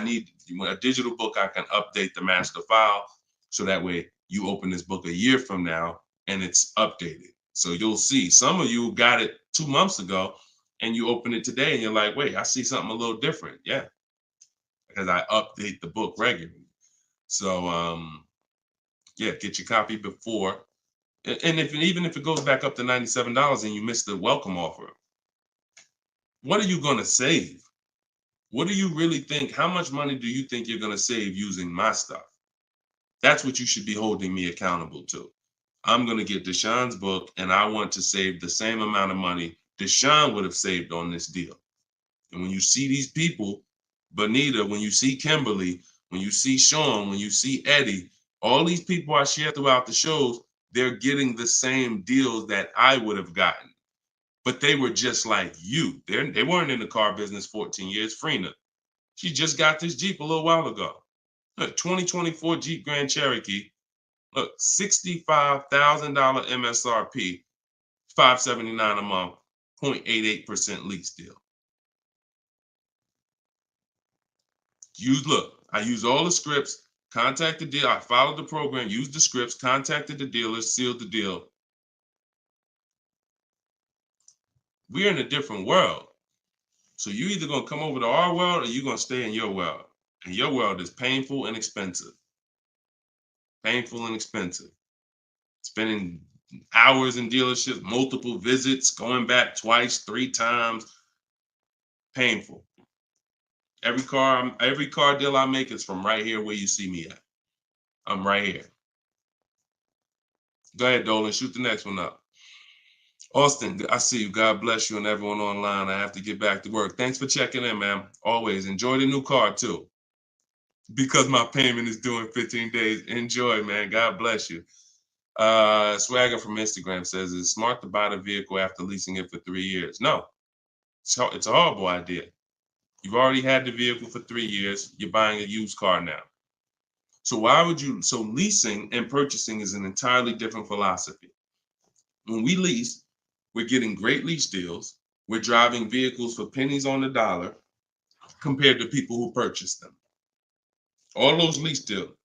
need a digital book. I can update the master file so that way you open this book a year from now and it's updated. So you'll see some of you got it 2 months ago and you open it today and you're like, wait, I see something a little different. Yeah, because I update the book regularly. So yeah, get your copy before. And even if it goes back up to $97 and you miss the welcome offer, what are you going to save? What do you really think? How much money do you think you're going to save using my stuff? That's what you should be holding me accountable to. I'm going to get Deshone's book, and I want to save the same amount of money Deshone would have saved on this deal. And when you see these people, Bonita, when you see Kimberly, when you see Sean, when you see Eddie, all these people I share throughout the shows, they're getting the same deals that I would have gotten. But they were just like you. They weren't in the car business 14 years. Frina, she just got this Jeep a little while ago. Look, 2024 Jeep Grand Cherokee. Look, $65,000 MSRP, $579 a month, 0.88% lease deal. I use all the scripts, contacted the dealer, I followed the program, used the scripts, contacted the dealer, sealed the deal. We're in a different world. So you either gonna come over to our world or you're gonna stay in your world. And your world is painful and expensive. Painful and expensive. Spending hours in dealerships, multiple visits, going back twice, 3 times. Painful. Every car deal I make is from right here where you see me at. I'm right here. Go ahead, Dolan, shoot the next one up. Austin, I see you. God bless you and everyone online. I have to get back to work. Thanks for checking in, man. Always enjoy the new car too. Because my payment is due in 15 days. Enjoy, man. God bless you. Swagger from Instagram says, it's smart to buy the vehicle after leasing it for 3 years. No, it's a horrible idea. You've already had the vehicle for 3 years. You're buying a used car now. So leasing and purchasing is an entirely different philosophy. When we lease, we're getting great lease deals. We're driving vehicles for pennies on the dollar compared to people who purchase them. All those lease deals.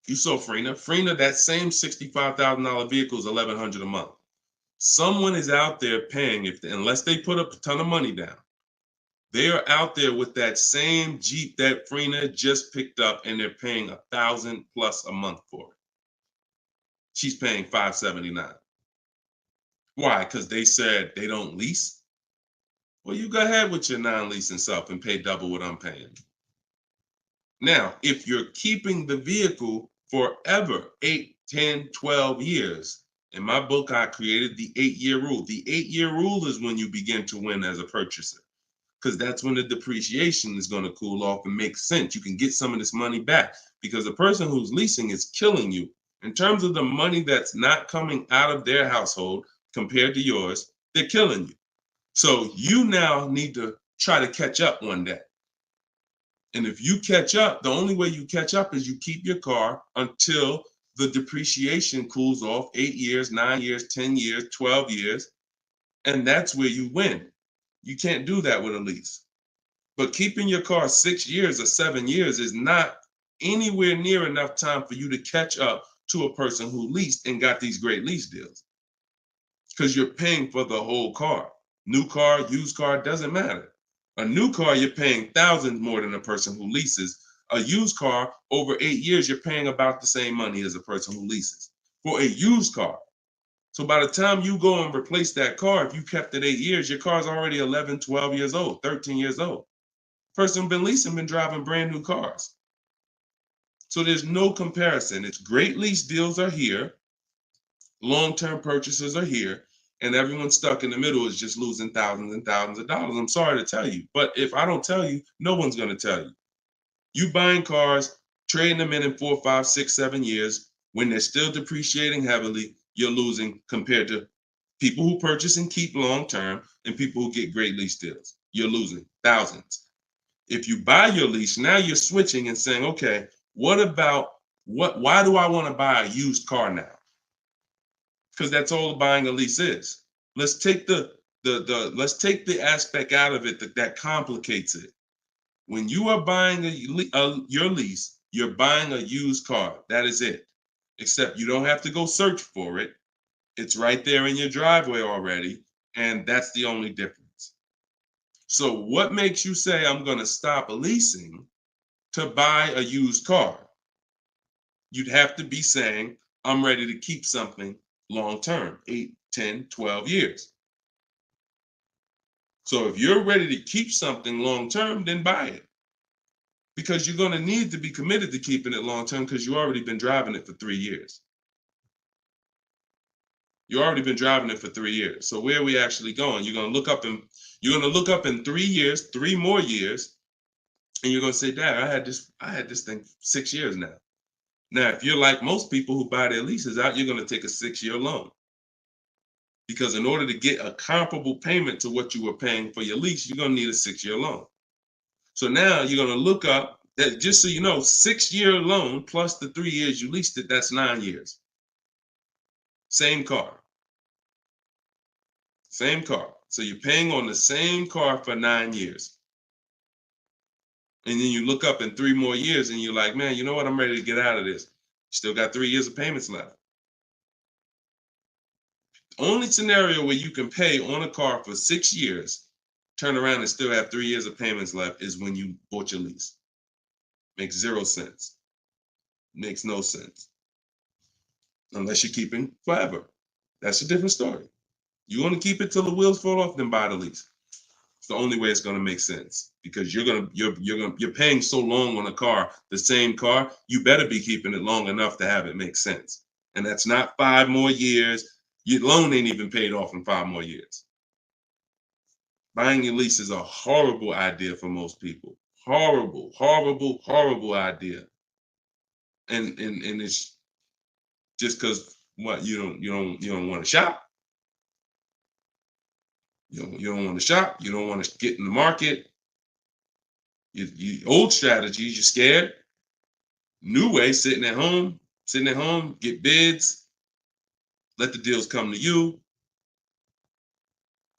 You saw Frina, that same $65,000 vehicle is $1,100 a month. Someone is out there paying, unless they put up a ton of money down, they are out there with that same Jeep that Frina just picked up and they're paying $1,000 plus a month for it. She's paying $579. Why? Because they said they don't lease? Well, you go ahead with your non-leasing stuff and pay double what I'm paying. Now, if you're keeping the vehicle forever, 8, 10, 12 years, in my book, I created the 8-year rule. The 8-year rule is when you begin to win as a purchaser, because that's when the depreciation is going to cool off and make sense. You can get some of this money back because the person who's leasing is killing you. In terms of the money that's not coming out of their household compared to yours, they're killing you. So you now need to try to catch up one day. And if you catch up, the only way you catch up is you keep your car until the depreciation cools off 8 years, 9 years, 10 years, 12 years. And that's where you win. You can't do that with a lease. But keeping your car 6 years or 7 years is not anywhere near enough time for you to catch up to a person who leased and got these great lease deals. Because you're paying for the whole car. New car, used car, doesn't matter. A new car, you're paying thousands more than a person who leases. A used car, over 8 years, you're paying about the same money as a person who leases for a used car. So by the time you go and replace that car, if you kept it 8 years, your car's already 11, 12 years old, 13 years old. Person been leasing, been driving brand new cars. So there's no comparison. It's great lease deals are here, long-term purchases are here, and everyone stuck in the middle is just losing thousands and thousands of dollars. I'm sorry to tell you, but if I don't tell you, no one's going to tell you. You buying cars, trading them in 4, 5, 6, 7 years, when they're still depreciating heavily, you're losing compared to people who purchase and keep long-term and people who get great lease deals. You're losing thousands. If you buy your lease, now you're switching and saying, okay, why do I want to buy a used car now? Because that's all buying a lease is. Let's take let's take the aspect out of it that complicates it. When you are buying your lease, you're buying a used car. That is it. Except you don't have to go search for it. It's right there in your driveway already, and that's the only difference. So what makes you say I'm going to stop leasing to buy a used car? You'd have to be saying I'm ready to keep something long term, 8, 10, 12 years. So if you're ready to keep something long term, then buy it. Because you're going to need to be committed to keeping it long term because you've already been driving it for 3 years. You've already been driving it for 3 years. So where are we actually going? You're going to look up in 3 years, 3 more years, and you're going to say, Dad, I had this thing 6 years now. Now, if you're like most people who buy their leases out, you're going to take a 6-year loan. Because in order to get a comparable payment to what you were paying for your lease, you're going to need a 6-year loan. So now you're going to look up that, just so you know, 6-year loan plus the 3 years you leased it, that's 9 years. Same car. Same car. So you're paying on the same car for 9 years. And then you look up in 3 more years and you're like, man, you know what? I'm ready to get out of this. Still got 3 years of payments left. Only scenario where you can pay on a car for 6 years, turn around and still have 3 years of payments left is when you bought your lease. Makes 0 sense. Makes no sense. Unless you're keeping forever. That's a different story. You want to keep it till the wheels fall off, then buy the lease. It's the only way it's going to make sense because you're paying so long on a car, the same car, you better be keeping it long enough to have it make sense. And that's not 5 more years. Your loan ain't even paid off in 5 more years. Buying your lease is a horrible idea for most people. Horrible, horrible, horrible idea. And it's just because what you don't want to shop. You don't want to shop. You don't want to get in the market. Old strategies, you're scared. New way, sitting at home, get bids, let the deals come to you.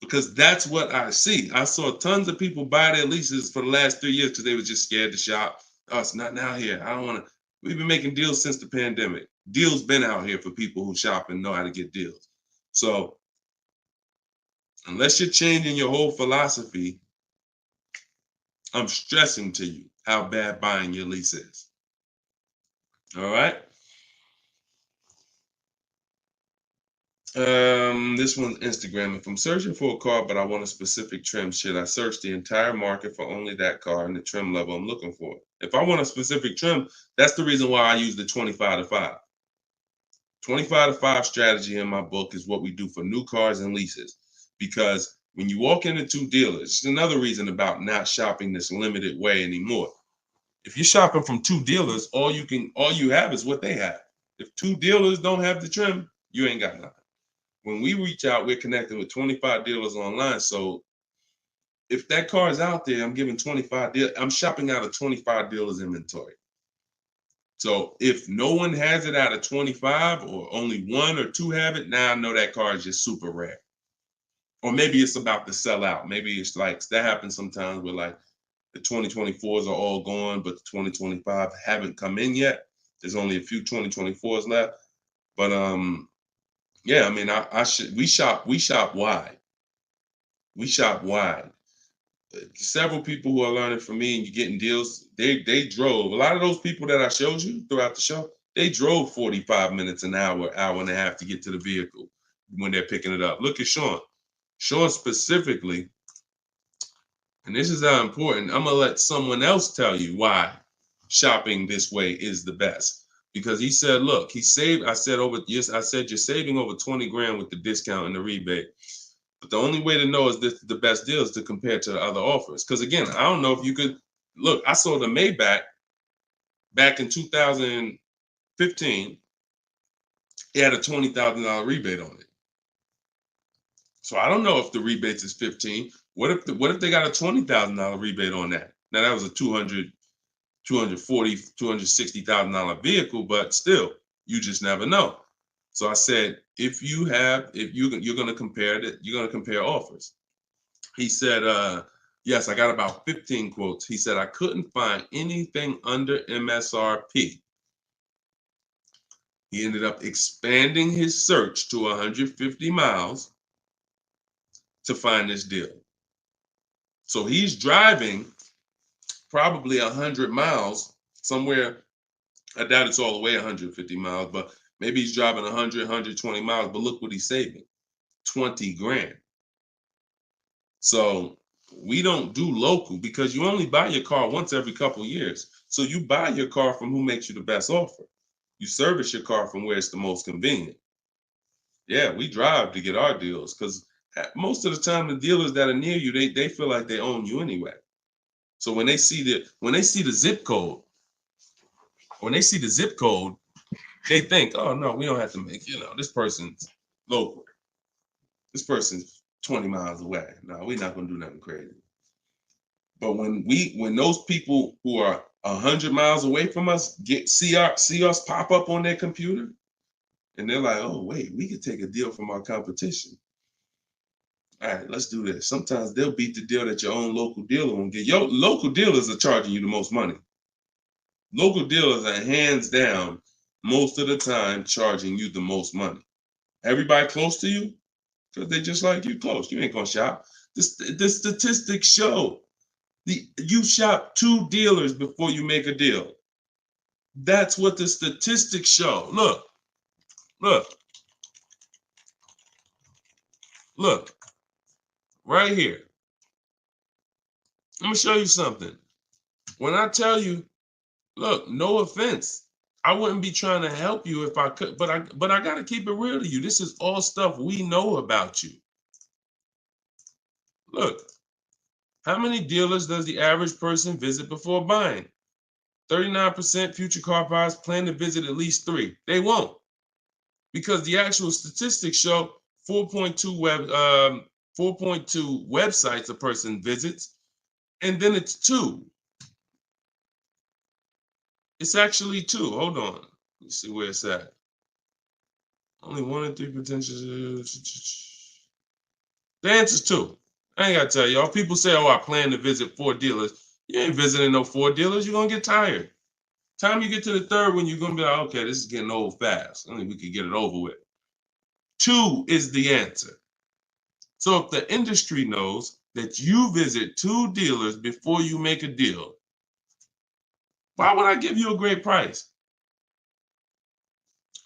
Because that's what I see. I saw tons of people buy their leases for the last 3 years because they were just scared to shop. Oh, it's not now here. I don't want to. We've been making deals since the pandemic. Deals been out here for people who shop and know how to get deals. So unless you're changing your whole philosophy, I'm stressing to you how bad buying your lease is. All right. This one's Instagram. If I'm searching for a car, but I want a specific trim, should I search the entire market for only that car and the trim level I'm looking for? If I want a specific trim, that's the reason why I use the 25 to 5. 25 to 5 strategy in my book is what we do for new cars and leases. Because when you walk into 2 dealers, it's another reason about not shopping this limited way anymore. If you're shopping from 2 dealers, all you have is what they have. If 2 dealers don't have the trim, you ain't got nothing. When we reach out, we're connecting with 25 dealers online. So if that car is out there, I'm giving 25 dealers. I'm shopping out of 25 dealers inventory. So if no one has it out of 25 or only 1 or 2 have it, now I know that car is just super rare. Or maybe it's about to sell out. Maybe it's like that happens sometimes where like the 2024s are all gone, but the 2025 haven't come in yet. There's only a few 2024s left. But yeah, I mean, we shop wide. We shop wide. Several people who are learning from me and you're getting deals, they drove. A lot of those people that I showed you throughout the show, they drove 45 minutes, an hour and a half to get to the vehicle when they're picking it up. Look at Sean. Sean specifically And this is how important. I'm gonna let someone else tell you why shopping this way is the best. Because he said, look, he saved. I said I said you're saving over 20 grand with the discount and the rebate. But the only way to know is this the best deal is to compare to the other offers. Because again, I don't know if you could look. I sold a Maybach back in 2015. It had a $20,000 rebate on it. So I don't know if the rebates is 15. What if they got a $20,000 rebate on that? Now that was a $260,000 vehicle, but still, you just never know. So I said, if you're gonna compare it, you're gonna compare offers. He said, yes, I got about 15 quotes. He said I couldn't find anything under MSRP. He ended up expanding his search to 150 miles to find this deal. So he's driving probably 100 miles somewhere. I doubt it's all the way 150 miles, but maybe he's driving 100, 120 miles. But look what he's saving, 20 grand. So we don't do local because you only buy your car once every couple of years. So you buy your car from who makes you the best offer. You service your car from where it's the most convenient. Yeah, we drive to get our deals because most of the time the dealers that are near you, they feel like they own you anyway. So when they see the zip code, they think, oh no, we don't have to make, this person's local. This person's 20 miles away. No, we're not gonna do nothing crazy. But when those people who are 100 miles away from us see us pop up on their computer, and they're like, oh wait, we could take a deal from our competition. All right, let's do this. Sometimes they'll beat the deal that your own local dealer won't get. Your local dealers are charging you the most money. Local dealers are hands down most of the time charging you the most money. Everybody close to you, because they just like you close. You ain't gonna shop. The statistics show you shop 2 dealers before you make a deal. That's what the statistics show. Look, right here. Let me show you something. When I tell you, look, no offense, I wouldn't be trying to help you if I could, but I gotta keep it real to you. This is all stuff we know about you. Look, how many dealers does the average person visit before buying? 39% future car buyers plan to visit at least 3. They won't, because the actual statistics show 4.2 websites a person visits, and then it's 2. It's actually 2. Hold on. Let's see where it's at. Only 1 in 3 potential. The answer's 2. I ain't got to tell y'all. People say, oh, I plan to visit 4 dealers. You ain't visiting no 4 dealers. You're going to get tired. Time you get to the 3rd one, you're going to be like, okay, this is getting old fast. I think we could get it over with. 2 is the answer. So if the industry knows that you visit 2 dealers before you make a deal, why would I give you a great price?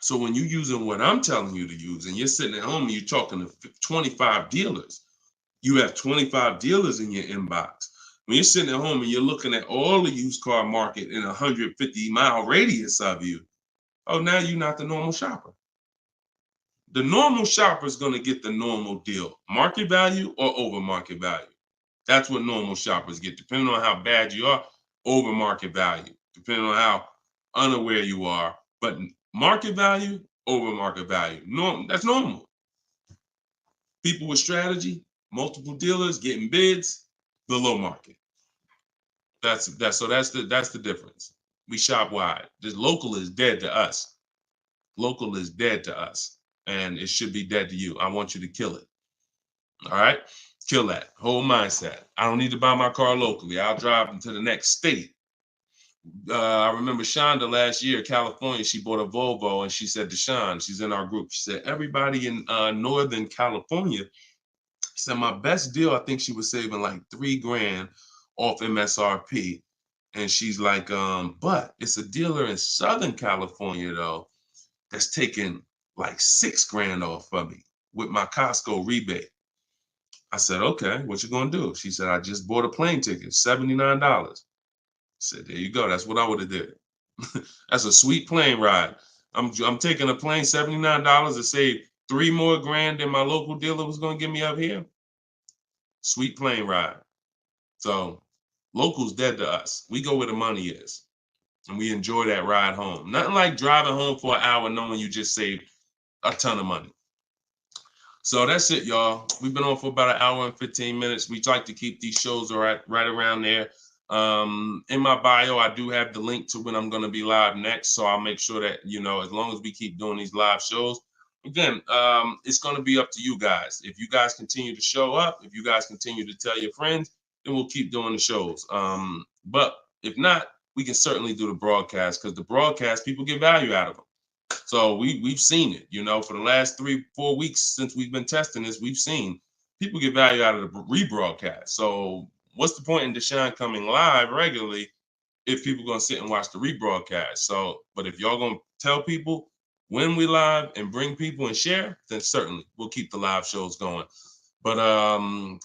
So when you're using what I'm telling you to use and you're sitting at home and you're talking to 25 dealers, you have 25 dealers in your inbox. When you're sitting at home and you're looking at all the used car market in a 150-mile radius of you, oh, now you're not the normal shopper. The normal shopper is going to get the normal deal, market value or over market value. That's what normal shoppers get, depending on how bad you are, over market value, depending on how unaware you are. But market value, over market value, that's normal. People with strategy, multiple dealers getting bids, below market. That's the difference. We shop wide. This local is dead to us. Local is dead to us, and it should be dead to you. I want you to kill it. All right, kill that whole mindset. I don't need to buy my car locally. I'll drive into the next state. I remember Shonda last year, California. She bought a Volvo, and she said to Sean, she's in our group. She said everybody in Northern California. She said my best deal. I think she was saving like $3 grand off MSRP. And she's like, but it's a dealer in Southern California, though, that's taking like $6 grand off of me with my Costco rebate. I said, okay, what you gonna do? She said, I just bought a plane ticket, $79. I said, there you go. That's what I would have did. That's a sweet plane ride. I'm taking a plane, $79 to save 3 more grand than my local dealer was gonna give me up here. Sweet plane ride. So local's dead to us. We go where the money is. And we enjoy that ride home. Nothing like driving home for an hour knowing you just saved a ton of money. So that's it, y'all. We've been on for about an hour and 15 minutes. We like to keep these shows right around there. In my bio, I do have the link to when I'm going to be live next. So I'll make sure that, as long as we keep doing these live shows, again, it's going to be up to you guys. If you guys continue to show up, if you guys continue to tell your friends, then we'll keep doing the shows. But if not, we can certainly do the broadcast, because the broadcast, people get value out of them. So we've seen it, for the last 3-4 weeks since we've been testing this, we've seen people get value out of the rebroadcast. So what's the point in Deshone coming live regularly if people are going to sit and watch the rebroadcast? So, but if y'all going to tell people when we live and bring people and share, then certainly we'll keep the live shows going. But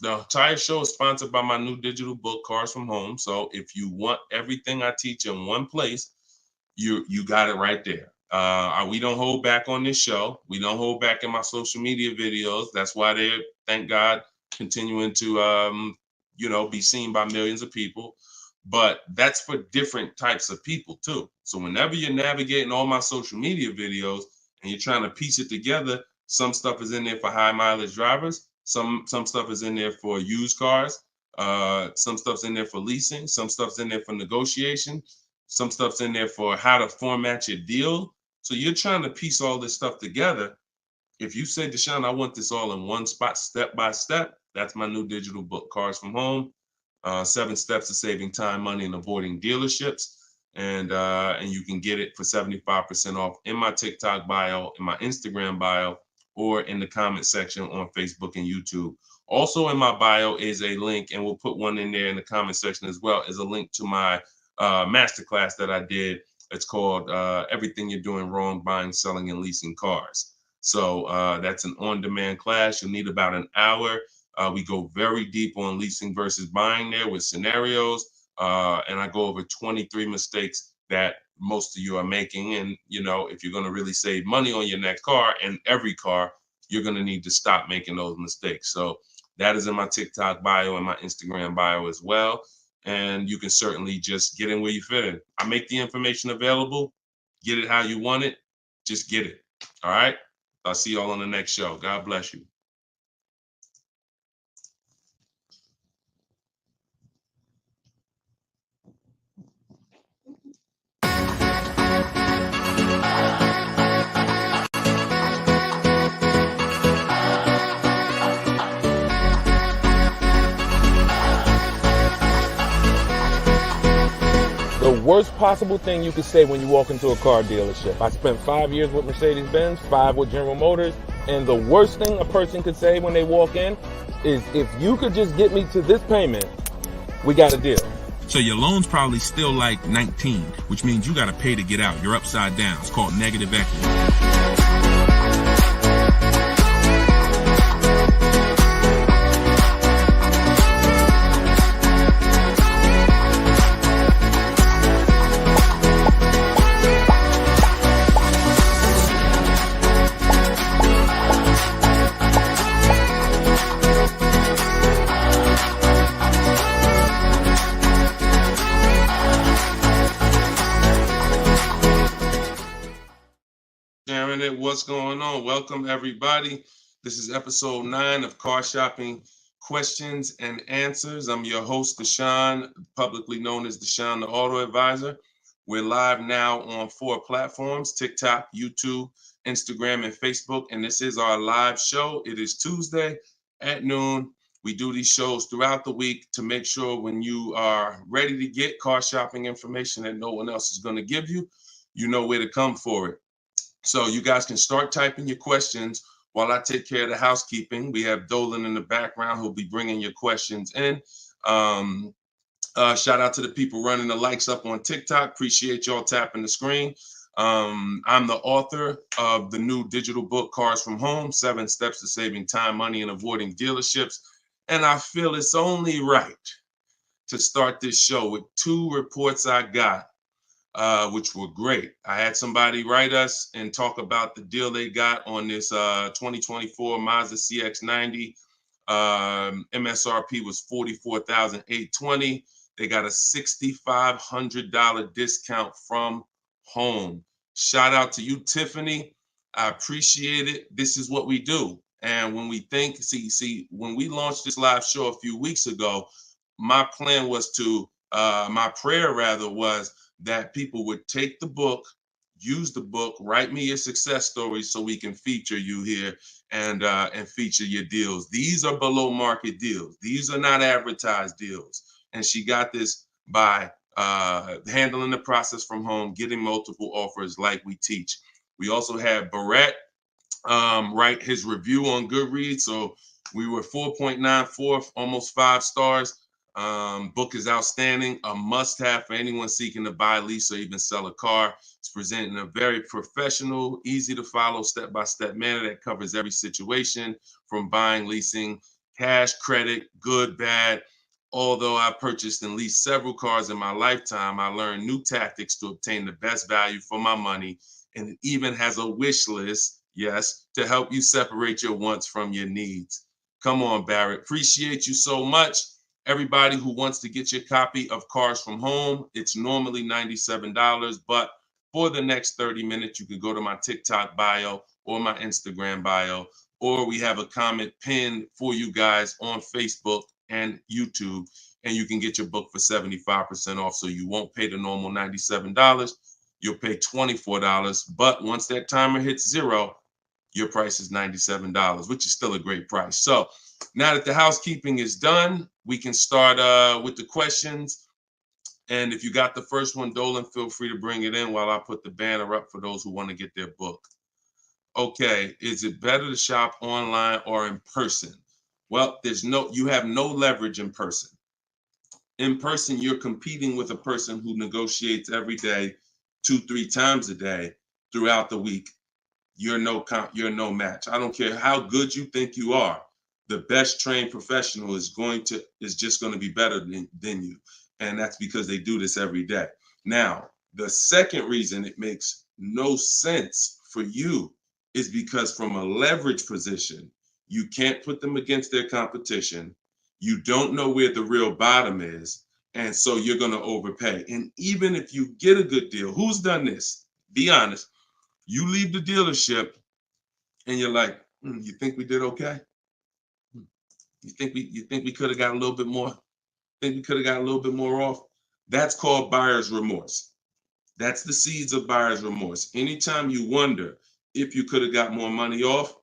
the entire show is sponsored by my new digital book, Cars from Home. So if you want everything I teach in one place, you got it right there. We don't hold back on this show. We don't hold back in my social media videos. That's why they're, thank God, continuing to be seen by millions of people. But that's for different types of people too. So whenever you're navigating all my social media videos and you're trying to piece it together, some stuff is in there for high mileage drivers. Some stuff is in there for used cars. Some stuff's in there for leasing. Some stuff's in there for negotiation. Some stuff's in there for how to format your deal. So you're trying to piece all this stuff together. If you say, Deshone, I want this all in one spot, step by step, that's my new digital book, Cars from Home. 7 steps to saving time, money, and avoiding dealerships. And you can get it for 75% off in my TikTok bio, in my Instagram bio, or in the comment section on Facebook and YouTube. Also in my bio is a link, and we'll put one in there in the comment section as well, is a link to my masterclass that I did. It's called Everything You're Doing Wrong Buying, Selling, and Leasing Cars. So that's an on-demand class. You'll need about an hour. We go very deep on leasing versus buying there with scenarios. And I go over 23 mistakes that most of you are making. And, if you're going to really save money on your next car and every car, you're going to need to stop making those mistakes. So that is in my TikTok bio and my Instagram bio as well. And you can certainly just get in where you fit in. I make the information available. Get it how you want it. Just get it. All right. I'll see y'all on the next show. God bless you. The worst possible thing you could say when you walk into a car dealership. I spent 5 years with Mercedes-Benz, 5 with General Motors, and the worst thing a person could say when they walk in is, if you could just get me to this payment, we got a deal. So your loan's probably still like 19, which means you got to pay to get out. You're upside down. It's called negative equity. What's going on? Welcome, everybody. This is episode 9 of Car Shopping Questions and Answers. I'm your host, Deshone, publicly known as Deshone the Auto Advisor. We're live now on 4 platforms: TikTok, YouTube, Instagram, and Facebook. And this is our live show. It is Tuesday at noon. We do these shows throughout the week to make sure when you are ready to get car shopping information that no one else is going to give you, you know where to come for it. So you guys can start typing your questions while I take care of the housekeeping. We have Dolan in the background who'll be bringing your questions in. Shout out to the people running the likes up on TikTok. Appreciate y'all tapping the screen. I'm the author of the new digital book, Cars from Home, 7 Steps to Saving Time, Money, and Avoiding Dealerships. And I feel it's only right to start this show with 2 reports I got, which were great. I had somebody write us and talk about the deal they got on this 2024 Mazda CX-90. MSRP was $44,820. They got a $6,500 discount from home. Shout out to you, Tiffany. I appreciate it. This is what we do. And when we think, when we launched this live show a few weeks ago, my plan was my prayer rather was that people would take the book, use the book, write me your success stories so we can feature you here and feature your deals. These are below market deals. These are not advertised deals. And she got this by handling the process from home, getting multiple offers like we teach. We also had Barrett write his review on Goodreads. So we were 4.94, almost 5 stars. Book is outstanding, a must-have for anyone seeking to buy, lease, or even sell a car. It's presented in a very professional, easy-to-follow, step-by-step manner that covers every situation from buying, leasing, cash, credit, good, bad. Although I've purchased and leased several cars in my lifetime, I learned new tactics to obtain the best value for my money, and it even has a wish list, yes, to help you separate your wants from your needs. Come on, Barrett. Appreciate you so much. Everybody who wants to get your copy of Cars from Home, it's normally $97, but for the next 30 minutes, you can go to my TikTok bio or my Instagram bio, or we have a comment pinned for you guys on Facebook and YouTube, and you can get your book for 75% off. So you won't pay the normal $97. You'll pay $24. But once that timer hits 0, your price is $97, which is still a great price. So now that the housekeeping is done, we can start with the questions. And if you got the first one, Dolan, feel free to bring it in while I put the banner up for those who want to get their book. Okay, is it better to shop online or in person? Well, you have no leverage in person. In person, you're competing with a person who negotiates every day, 2-3 times a day throughout the week. You're no match. I don't care how good you think you are. The best trained professional is just going to be better than you. And that's because they do this every day. Now, the second reason it makes no sense for you is because from a leverage position, you can't put them against their competition. You don't know where the real bottom is. And so you're going to overpay. And even if you get a good deal, who's done this? Be honest. You leave the dealership and you're like, you think we did okay? You think we could have got a little bit more? Think we could have got a little bit more off? That's called buyer's remorse. That's the seeds of buyer's remorse. Anytime you wonder if you could have got more money off,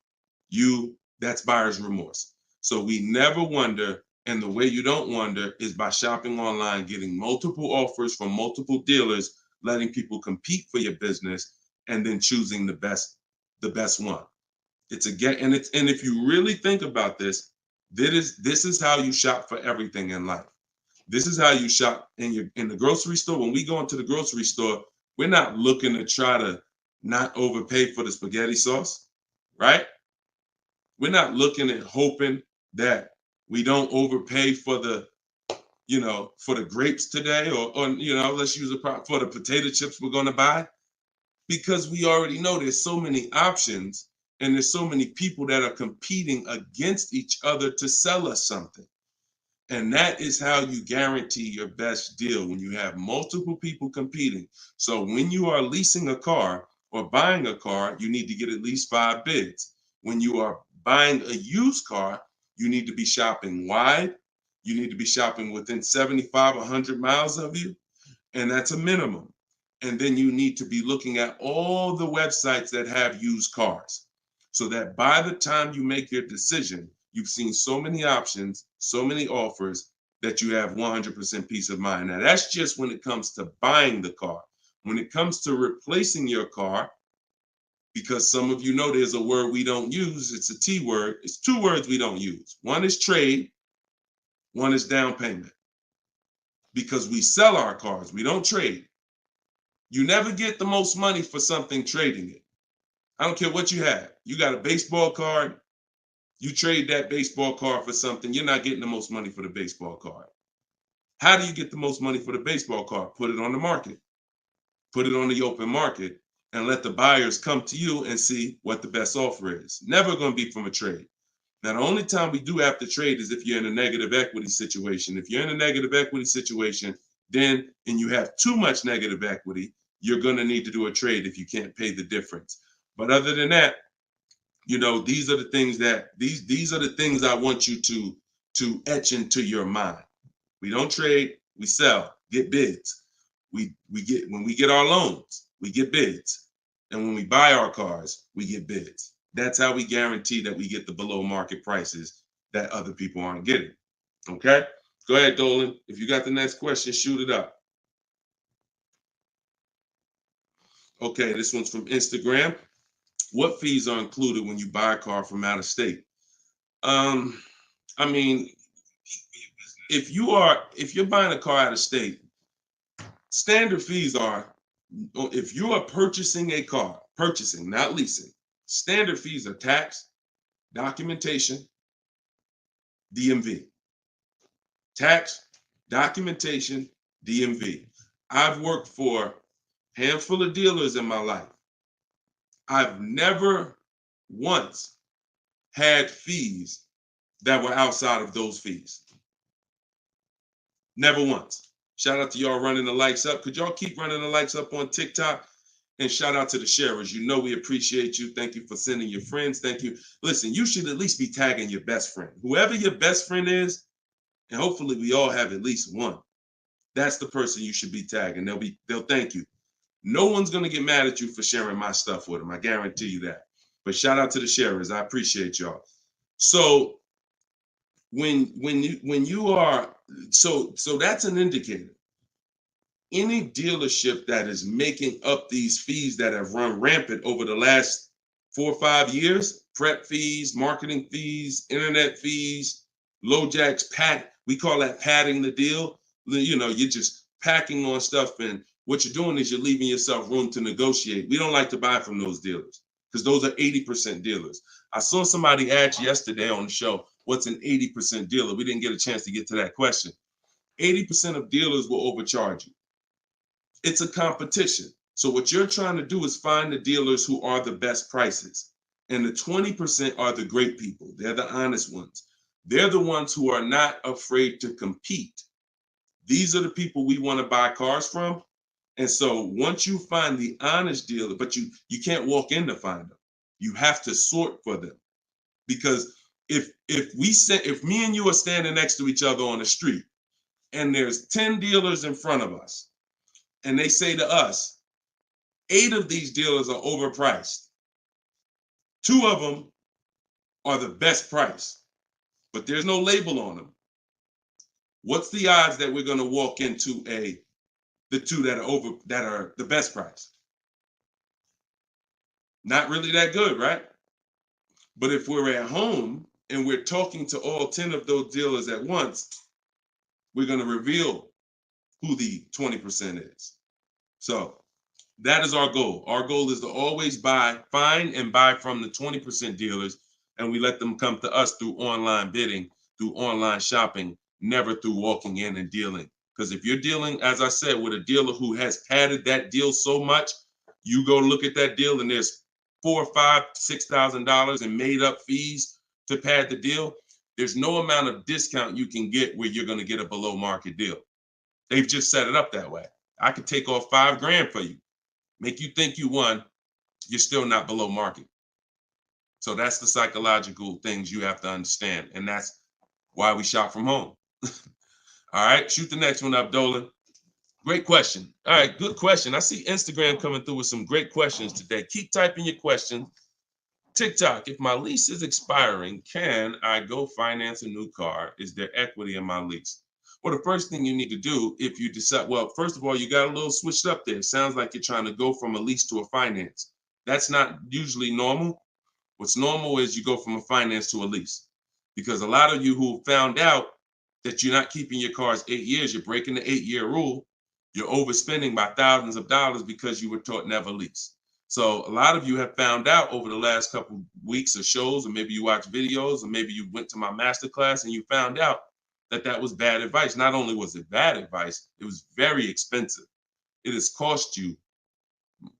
that's buyer's remorse. So we never wonder, and the way you don't wonder is by shopping online, getting multiple offers from multiple dealers, letting people compete for your business, and then choosing the best one. And if you really think about this, this is how you shop for everything in life. This is how you shop in the grocery store. When we go into the grocery store, we're not looking to try to not overpay for the spaghetti sauce, right? We're not looking at hoping that we don't overpay for the grapes today, or let's use for the potato chips we're going to buy, because we already know there's so many options and there's so many people that are competing against each other to sell us something. And that is how you guarantee your best deal, when you have multiple people competing. So when you are leasing a car or buying a car, you need to get at least 5 bids. When you are buying a used car, you need to be shopping wide. You need to be shopping within 75, 100 miles of you. And that's a minimum. And then you need to be looking at all the websites that have used cars, so that by the time you make your decision, you've seen so many options, so many offers, that you have 100% peace of mind. Now, that's just when it comes to buying the car. When it comes to replacing your car, because some of you know there's a word we don't use, it's a T word. It's 2 words we don't use. One is trade, one is down payment. Because we sell our cars, we don't trade. You never get the most money for something trading it. I don't care what you have. You got a baseball card, You trade that baseball card for something, you're not getting the most money for the baseball card. How do you get the most money for the baseball card? Put it on the market. Put it on the open market and let the buyers come to you and see what the best offer is. Never going to be from a trade. Now, the only time we do have to trade is if you're in a negative equity situation. If you're in a negative equity situation, then, and you have too much negative equity, you're going to need to do a trade if you can't pay the difference. But other than that, you know, these are the things that these are the things I want you to etch into your mind. We don't trade, we sell, get bids. We get, when we get our loans, we get bids. And when we buy our cars, we get bids. That's how we guarantee that we get the below market prices that other people aren't getting. Okay? Go ahead, Dolan. If you got the next question, shoot it up. Okay, this one's from Instagram. What fees are included when you buy a car from out of state? I mean, if you're buying a car out of state, standard fees are, if you are purchasing a car, purchasing, not leasing, standard fees are tax, documentation, DMV. Tax, documentation, DMV. I've worked for a handful of dealers in my life. I've never once had fees that were outside of those fees. Never once. Shout out to y'all running the likes up. Could y'all keep running the likes up on TikTok? And shout out to the sharers. You know we appreciate you. Thank you for sending your friends. Thank you. Listen, you should at least be tagging your best friend. Whoever your best friend is, and hopefully we all have at least one. That's the person you should be tagging. They'll thank you. No one's gonna get mad at you for sharing my stuff with them. I guarantee you that. But shout out to the sharers. I appreciate y'all. So when you are, so that's an indicator. Any dealership that is making up these fees that have run rampant over the last 4 or 5 years, prep fees, marketing fees, internet fees, low jacks, we call that padding the deal. You know, you're just packing on stuff, and what you're doing is you're leaving yourself room to negotiate. We don't like to buy from those dealers because those are 80% dealers. I saw somebody ask yesterday on the show, what's an 80% dealer? We didn't get a chance to get to that question. 80% of dealers will overcharge you. It's a competition. So what you're trying to do is find the dealers who are the best prices. And the 20% are the great people. They're the honest ones. They're the ones who are not afraid to compete. These are the people we want to buy cars from. And so once you find the honest dealer, but you can't walk in to find them. You have to sort for them. Because if me and you are standing next to each other on the street and there's 10 dealers in front of us, and they say to us, 8 of these dealers are overpriced. 2 of them are the best price, but there's no label on them. What's the odds that we're going to walk into the 2 that are the best price? Not really that good, right? But if we're at home and we're talking to all 10 of those dealers at once, we're going to reveal who the 20% is. So that is our goal. Our goal is to always find and buy from the 20% dealers, and we let them come to us through online bidding, through online shopping, never through walking in and dealing. Because if you're dealing, as I said, with a dealer who has padded that deal so much, you go look at that deal and there's $4,000, $5,000, $6,000 in made up fees to pad the deal. There's no amount of discount you can get where you're going to get a below market deal. They've just set it up that way. I could take off $5,000 for you, make you think you won. You're still not below market. So that's the psychological things you have to understand. And that's why we shop from home. All right, shoot the next one up, Dolan. Great question. All right, good question. I see Instagram coming through with some great questions today. Keep typing your questions. TikTok, if my lease is expiring, can I go finance a new car? Is there equity in my lease? Well, the first thing you need to do if you decide, well, first of all, you got a little switched up there. It sounds like you're trying to go from a lease to a finance. That's not usually normal. What's normal is you go from a finance to a lease. Because a lot of you who found out that you're not keeping your cars 8 years, you're breaking the 8-year rule, you're overspending by thousands of dollars because you were taught never lease. So a lot of you have found out over the last couple weeks of shows, or maybe you watch videos, or maybe you went to my masterclass and you found out that that was bad advice. Not only was it bad advice, it was very expensive. It has cost you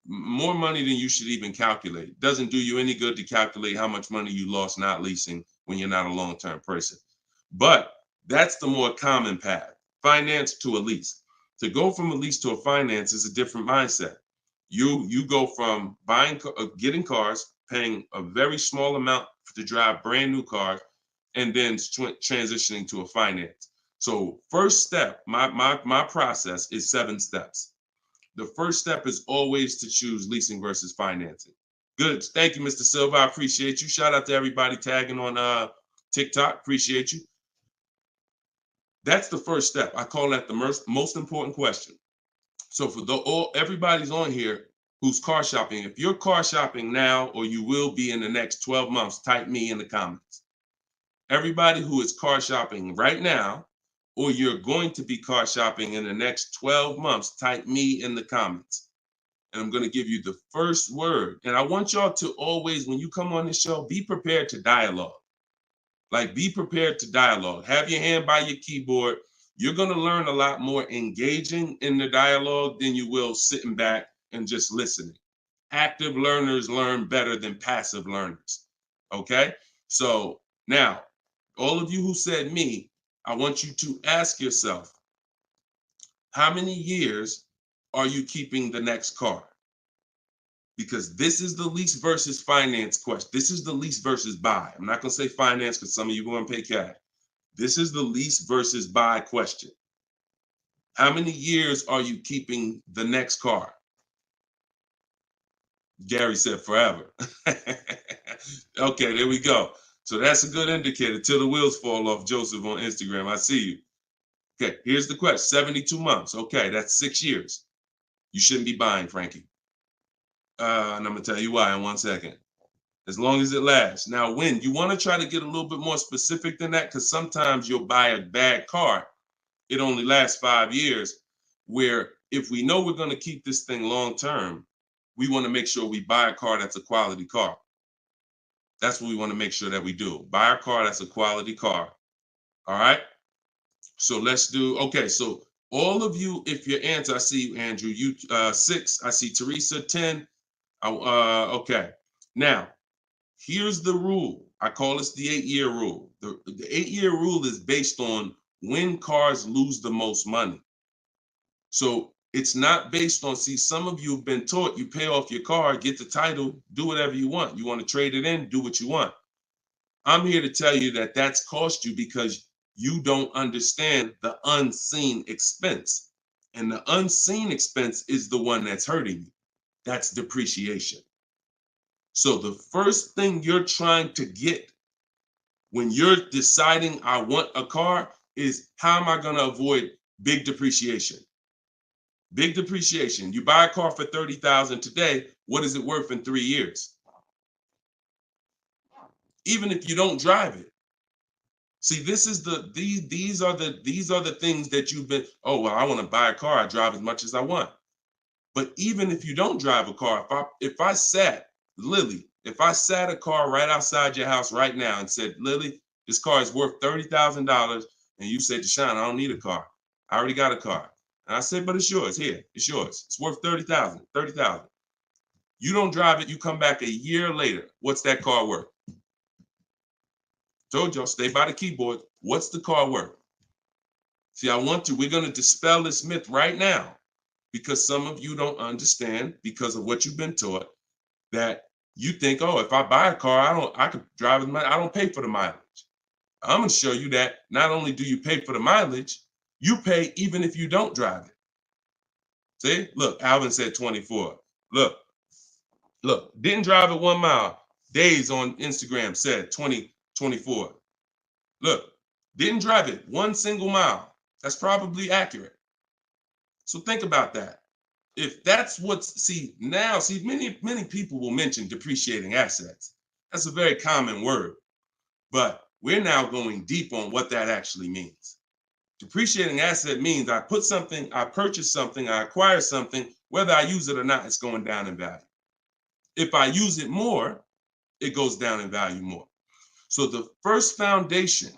more money than you should even calculate. It doesn't do you any good to calculate how much money you lost not leasing when you're not a long-term person. But that's the more common path, finance to a lease. To go from a lease to a finance is a different mindset. You go from getting cars, paying a very small amount to drive brand new cars, and then transitioning to a finance. So first step, my process is 7 steps. The first step is always to choose leasing versus financing. Good. Thank you, Mr. Silva. I appreciate you. Shout out to everybody tagging on TikTok. Appreciate you. That's the first step. I call that the most important question. So for everybody's on here who's car shopping, if you're car shopping now or you will be in the next 12 months, type me in the comments. Everybody who is car shopping right now, or you're going to be car shopping in the next 12 months, type me in the comments. And I'm going to give you the first word. And I want y'all to always, when you come on this show, be prepared to dialogue. Like, be prepared to dialogue. Have your hand by your keyboard. You're going to learn a lot more engaging in the dialogue than you will sitting back and just listening. Active learners learn better than passive learners. Okay? So now, all of you who said me, I want you to ask yourself, how many years are you keeping the next car? Because this is the lease versus finance question. This is the lease versus buy. I'm not going to say finance because some of you are going to pay cash. This is the lease versus buy question. How many years are you keeping the next car? Gary said forever. Okay, there we go. So that's a good indicator till the wheels fall off, Joseph on Instagram. I see you. Okay, here's the question. 72 months. Okay, that's 6 years. You shouldn't be buying, Frankie. And I'm going to tell you why in 1 second. As long as it lasts. Now, when you want to try to get a little bit more specific than that, because sometimes you'll buy a bad car. It only lasts 5 years, where if we know we're going to keep this thing long term, we want to make sure we buy a car that's a quality car. That's what we want to make sure that we do. Buy a car that's a quality car. All right. So let's do, okay. So all of you, if your answer, I see you, Andrew, you 6, I see Teresa 10. Okay. Now, here's the rule. I call this the 8-year rule. The 8-year rule is based on when cars lose the most money. So it's not based on, see, some of you have been taught you pay off your car, get the title, do whatever you want. You want to trade it in, do what you want. I'm here to tell you that that's cost you because you don't understand the unseen expense. And the unseen expense is the one that's hurting you. That's depreciation. So the first thing you're trying to get when you're deciding I want a car is, how am I going to avoid big depreciation? Big depreciation. You buy a car for $30,000 today. What is it worth in 3 years? Even if you don't drive it. See, this is these are the things that you've been, oh, well, I want to buy a car. I drive as much as I want. But even if you don't drive a car, if I sat a car right outside your house right now and said, Lily, this car is worth $30,000, and you said, Deshone, I don't need a car. I already got a car. And I said, but it's yours. Here, it's yours. It's worth $30,000. You don't drive it. You come back a year later. What's that car worth? Told y'all, stay by the keyboard. What's the car worth? See, we're going to dispel this myth right now, because some of you don't understand, because of what you've been taught, that you think, oh, if I buy a car, I could drive it. I don't pay for the mileage. I'm going to show you that not only do you pay for the mileage, you pay even if you don't drive it. See, look, Alvin said 24. Look, didn't drive it 1 mile. Days on Instagram said 24. Look, didn't drive it 1 single mile. That's probably accurate. So think about that. If that's many people will mention depreciating assets. That's a very common word, but we're now going deep on what that actually means. Depreciating asset means I purchase something, I acquire something, whether I use it or not, it's going down in value. If I use it more, it goes down in value more. So the first foundation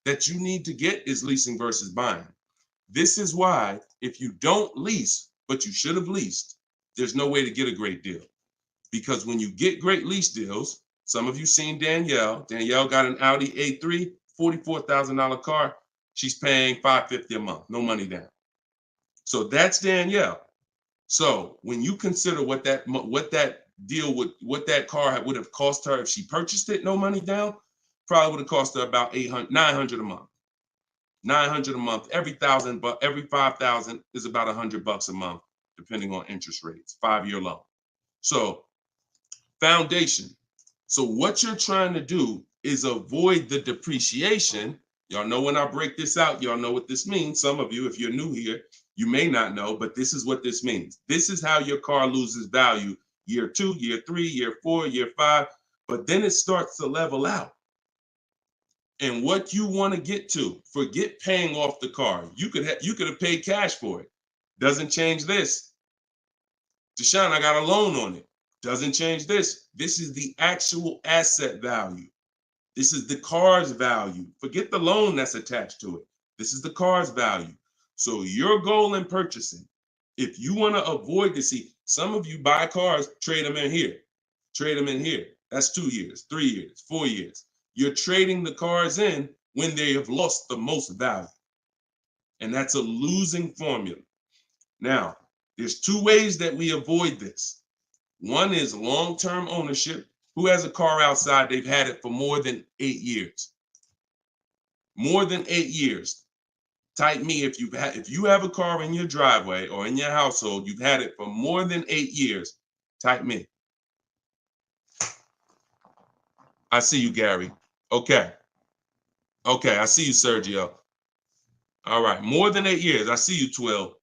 that you need to get is leasing versus buying. This is why if you don't lease, but you should have leased, there's no way to get a great deal. Because when you get great lease deals, some of you seen Danielle. Danielle got an Audi A3, $44,000 car. She's paying $550 a month, no money down. So that's Danielle. So when you consider what that deal would, what that car would have cost her if she purchased it, no money down, probably would have cost her about $900 a month. $900 a month. Every 1,000, but every 5,000 is about $100 a month, depending on interest rates. 5-year loan. So foundation. So what you're trying to do is avoid the depreciation. Y'all know when I break this out, y'all know what this means. Some of you, if you're new here, you may not know, but this is what this means. This is how your car loses value year 2, year 3, year 4, year 5, but then it starts to level out. And what you want to get to, forget paying off the car. You could have paid cash for it. Doesn't change this. Deshone, I got a loan on it. Doesn't change this. This is the actual asset value. This is the car's value. Forget the loan that's attached to it. This is the car's value. So your goal in purchasing, if you want to avoid this, see, some of you buy cars, trade them in here. Trade them in here. That's 2 years, 3 years, 4 years. You're trading the cars in when they have lost the most value. And that's a losing formula. Now, there's 2 ways that we avoid this. One is long-term ownership. Who has a car outside? They've had it for more than 8 years. More than 8 years. Type me if you have a car in your driveway or in your household, you've had it for more than 8 years. Type me. I see you, Gary. Okay. Okay, I see you, Sergio. All right, more than 8 years. I see you, Twill.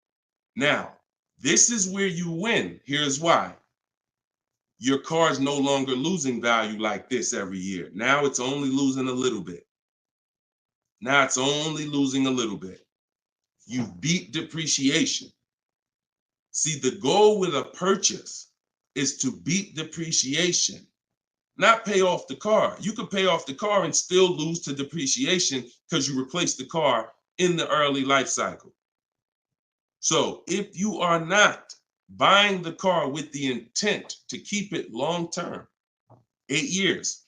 Now, this is where you win. Here's why. Your car is no longer losing value like this every year. Now it's only losing a little bit. Now it's only losing a little bit. You beat depreciation. See, the goal with a purchase is to beat depreciation, not pay off the car. You could pay off the car and still lose to depreciation because you replaced the car in the early life cycle. So if you are not buying the car with the intent to keep it long term, 8 years,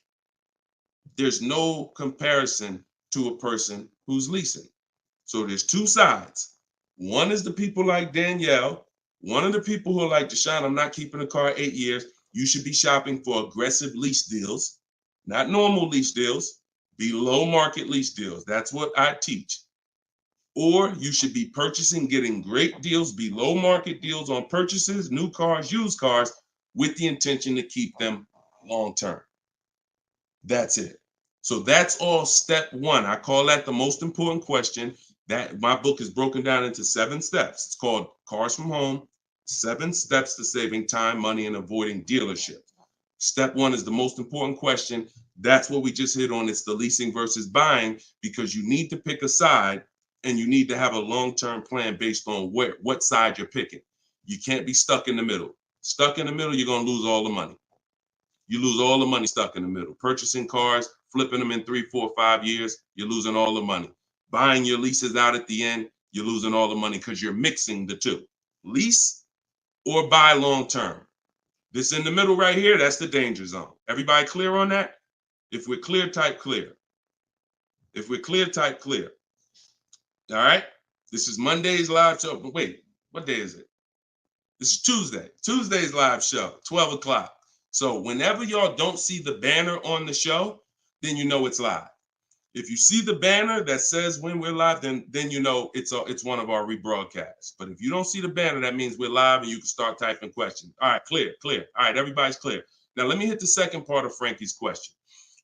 there's no comparison to a person who's leasing. So there's 2 sides. One is the people like Danielle. One of the people who are like, Deshone, I'm not keeping a car 8 years. You should be shopping for aggressive lease deals, not normal lease deals, below market lease deals. That's what I teach. Or you should be purchasing, getting great deals, below market deals on purchases, new cars, used cars, with the intention to keep them long term. That's it. So that's all step 1. I call that the most important question. That my book is broken down into 7 steps. It's called Cars from Home, 7 Steps to Saving Time, Money, and Avoiding Dealership. Step 1 is the most important question. That's what we just hit on. It's the leasing versus buying, because you need to pick a side and you need to have a long-term plan based on what side you're picking. You can't be stuck in the middle. Stuck in the middle, you're going to lose all the money. You lose all the money stuck in the middle. Purchasing cars, flipping them in 3, 4, 5 years, you're losing all the money. Buying your leases out at the end, you're losing all the money because you're mixing the 2. Lease or buy long-term. This in the middle right here, that's the danger zone. Everybody clear on that? If we're clear, type clear. If we're clear, type clear. All right? This is Monday's live show. But wait, what day is it? This is Tuesday. Tuesday's live show, 12 o'clock. So whenever y'all don't see the banner on the show, then you know it's live. If you see the banner that says when we're live, then you know it's one of our rebroadcasts. But if you don't see the banner, that means we're live and you can start typing questions. All right, clear. All right, everybody's clear. Now let me hit the second part of Frankie's question.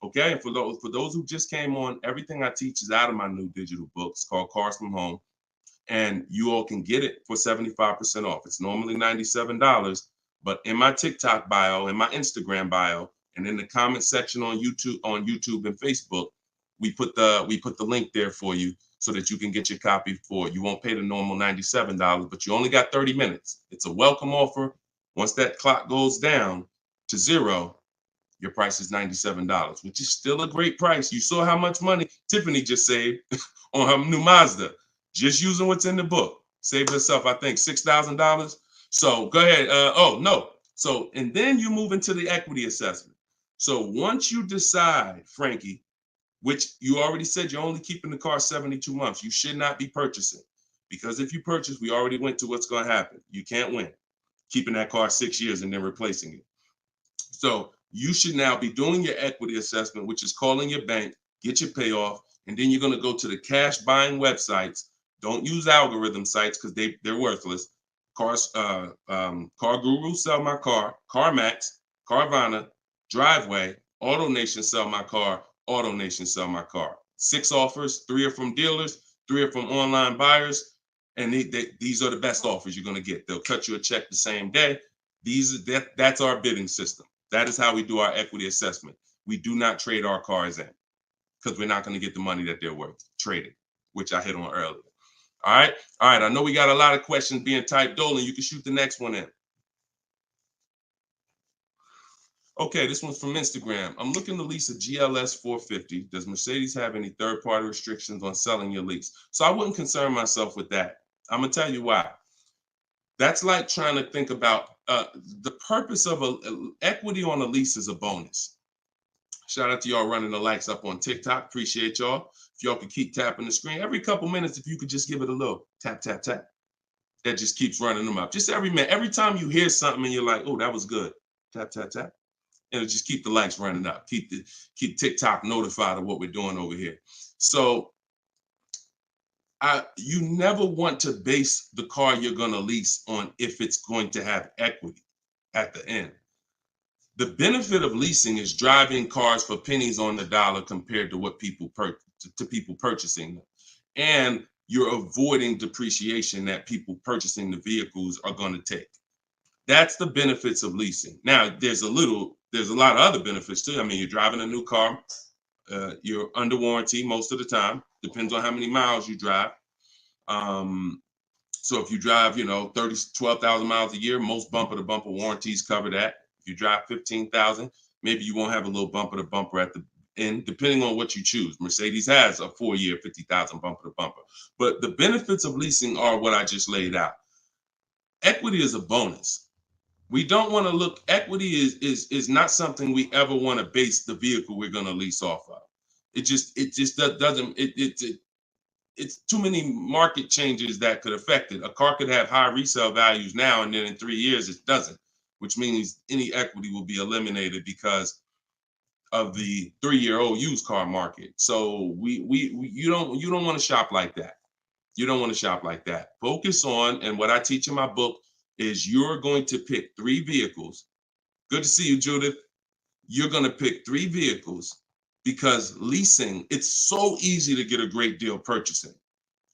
Okay, and for those who just came on, everything I teach is out of my new digital book. It's called Cars from Home. And you all can get it for 75% off. It's normally $97, but in my TikTok bio, in my Instagram bio, and in the comment section on YouTube and Facebook, we put the link there for you so that you can get your copy for it. You won't pay the normal $97, but you only got 30 minutes. It's a welcome offer. Once that clock goes down, to 0, your price is $97, which is still a great price. You saw how much money Tiffany just saved on her new Mazda, just using what's in the book. Saved herself, I think, $6,000. So go ahead. Oh, no. So, and then you move into the equity assessment. So once you decide, Frankie, which you already said you're only keeping the car 72 months, you should not be purchasing. Because if you purchase, we already went to what's going to happen. You can't win keeping that car 6 years and then replacing it. So you should now be doing your equity assessment, which is calling your bank, get your payoff, and then you're going to go to the cash buying websites. Don't use algorithm sites because they're worthless. Car Guru, Sell My Car, CarMax, Carvana, Driveway, AutoNation, Sell My Car, AutoNation, Sell My Car. 6 offers, 3 are from dealers, 3 are from online buyers, and these are the best offers you're going to get. They'll cut you a check the same day. That's our bidding system. That is how we do our equity assessment. We do not trade our cars in because we're not going to get the money that they're worth trading, which I hit on earlier. All right. I know we got a lot of questions being typed. Dolan, you can shoot the next one in. Okay, this one's from Instagram. I'm looking to lease a GLS 450. Does Mercedes have any third-party restrictions on selling your lease? So I wouldn't concern myself with that. I'm going to tell you why. That's like trying to think about the purpose of equity on a lease is a bonus. Shout out to y'all running the likes up on TikTok. Appreciate y'all. If y'all could keep tapping the screen every couple minutes, if you could just give it a little tap, tap, tap. That just keeps running them up. Just every minute. Every time you hear something and you're like, oh, that was good. Tap, tap, tap. And it'll just keep the likes running up. Keep TikTok notified of what we're doing over here. So you never want to base the car you're going to lease on if it's going to have equity at the end. The benefit of leasing is driving cars for pennies on the dollar compared to what people purchasing them. And you're avoiding depreciation that people purchasing the vehicles are going to take. That's the benefits of leasing. Now, there's a lot of other benefits too. I mean, you're driving a new car. You're under warranty most of the time. Depends on how many miles you drive. So if you drive, 12,000 miles a year, most bumper to bumper warranties cover that. If you drive 15,000, maybe you won't have a little bumper to bumper at the end, depending on what you choose. Mercedes has a 4-year 50,000 bumper to bumper. But the benefits of leasing are what I just laid out. Equity is a bonus. We don't want to look, equity is not something we ever want to base the vehicle we're going to lease off of. It just doesn't, it's too many market changes that could affect it. A car could have high resale values now, and then in 3 years it doesn't, which means any equity will be eliminated because of the 3-year-old used car market. So you don't want to shop like that. You don't want to shop like that. Focus on, and what I teach in my book is you're going to pick 3 vehicles. Good to see you, Judith. You're going to pick 3 vehicles because leasing, it's so easy to get a great deal purchasing.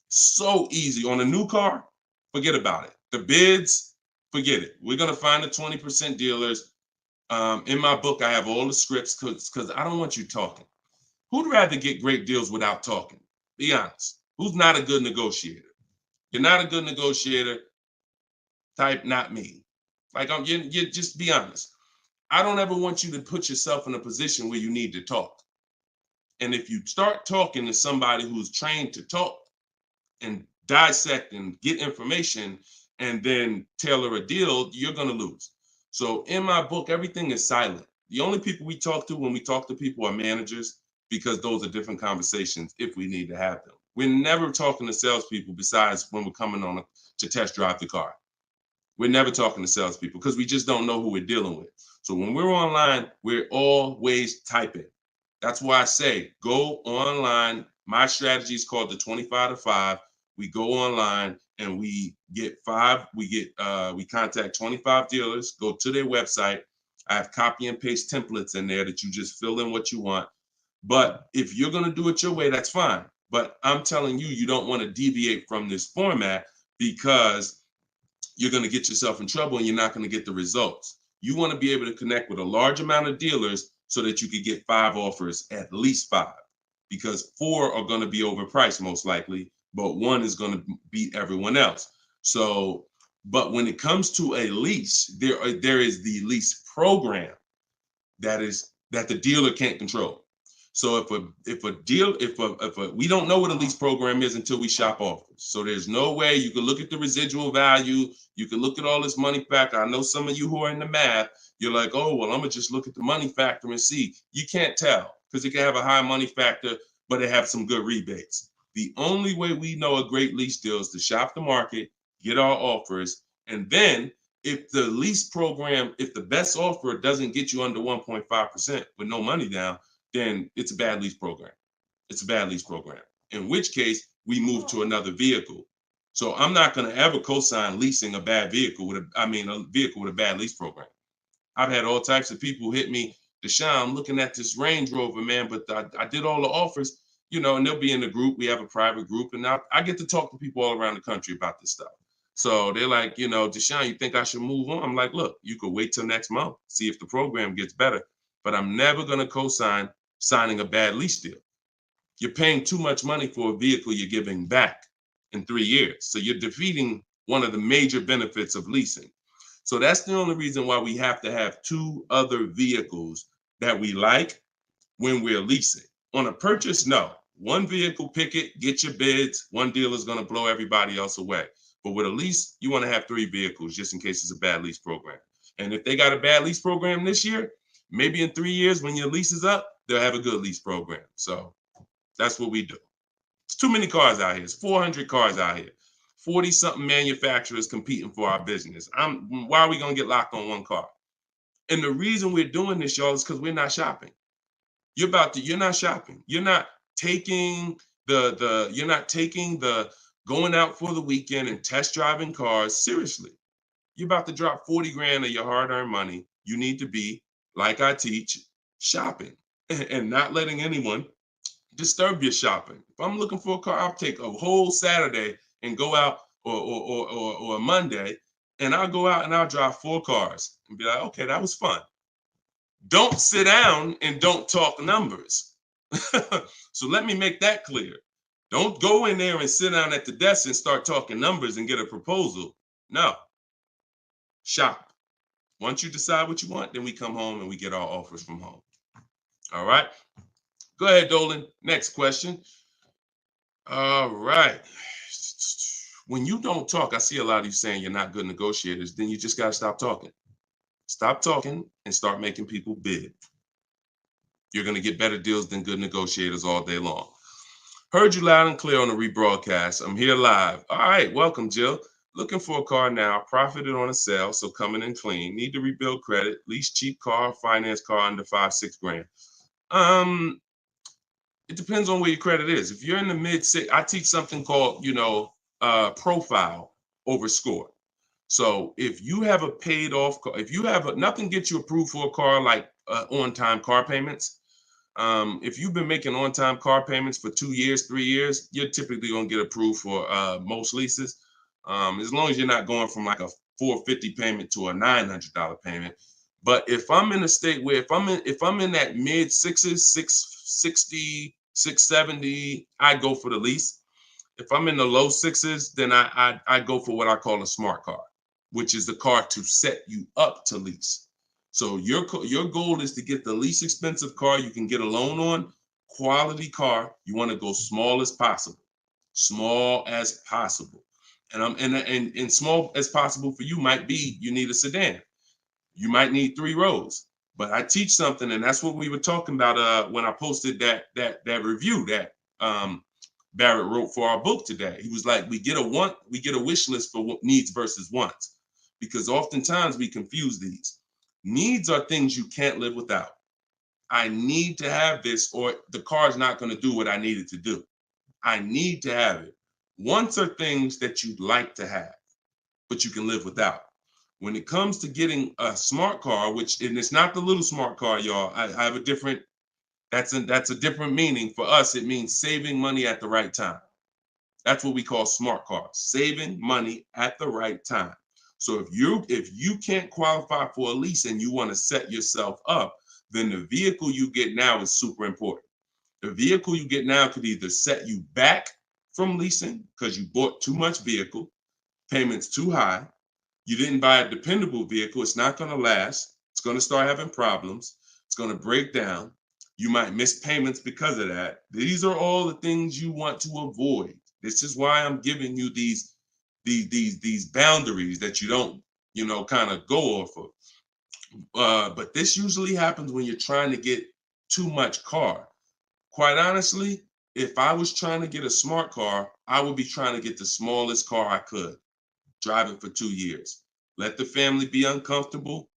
So easy. On a new car, forget about it. The bids, forget it. We're going to find the 20% dealers. In my book, I have all the scripts because I don't want you talking. Who'd rather get great deals without talking? Be honest. Who's not a good negotiator? You're not a good negotiator. Type not me. Like you just be honest. I don't ever want you to put yourself in a position where you need to talk. And if you start talking to somebody who's trained to talk and dissect and get information and then tailor a deal, you're going to lose. So in my book, everything is silent. The only people we talk to when we talk to people are managers, because those are different conversations if we need to have them. We're never talking to salespeople besides when we're coming on to test drive the car. We're never talking to salespeople because we just don't know who we're dealing with. So when we're online, we're always typing. That's why I say go online. My strategy is called the 25 to 5. We go online and we contact 25 dealers, go to their website. I have copy and paste templates in there that you just fill in what you want. But if you're going to do it your way, that's fine. But I'm telling you, you don't want to deviate from this format because you're going to get yourself in trouble and you're not going to get the results. You want to be able to connect with a large amount of dealers so that you could get 5 offers, at least 5, because 4 are going to be overpriced most likely, but 1 is going to beat everyone else. So, but when it comes to a lease, there is the lease program. that the dealer can't control. So if we don't know what a lease program is until we shop offers. So there's no way you can look at the residual value. You can look at all this money factor. I know some of you who are in the math, you're like, oh, well, I'm gonna just look at the money factor and see. You can't tell because it can have a high money factor, but it have some good rebates. The only way we know a great lease deal is to shop the market, get our offers, and then if the lease program, if the best offer doesn't get you under 1.5% with no money down, then it's a bad lease program. It's a bad lease program. In which case, we move to another vehicle. So I'm not going to ever co-sign leasing a bad vehicle a vehicle with a bad lease program. I've had all types of people hit me, Deshone, I'm looking at this Range Rover, man, but I did all the offers, and they'll be in the group. We have a private group, and I get to talk to people all around the country about this stuff. So they're like, Deshone, you think I should move on? I'm like, look, you could wait till next month, see if the program gets better, but I'm never going to co-sign signing a bad lease deal. You're paying too much money for a vehicle you're giving back in 3 years. So you're defeating one of the major benefits of leasing. So that's the only reason why we have to have 2 other vehicles that we like when we're leasing. On a purchase, no. One vehicle, pick it, get your bids. One dealer is going to blow everybody else away. But with a lease, you want to have 3 vehicles just in case it's a bad lease program. And if they got a bad lease program this year, maybe in 3 years when your lease is up, they'll have a good lease program. So that's what we do. It's too many cars out here. It's 400 cars out here. 40-something manufacturers competing for our business. Why are we going to get locked on one car? And the reason we're doing this, y'all, is because we're not shopping. You're not shopping. You're not taking the going out for the weekend and test driving cars seriously. You're about to drop 40 grand of your hard-earned money. You need to be, like I teach, shopping and not letting anyone disturb your shopping. If I'm looking for a car, I'll take a whole Saturday and go out or a Monday, and I'll go out and I'll drive 4 cars and be like, okay, that was fun. Don't sit down and don't talk numbers. So let me make that clear. Don't go in there and sit down at the desk and start talking numbers and get a proposal. No. Shop. Once you decide what you want, then we come home and we get our offers from home. All right. Go ahead, Dolan. Next question. All right. When you don't talk, I see a lot of you saying you're not good negotiators. Then you just got to stop talking. Stop talking and start making people bid. You're going to get better deals than good negotiators all day long. Heard you loud and clear on the rebroadcast. I'm here live. All right. Welcome, Jill. Looking for a car now. Profited on a sale, so coming in clean. Need to rebuild credit. Lease cheap car, finance car under 5-6 grand. It depends on where your credit is. If you're in the mid-6, I teach something called, profile over score. So if you have a paid off car, if you have nothing gets you approved for a car like on-time car payments. If you've been making on-time car payments for 2 years, 3 years, you're typically gonna get approved for most leases. As long as you're not going from like a $450 payment to a $900 payment. But if I'm in a state where if I'm in that mid-6s, 660, 670, I go for the lease. If I'm in the low 6s, then I go for what I call a smart car, which is the car to set you up to lease. So your goal is to get the least expensive car you can get a loan on, quality car. You want to go small as possible, and small as possible for you might be you need a sedan. You might need 3 rows. But I teach something, and that's what we were talking about when I posted that review that Barrett wrote for our book today. He was like, we get a wish list for needs versus wants, because oftentimes we confuse these. Needs are things you can't live without. I need to have this, or the car's not going to do what I need it to do. I need to have it. Wants are things that you'd like to have, but you can live without. When it comes to getting a smart car, and it's not the little smart car, y'all. I have a different. That's a different meaning for us. It means saving money at the right time. That's what we call smart cars. Saving money at the right time. So if you can't qualify for a lease and you want to set yourself up, then the vehicle you get now is super important. The vehicle you get now could either set you back from leasing because you bought too much vehicle, payments too high. You didn't buy a dependable vehicle. It's not going to last. It's going to start having problems. It's going to break down. You might miss payments because of that. These are all the things you want to avoid. This is why I'm giving you these boundaries that you don't, kind of go off of. But this usually happens when you're trying to get too much car. Quite honestly, if I was trying to get a smart car, I would be trying to get the smallest car I could, drive it for 2 years. Let the family be uncomfortable.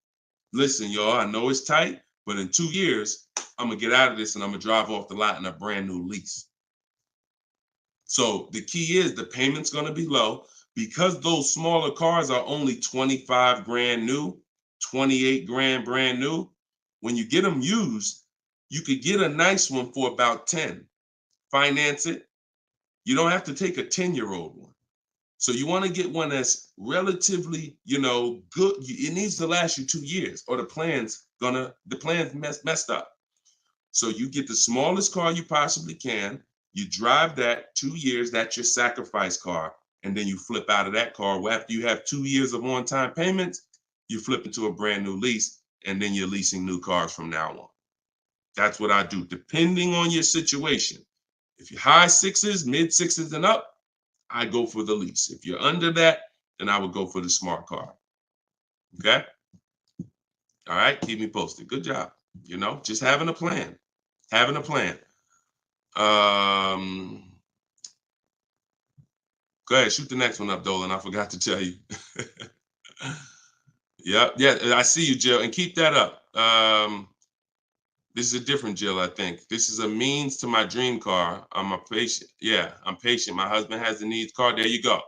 Listen, y'all, I know it's tight, but in 2 years, I'm gonna get out of this and I'm gonna drive off the lot in a brand new lease. So the key is the payment's gonna be low because those smaller cars are only 25 grand new, 28 grand brand new. When you get them used, you could get a nice one for about 10. Finance it. You don't have to take a 10-year-old one. So you want to get one that's relatively, good. It needs to last you 2 years, or the plan's messed up. So you get the smallest car you possibly can. You drive that 2 years. That's your sacrifice car, and then you flip out of that car. Well, after you have 2 years of on-time payments, you flip into a brand new lease, and then you're leasing new cars from now on. That's what I do, depending on your situation. If you're high sixes, mid sixes, and up, I go for the lease. If you're under that, then I would go for the smart car. Okay? All right, keep me posted. Good job. Just having a plan. Having a plan. Go ahead, shoot the next one up, Dolan. I forgot to tell you. Yeah, I see you, Jill, and keep that up. This is a different Jill, I think. This is a means to my dream car. I'm a patient. Yeah, I'm patient. My husband has the needs car. There you go.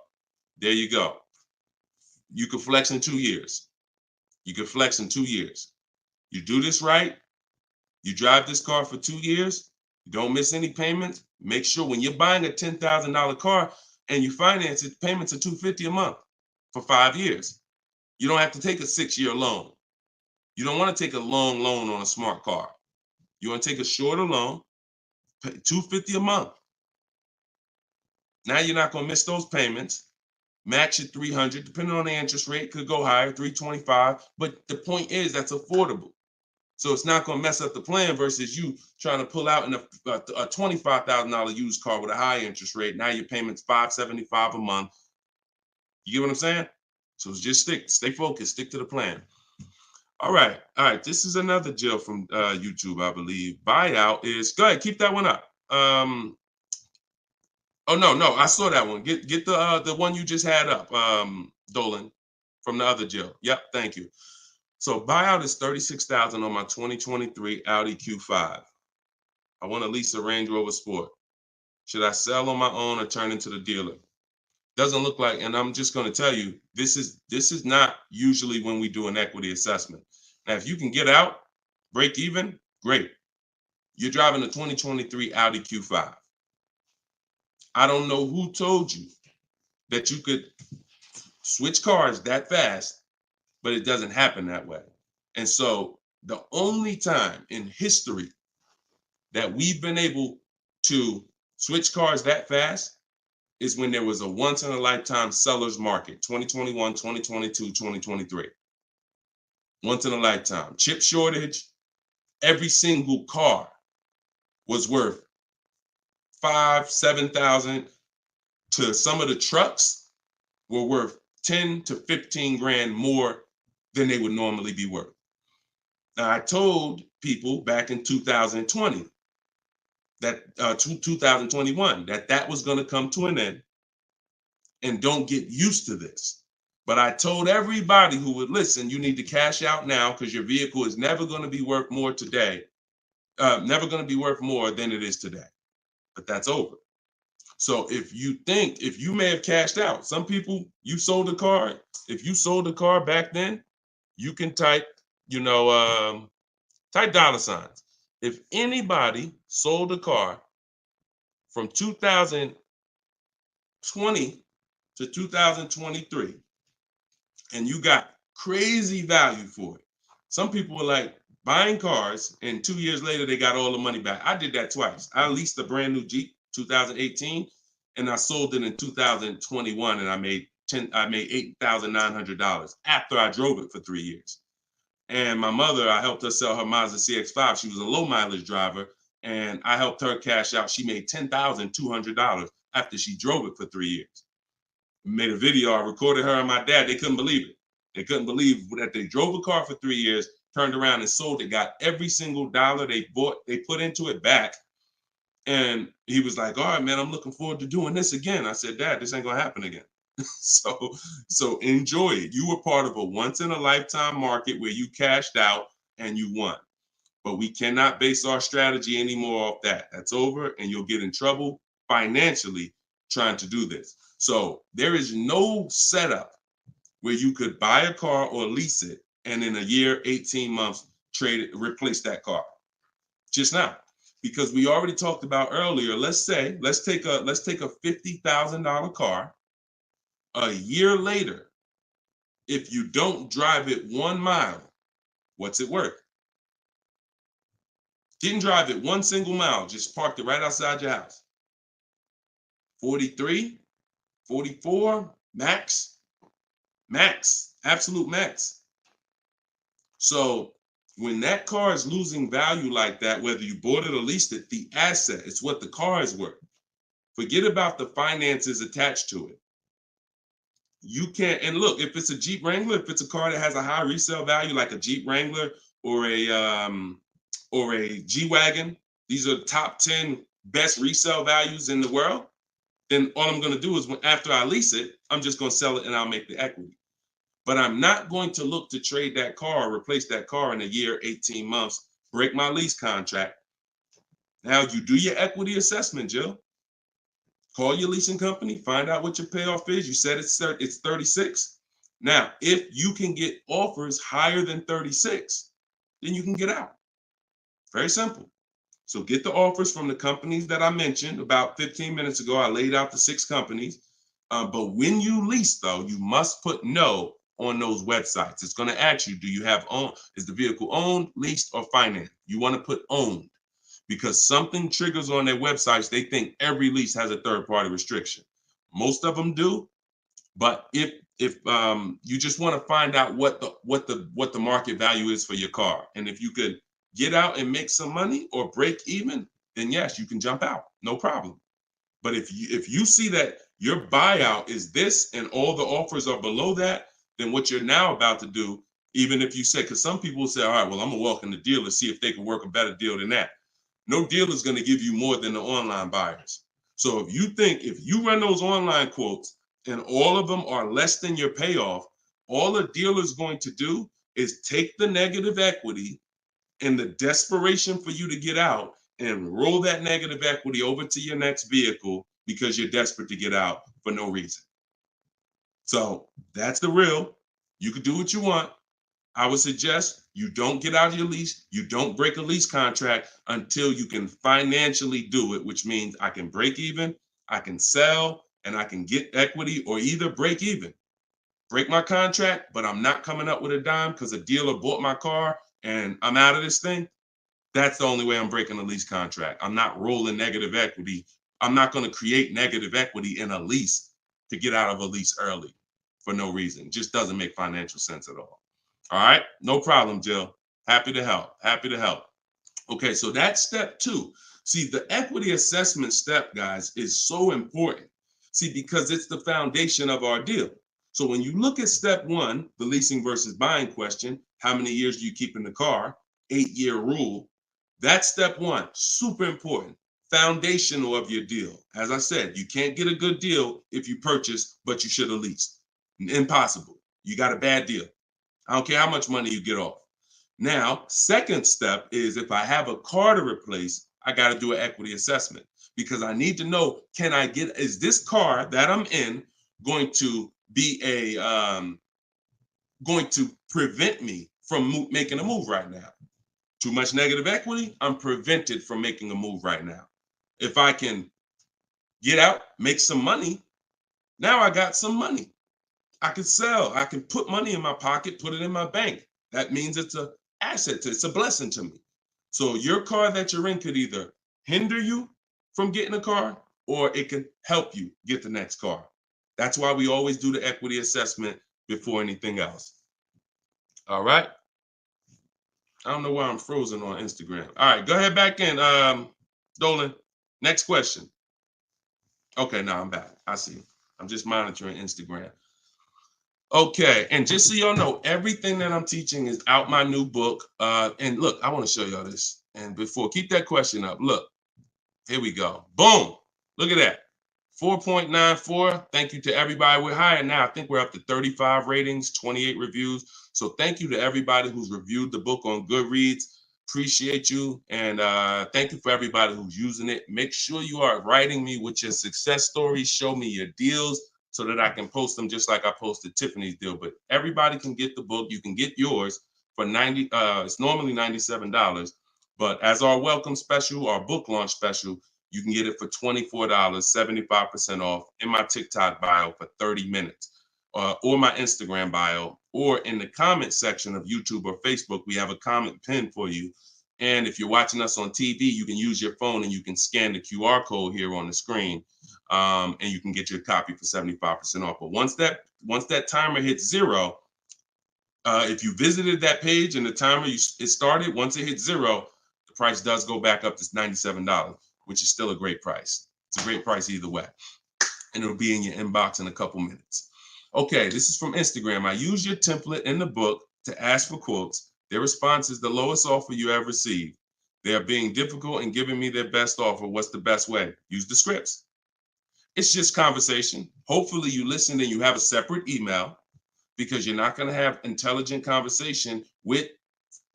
There you go. You can flex in 2 years. You can flex in 2 years. You do this right. You drive this car for 2 years. You don't miss any payments. Make sure when you're buying a $10,000 car and you finance it, payments are $250 a month for 5 years. You don't have to take a 6-year loan. You don't want to take a long loan on a smart car. You want to take a shorter loan, pay $250 a month. Now you're not going to miss those payments. Max at 300, depending on the interest rate, could go higher, 325. But the point is that's affordable. So it's not going to mess up the plan versus you trying to pull out in a $25,000 used car with a high interest rate. Now your payment's $575 a month. You get what I'm saying? So just stay focused, stick to the plan. All right. This is another Jill from YouTube, I believe. Buyout is, go ahead, keep that one up. Oh no, I saw that one. Get the one you just had up, Dolan, from the other Jill. Yep, thank you. So buyout is $36,000 on my 2023 Audi Q5. I want to lease a Range Rover Sport. Should I sell on my own or turn into the dealer? Doesn't look like, and I'm just going to tell you, this is not usually when we do an equity assessment. Now, if you can get out, break even, great. You're driving a 2023 Audi Q5. I don't know who told you that you could switch cars that fast, but it doesn't happen that way. And so the only time in history that we've been able to switch cars that fast is when there was a once in a lifetime seller's market, 2021, 2022, 2023. Once in a lifetime. Chip shortage, every single car was worth 5,000, 7,000. To some of the trucks were worth 10 to 15 grand more than they would normally be worth. Now, I told people back in 2020 that 2021 that was going to come to an end, and don't get used to this. But I told everybody who would listen, you need to cash out now because your vehicle is never going to be worth more today, never going to be worth more than it is today. But that's over. So if you may have cashed out, some people, you sold a car. If you sold a car back then, you can type, type dollar signs. If anybody sold a car from 2020 to 2023, and you got crazy value for it. Some people were like buying cars, and 2 years later, they got all the money back. I did that twice. I leased a brand new Jeep, 2018, and I sold it in 2021, and I made $8,900 after I drove it for 3 years. And my mother, I helped her sell her Mazda CX-5. She was a low mileage driver, and I helped her cash out. She made $10,200 after she drove it for 3 years. Made a video. I recorded her and my dad. They couldn't believe it. They couldn't believe that they drove a car for 3 years, turned around and sold it, got every single dollar they put into it back. And he was like, all right, man, I'm looking forward to doing this again. I said, Dad, this ain't gonna happen again. So enjoy it. You were part of a once in a lifetime market where you cashed out and you won. But we cannot base our strategy anymore off that. That's over, and you'll get in trouble financially trying to do this. So there is no setup where you could buy a car or lease it and in a year, 18 months, trade it, replace that car. Just not. Because we already talked about earlier, let's take a $50,000 car. A year later, if you don't drive it 1 mile, what's it worth? Didn't drive it 1 single mile, just parked it right outside your house. 43, 44, max, absolute max. So when that car is losing value like that, whether you bought it or leased it, the asset, it's what the car is worth. Forget about the finances attached to it. You can't, and look, if it's a Jeep Wrangler, if it's a car that has a high resale value, like a Jeep Wrangler or a G-Wagon, these are top 10 best resale values in the world, then all I'm gonna do is after I lease it, I'm just gonna sell it and I'll make the equity. But I'm not going to look to trade that car or replace that car in a year, 18 months, break my lease contract. Now you do your equity assessment, Jill. Call your leasing company, find out what your payoff is. You said it's 36. Now, if you can get offers higher than 36, then you can get out. Very simple. So get the offers from the companies that I mentioned about 15 minutes ago. I laid out the 6 companies. But when you lease, though, you must put no on those websites. It's going to ask you, do you have is the vehicle owned, leased, or financed? You want to put owned, because something triggers on their websites. They think every lease has a third-party restriction. Most of them do, but if you just want to find out what the market value is for your car, and if you could get out and make some money or break even, then yes, you can jump out, no problem. But if you see that your buyout is this and all the offers are below that, then what you're now about to do, even if you say, because some people will say, all right, well, I'm gonna walk in the dealer, see if they can work a better deal than that. No dealer is going to give you more than the online buyers. So if you run those online quotes and all of them are less than your payoff, all a dealer is going to do is take the negative equity and the desperation for you to get out and roll that negative equity over to your next vehicle because you're desperate to get out for no reason. So that's the real. You can do what you want. I would suggest you don't get out of your lease. You don't break a lease contract until you can financially do it, which means I can break even, I can sell, and I can get equity, or either break even. Break my contract, but I'm not coming up with a dime because a dealer bought my car and I'm out of this thing. That's the only way I'm breaking a lease contract. I'm not rolling negative equity. I'm not going to create negative equity in a lease to get out of a lease early for no reason. It just doesn't make financial sense at all. All right, no problem, Jill. Happy to help. Happy to help. Okay, so that's step 2. See, the equity assessment step, guys, is so important. See, because it's the foundation of our deal. So when you look at step 1, the leasing versus buying question, how many years do you keep in the car? 8-year rule. That's step 1, super important. Foundational of your deal. As I said, you can't get a good deal if you purchase, but you should have leased. Impossible. You got a bad deal. I don't care how much money you get off. Now, second step is if I have a car to replace, I got to do an equity assessment because I need to know, is this car that I'm in going to be going to prevent me from making a move right now? Too much negative equity, I'm prevented from making a move right now. If I can get out, make some money, now I got some money. I can sell. I can put money in my pocket, put it in my bank. That means it's an asset. It's a blessing to me. So your car that you're in could either hinder you from getting a car or it can help you get the next car. That's why we always do the equity assessment before anything else. All right. I don't know why I'm frozen on Instagram. All right, go ahead back in, Dolan. Next question. Okay, now I'm back. I see. I'm just monitoring Instagram. Okay, and just so y'all know, everything that I'm teaching is out my new book. And look, I want to show y'all this. And before, keep that question up. Look, here we go. Boom. Look at that. 4.94. Thank you to everybody. We're higher now. I think we're up to 35 ratings, 28 reviews. So thank you to everybody who's reviewed the book on Goodreads. Appreciate you. And thank you for everybody who's using it. Make sure you are writing me with your success stories. Show me your deals so that I can post them just like I posted Tiffany's deal. But everybody can get the book. You can get yours for $90. It's normally $97. But as our welcome special, our book launch special, you can get it for $24, 75% off in my TikTok bio for 30 minutes, or my Instagram bio, or in the comment section of YouTube or Facebook. We have a comment pin for you. And if you're watching us on TV, you can use your phone and you can scan the QR code here on the screen, and you can get your copy for 75% off. But once that timer hits 0, if you visited that page and the timer it started, once it hits 0, the price does go back up to $97, which is still a great price. It's a great price either way. And it'll be in your inbox in a couple minutes. Okay, this is from Instagram. I use your template in the book to ask for quotes. Their response is the lowest offer you ever received. They are being difficult and giving me their best offer. What's the best way? Use the scripts. It's just conversation. Hopefully you listen and you have a separate email, because you're not going to have intelligent conversation with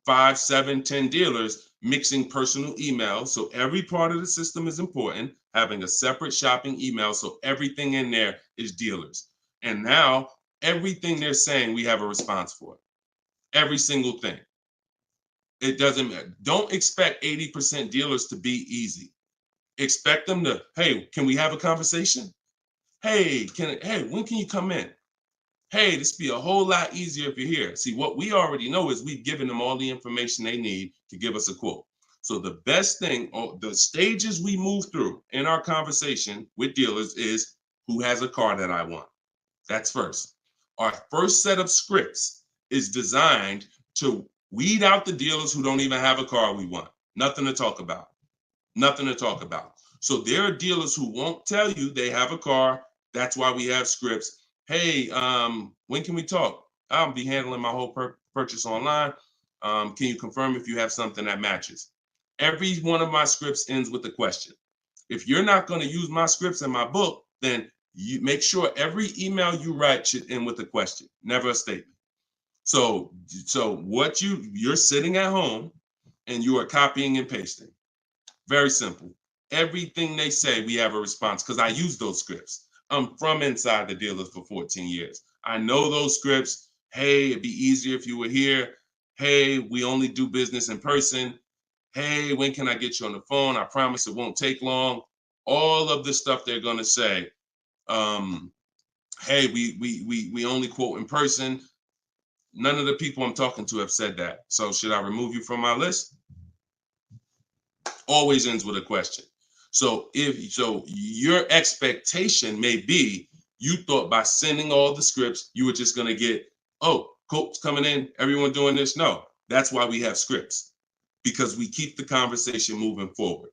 5, 7, 10 dealers mixing personal emails. So every part of the system is important, having a separate shopping email. So everything in there is dealers. And now everything they're saying, we have a response for. Every single thing. It doesn't matter. Don't expect 80% dealers to be easy. Expect them to, hey, can we have a conversation? Hey, when can you come in? Hey, this be a whole lot easier if you're here. See, what we already know is we've given them all the information they need to give us a quote. So the best thing, or the stages we move through in our conversation with dealers, is who has a car that I want. That's first. Our first set of scripts is designed to weed out the dealers who don't even have a car we want. Nothing to talk about. Nothing to talk about. So there are dealers who won't tell you they have a car. That's why we have scripts. Hey, when can we talk? I'll be handling my whole purchase online. Can you confirm if you have something that matches? Every one of my scripts ends with a question. If you're not going to use my scripts in my book, then you make sure every email you write should end with a question, never a statement. So what you're sitting at home and you are copying and pasting. Very simple. Everything they say, we have a response, because I use those scripts. I'm from inside the dealers for 14 years. I know those scripts. Hey, it'd be easier if you were here. Hey, we only do business in person. Hey, when can I get you on the phone? I promise it won't take long. All of the stuff they're going to say. Hey, we only quote in person. None of the people I'm talking to have said that. So should I remove you from my list? Always ends with a question. So your expectation may be, you thought by sending all the scripts, you were just going to get, oh, quotes coming in, everyone doing this. No, that's why we have scripts, because we keep the conversation moving forward.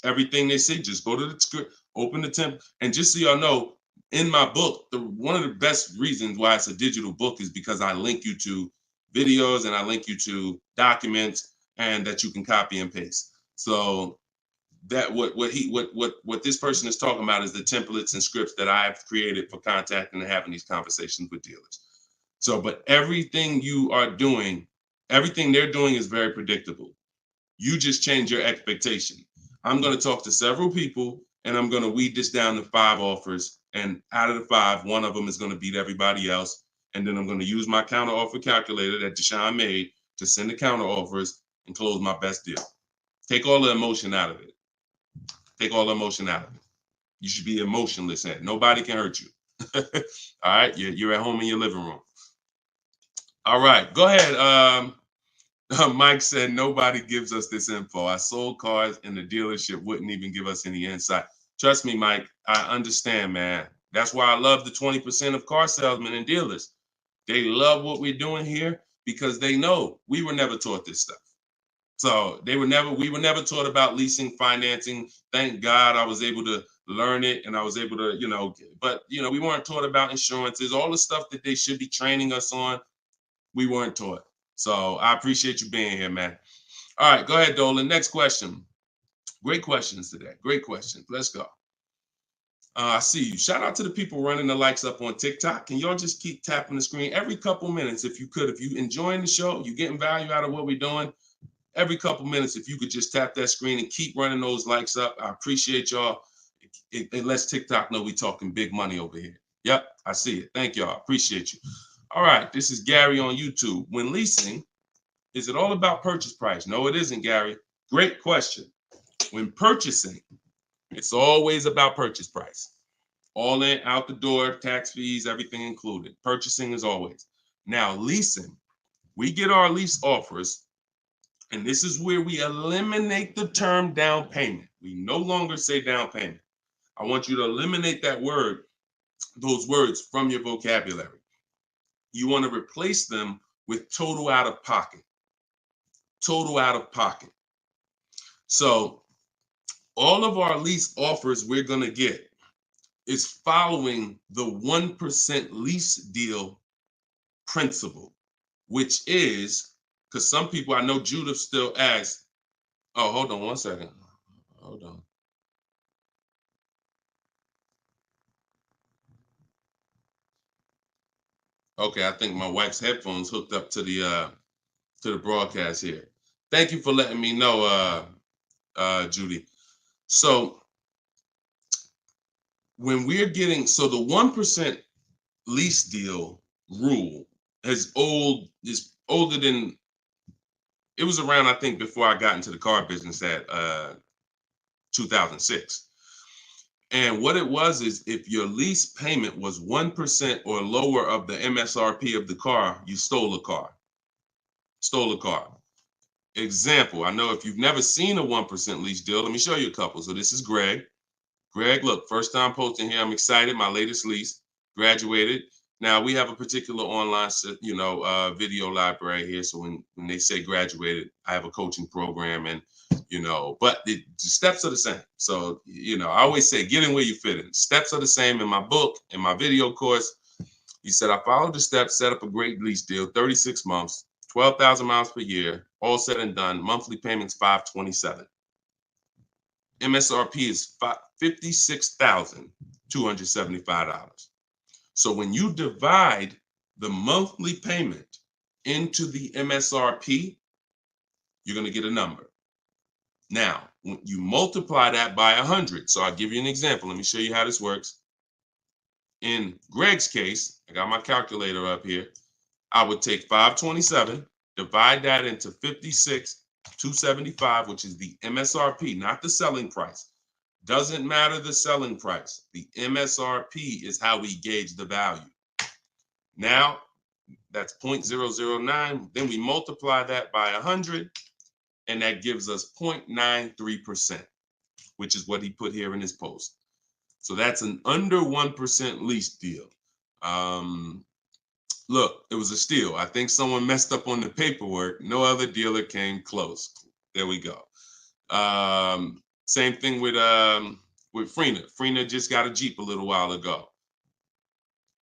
Everything they say, just go to the script, open the template. And just so y'all know, in my book, one of the best reasons why it's a digital book is because I link you to videos and I link you to documents, and that you can copy and paste. So that what this person is talking about is the templates and scripts that I've created for contacting and having these conversations with dealers. So, but everything you are doing, everything they're doing is very predictable. You just change your expectation. I'm going to talk to several people and I'm going to weed this down to 5 offers. And out of the 5, one of them is going to beat everybody else. And then I'm going to use my counter offer calculator that Deshone made to send the counter offers and close my best deal. Take all the emotion out of it. Take all the emotion out of it. You should be emotionless. Nobody can hurt you. All right, you're at home in your living room. All right, go ahead. Mike said nobody gives us this info. I sold cars and the dealership wouldn't even give us any insight. Trust me, Mike, I understand, man. That's why I love the 20% of car salesmen and dealers. They love what we're doing here because they know we were never taught this stuff. So we were never taught about leasing, financing. Thank God I was able to learn it, and I was able to, but we weren't taught about insurances, all the stuff that they should be training us on. We weren't taught. So I appreciate you being here, man. All right, go ahead, Dolan. Next question. Great questions today. Great questions. Let's go. I see you. Shout out to the people running the likes up on TikTok. Can y'all just keep tapping the screen every couple minutes if you could? If you enjoying the show, you getting value out of what we're doing, every couple minutes, if you could just tap that screen and keep running those likes up. I appreciate y'all. It lets TikTok know we talking big money over here. Yep, I see it. Thank y'all. Appreciate you. All right, this is Gary on YouTube. When leasing, is it all about purchase price? No, it isn't, Gary. Great question. When purchasing, it's always about purchase price. All in, out the door, tax fees, everything included. Purchasing is always. Now, leasing, we get our lease offers, and this is where we eliminate the term down payment. We no longer say down payment. I want you to eliminate that word, those words from your vocabulary. You want to replace them with total out of pocket. Total out of pocket. So all of our lease offers we're going to get is following the 1% lease deal principle, which is, because some people, I know Judith still asks, oh, hold on one second. Hold on. Okay, I think my wife's headphones hooked up to the broadcast here. Thank you for letting me know, Judy. So when we're getting, so the 1% lease deal rule is older than, it was around, I think, before I got into the car business at 2006. And what it was is if your lease payment was 1% or lower of the MSRP of the car, you stole a car. Stole a car. Example, I know if you've never seen a 1% lease deal, let me show you a couple. So this is Greg. Greg, look, first time posting here. I'm excited. My latest lease, graduated. Now we have a particular online, video library here. So when they say graduated, I have a coaching program, and but the steps are the same. So I always say, get in where you fit in. Steps are the same in my book, in my video course. He said, I followed the steps, set up a great lease deal, 36 months, 12,000 miles per year, all said and done. Monthly payments $527. MSRP is $56,275. So when you divide the monthly payment into the MSRP, you're going to get a number. Now, when you multiply that by 100, so I'll give you an example. Let me show you how this works. In Greg's case, I got my calculator up here. I would take 527, divide that into 56,275, which is the MSRP, not the selling price. Doesn't matter the selling price. The MSRP is how we gauge the value. Now, that's 0.009. Then we multiply that by 100, and that gives us 0.93%, which is what he put here in his post. So that's an under 1% lease deal. Look, it was a steal. I think someone messed up on the paperwork. No other dealer came close. There we go. Same thing with Freena. Freena just got a Jeep a little while ago.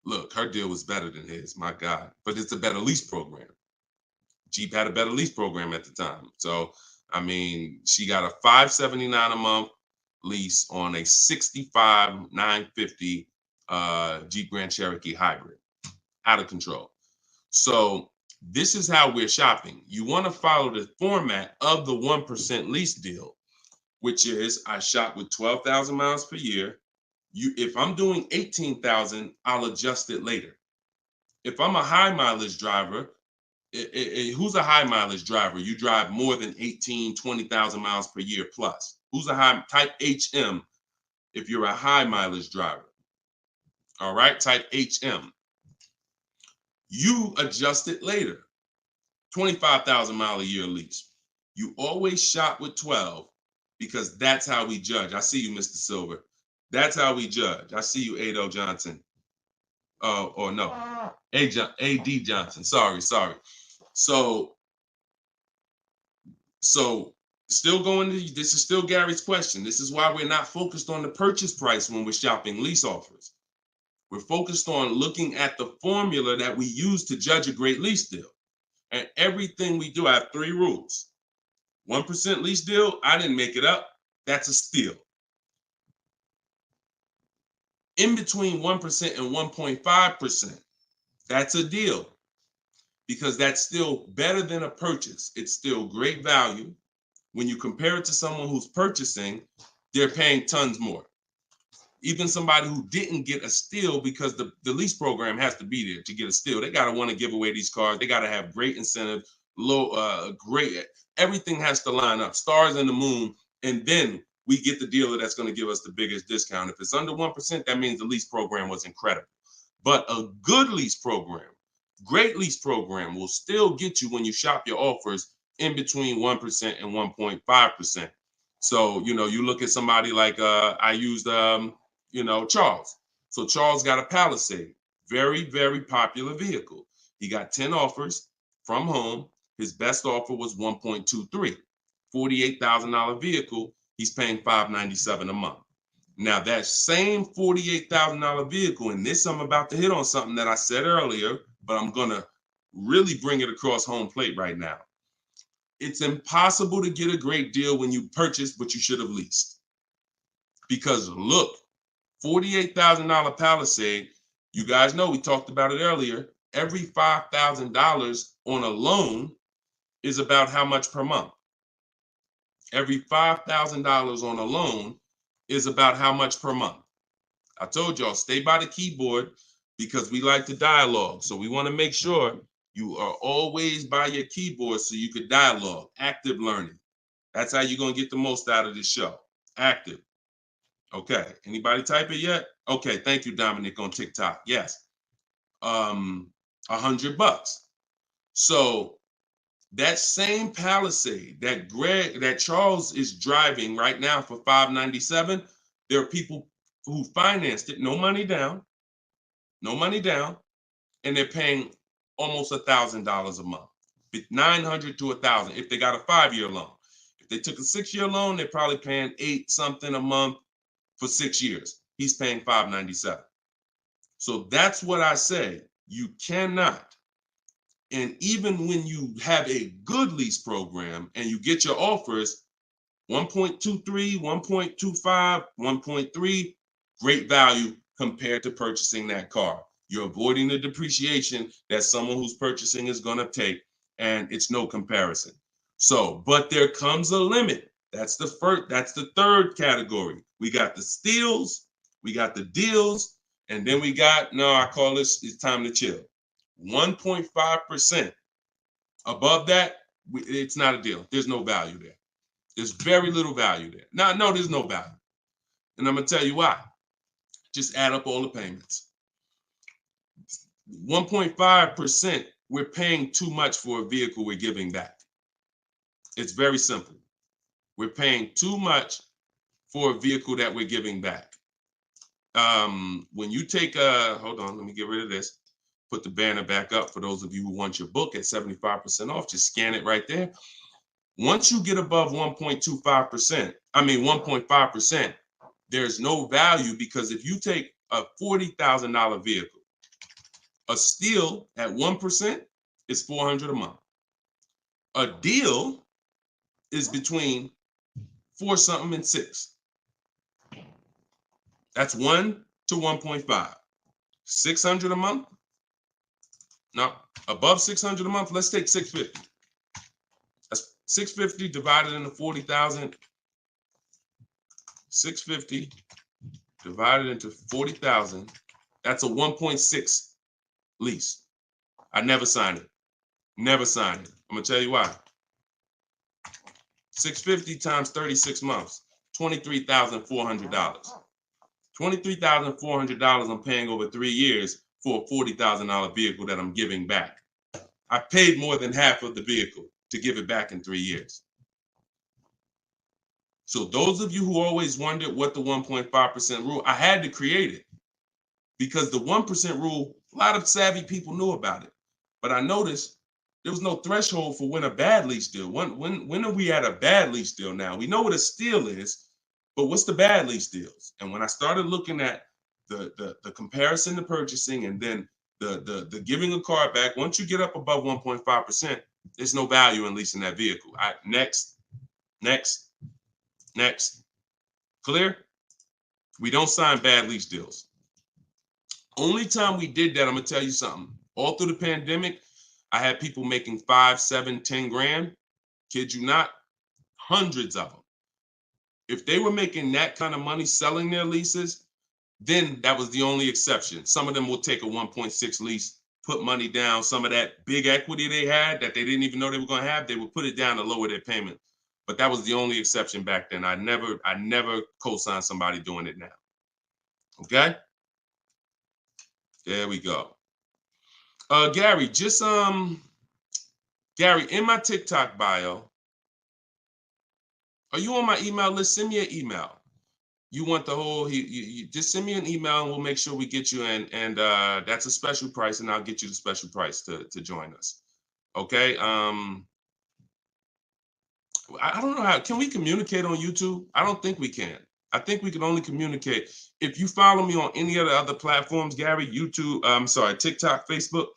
Look, her deal was better than his, my God. But it's a better lease program. Jeep had a better lease program at the time. So, I mean, she got a $579 a month lease on a 65,950 Jeep Grand Cherokee hybrid. Out of control. So this is how we're shopping. You want to follow the format of the 1% lease deal, which is I shop with 12,000 miles per year. If I'm doing 18,000, I'll adjust it later. If I'm a high mileage driver, who's a high mileage driver? You drive more than 20,000 miles per year plus. Who's a high type HM if you're a high mileage driver? All right, type HM. You adjust it later. 25,000 mile a year lease. You always shop with 12 because that's how we judge. I see you, Mr. Silver. That's how we judge. I see you, Ado Johnson. Or no, AD Johnson. Sorry. So still going to, this is still Gary's question. This is why we're not focused on the purchase price when we're shopping lease offers. We're focused on looking at the formula that we use to judge a great lease deal. And everything we do, I have 3 rules. 1% lease deal, I didn't make it up. That's a steal. In between 1% and 1.5%, that's a deal, because that's still better than a purchase. It's still great value. When you compare it to someone who's purchasing, they're paying tons more. Even somebody who didn't get a steal, because the lease program has to be there to get a steal. They got to want to give away these cars. They got to have great incentive, great, everything has to line up, stars in the moon, and then we get the dealer that's going to give us the biggest discount. If it's under 1%, that means the lease program was incredible. But a good lease program, great lease program, will still get you, when you shop your offers, in between 1% and 1.5%. So, you look at somebody like, I used, Charles. So Charles got a Palisade, very, very popular vehicle. He got 10 offers from home. His best offer was 1.23, $48,000 vehicle. He's paying $597 a month. Now that same $48,000 vehicle, and this, I'm about to hit on something that I said earlier, but I'm gonna really bring it across home plate right now. It's impossible to get a great deal when you purchase, but you should have leased. Because look, $48,000 Palisade, you guys know, we talked about it earlier, every $5,000 on a loan is about how much per month? Every $5,000 on a loan is about how much per month? I told y'all, stay by the keyboard, because we like to dialogue. So we want to make sure you are always by your keyboard so you could dialogue. Active learning. That's how you're going to get the most out of this show. Active. Okay. Anybody type it yet? Okay. Thank you, Dominic, on TikTok. Yes. $100. So that same Palisade that Charles is driving right now for $597, there are people who financed it, no money down, and they're paying almost $1,000 a month, $900 to $1,000 if they got a 5-year loan. If they took a 6-year loan, they're probably paying $8 something a month for 6 years. He's paying $597. So that's what I say. You cannot. And even when you have a good lease program and you get your offers, 1.23, 1.25, 1.3, great value compared to purchasing that car. You're avoiding the depreciation that someone who's purchasing is going to take, and it's no comparison. So, but there comes a limit. That's the third category. We got the steals, we got the deals, and then we got, I call this, it's time to chill. 1.5%. Above that, it's not a deal. There's no value there. There's very little value there. Now, no, there's no value. And I'm going to tell you why. Just add up all the payments. 1.5%, we're paying too much for a vehicle we're giving back. It's very simple. We're paying too much for a vehicle that we're giving back. When you take hold on, let me get rid of this. Put the banner back up for those of you who want your book at 75% off. Just scan it right there. Once you get above 1.5%, there's no value, because if you take a $40,000 vehicle, a steal at 1% is $400 a month. A deal is between 4 something and 6. That's 1 to 1.5. 600 a month. Now, above 600 a month, let's take 650. That's 650 divided into 40,000. 650 divided into 40,000. That's a 1.6 lease. I never signed it. Never signed it. I'm gonna tell you why. 650 times 36 months, $23,400. $23,400 I'm paying over 3 years for a $40,000 vehicle that I'm giving back. I paid more than half of the vehicle to give it back in 3 years. So those of you who always wondered what the 1.5% rule, I had to create it, because the 1% rule, a lot of savvy people knew about it. But I noticed There was no threshold for when a bad lease deal. When are we at a bad lease deal now? We know what a steal is, but what's the bad lease deals? And when I started looking at the comparison to purchasing and then the giving a car back, once you get up above 1.5%, there's no value in leasing that vehicle. Next. Clear? We don't sign bad lease deals. Only time we did that, I'm gonna tell you something. All through the pandemic, I had people making 5, 7, 10 grand. Kid you not, hundreds of them. If they were making that kind of money selling their leases, then that was the only exception. Some of them will take a 1.6 lease, put money down. Some of that big equity they had that they didn't even know they were going to have, they would put it down to lower their payment. But that was the only exception back then. I never co-signed somebody doing it now. Okay? There we go. Gary, Gary, in my TikTok bio, are you on my email list? Send me an email. You want the whole, you just send me an email and we'll make sure we get you in. And that's a special price, and I'll get you the special price to join us. Okay. I don't know how, can we communicate on YouTube? I don't think we can. I think we can only communicate. If you follow me on any of the other platforms, Gary, YouTube, TikTok, Facebook,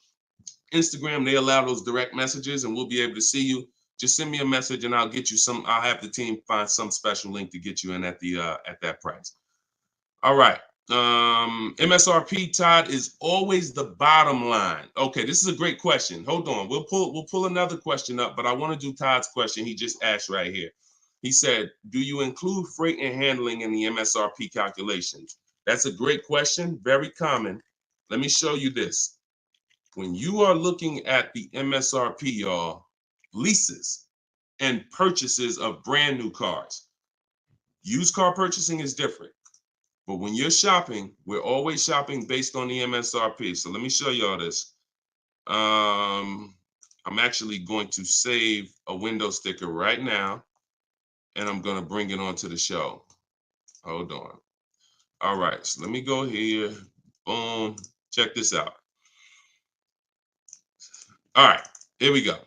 Instagram, they allow those direct messages and we'll be able to see you. Just send me a message and I'll get you I'll have the team find some special link to get you in at that price. All right. MSRP, Todd, is always the bottom line. Okay, this is a great question. Hold on. We'll pull another question up, but I want to do Todd's question he just asked right here. He said, do you include freight and handling in the MSRP calculations? That's a great question. Very common. Let me show you this. When you are looking at the MSRP, y'all, leases and purchases of brand new cars, used car purchasing is different. But when you're shopping, we're always shopping based on the MSRP. So let me show y'all this. I'm actually going to save a window sticker right now, and I'm going to bring it onto the show. Hold on. All right, so let me go here. Boom. Check this out. All right, here we go.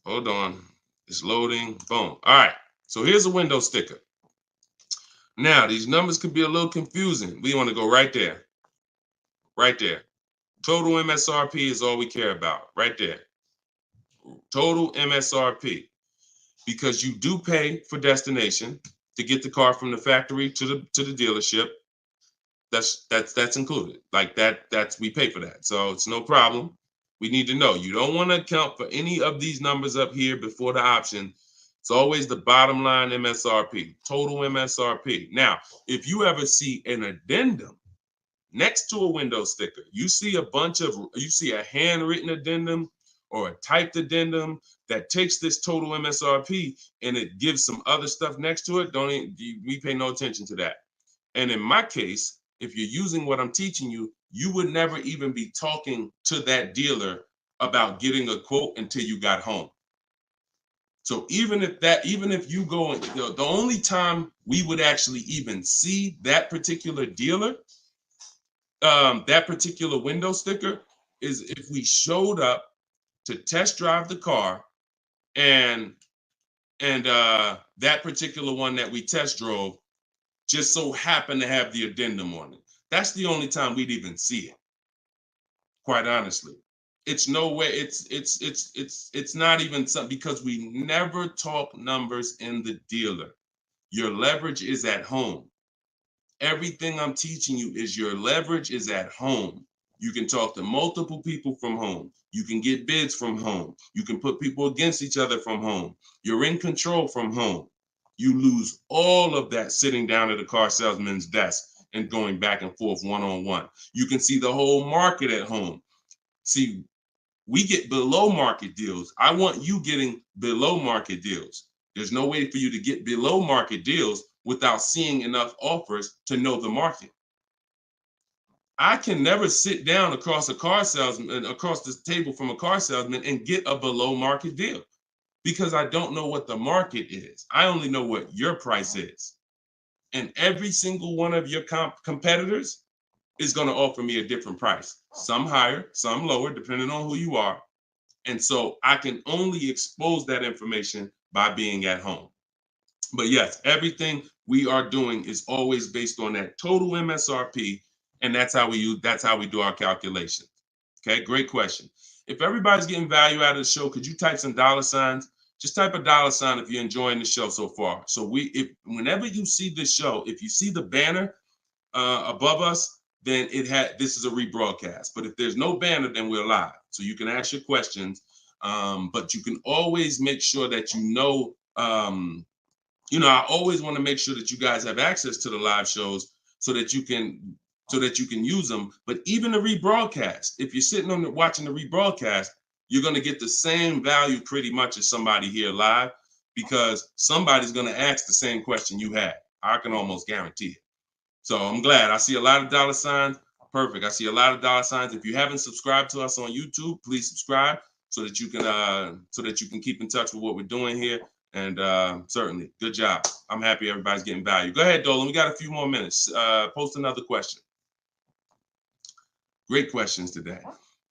Hold on. It's loading. Boom. All right, so here's a window sticker. Now, these numbers can be a little confusing. We want to go right there. Right there. Total MSRP is all we care about. Right there. Total MSRP. Because you do pay for destination to get the car from the factory to the dealership. That's included. Like that's we pay for that. So it's no problem. We need to know. You don't want to account for any of these numbers up here before the option. It's always the bottom line MSRP, total MSRP. Now, if you ever see an addendum next to a window sticker, you see a handwritten addendum or a typed addendum that takes this total MSRP and it gives some other stuff next to it, we pay no attention to that. And in my case, if you're using what I'm teaching you, you would never even be talking to that dealer about getting a quote until you got home. So even if you go, the only time we would actually even see that particular dealer, that particular window sticker, is if we showed up to test drive the car and that particular one that we test drove just so happened to have the addendum on it. That's the only time we'd even see it. Quite honestly. It's no way, it's not even something, because we never talk numbers in the dealer. Your leverage is at home. Everything I'm teaching you is your leverage is at home. You can talk to multiple people from home. You can get bids from home. You can put people against each other from home. You're in control from home. You lose all of that sitting down at a car salesman's desk and going back and forth one-on-one. You can see the whole market at home. See, we get below market deals. I want you getting below market deals. There's no way for you to get below market deals without seeing enough offers to know the market. I can never sit down across the table from a car salesman and get a below market deal because I don't know what the market is. I only know what your price is. And every single one of your competitors is going to offer me a different price. Some higher, some lower, depending on who you are. And so I can only expose that information by being at home. But yes, everything we are doing is always based on that total MSRP, and that's how we do our calculations. Okay, great question. If everybody's getting value out of the show, could you type some dollar signs? Just type a dollar sign if you're enjoying the show so far. So if whenever you see this show, if you see the banner above us, then this is a rebroadcast. But if there's no banner, then we're live. So you can ask your questions, but you can always make sure that I always want to make sure that you guys have access to the live shows so that you can use them. But even the rebroadcast, if you're sitting watching the rebroadcast, you're going to get the same value pretty much as somebody here live, because somebody's going to ask the same question you had. I can almost guarantee it. So I'm glad. I see a lot of dollar signs. Perfect. I see a lot of dollar signs. If you haven't subscribed to us on YouTube, please subscribe so that you can keep in touch with what we're doing here. And certainly, good job. I'm happy everybody's getting value. Go ahead, Dolan. We got a few more minutes. Post another question. Great questions today.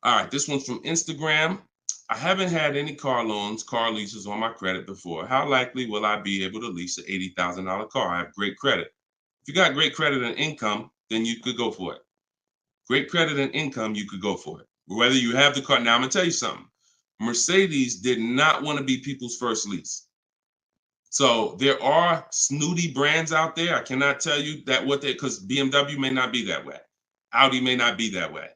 All right, this one's from Instagram. I haven't had any car leases on my credit before. How likely will I be able to lease an $80,000 car? I have great credit. If you got great credit and income, then you could go for it. Great credit and income, you could go for it. Whether you have the car. Now, I'm going to tell you something. Mercedes did not want to be people's first lease. So there are snooty brands out there. I cannot tell you that because BMW may not be that way. Audi may not be that way.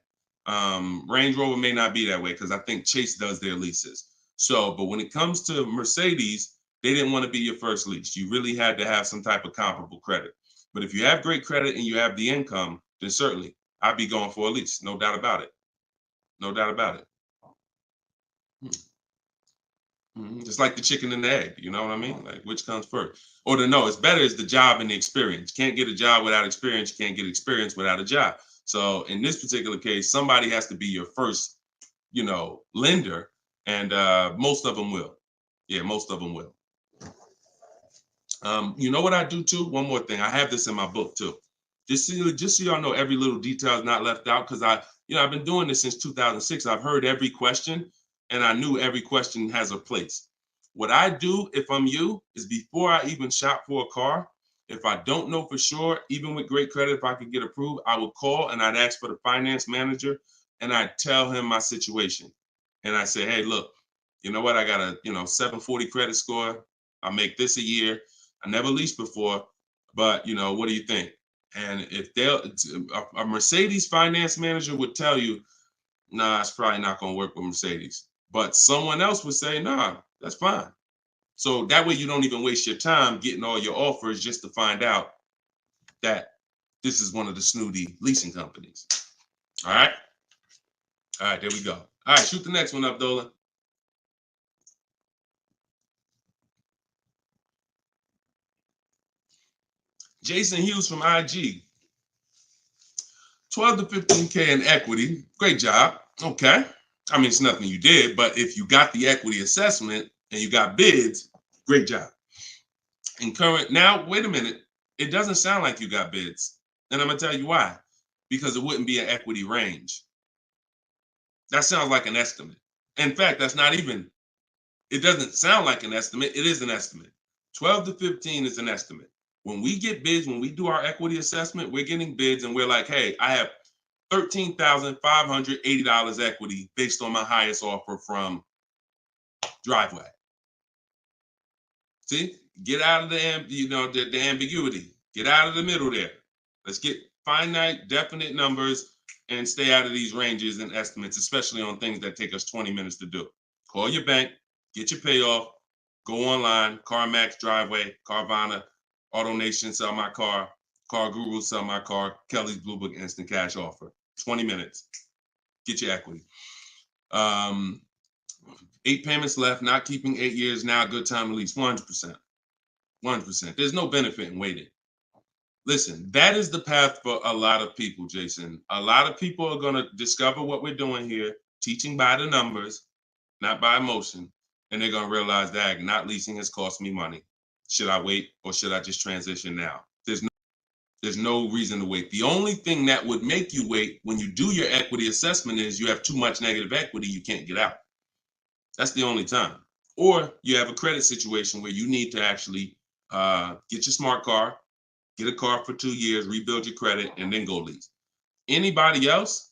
Range Rover may not be that way, because I think Chase does their leases. So, but when it comes to Mercedes, they didn't want to be your first lease. You really had to have some type of comparable credit. But if you have great credit and you have the income, then certainly I'd be going for a lease. No doubt about it. No doubt about it. Just like the chicken and the egg, you know what I mean? Like, which comes first? Or it's better is the job and the experience. You can't get a job without experience. You can't get experience without a job. So in this particular case, somebody has to be your first, lender, and most of them will. Yeah, most of them will. You know what I do too? One more thing. I have this in my book too. Just so y'all know, every little detail is not left out, because I've been doing this since 2006. I've heard every question, and I knew every question has a place. What I do, if I'm you, is before I even shop for a car, if I don't know for sure, even with great credit, if I could get approved, I would call and I'd ask for the finance manager, and I'd tell him my situation. And I say, hey, look, you know what? I got a 740 credit score. I make this a year. I never leased before, but what do you think? And if a Mercedes finance manager would tell you, nah, it's probably not going to work with Mercedes. But someone else would say, nah, that's fine. So that way you don't even waste your time getting all your offers just to find out that this is one of the snooty leasing companies. All right. All right, there we go. All right, shoot the next one up, Dolan. Jason Hughes from IG. 12 to 15K in equity. Great job. Okay. I mean, it's nothing you did, but if you got the equity assessment and you got bids, great job. Now, wait a minute. It doesn't sound like you got bids. And I'm going to tell you why. Because it wouldn't be an equity range. That sounds like an estimate. In fact, it doesn't sound like an estimate. It is an estimate. 12 to 15 is an estimate. When we get bids, when we do our equity assessment, we're getting bids and we're like, hey, I have $13,580 equity based on my highest offer from Driveway. See, get out of the ambiguity. Get out of the middle there. Let's get finite, definite numbers and stay out of these ranges and estimates, especially on things that take us 20 minutes to do. Call your bank, get your payoff, go online, CarMax, Driveway, Carvana, AutoNation, sell my car, Car Guru, sell my car, Kelly's Blue Book, instant cash offer. 20 minutes. Get your equity. 8 payments left, not keeping 8 years, now a good time to lease. 100%. 100%. There's no benefit in waiting. Listen, that is the path for a lot of people, Jason. A lot of people are going to discover what we're doing here, teaching by the numbers, not by emotion. And they're going to realize that not leasing has cost me money. Should I wait or should I just transition now? There's no reason to wait. The only thing that would make you wait when you do your equity assessment is you have too much negative equity, you can't get out. That's the only time. Or you have a credit situation where you need to actually get your smart car, get a car for 2 years, rebuild your credit, and then go lease. Anybody else,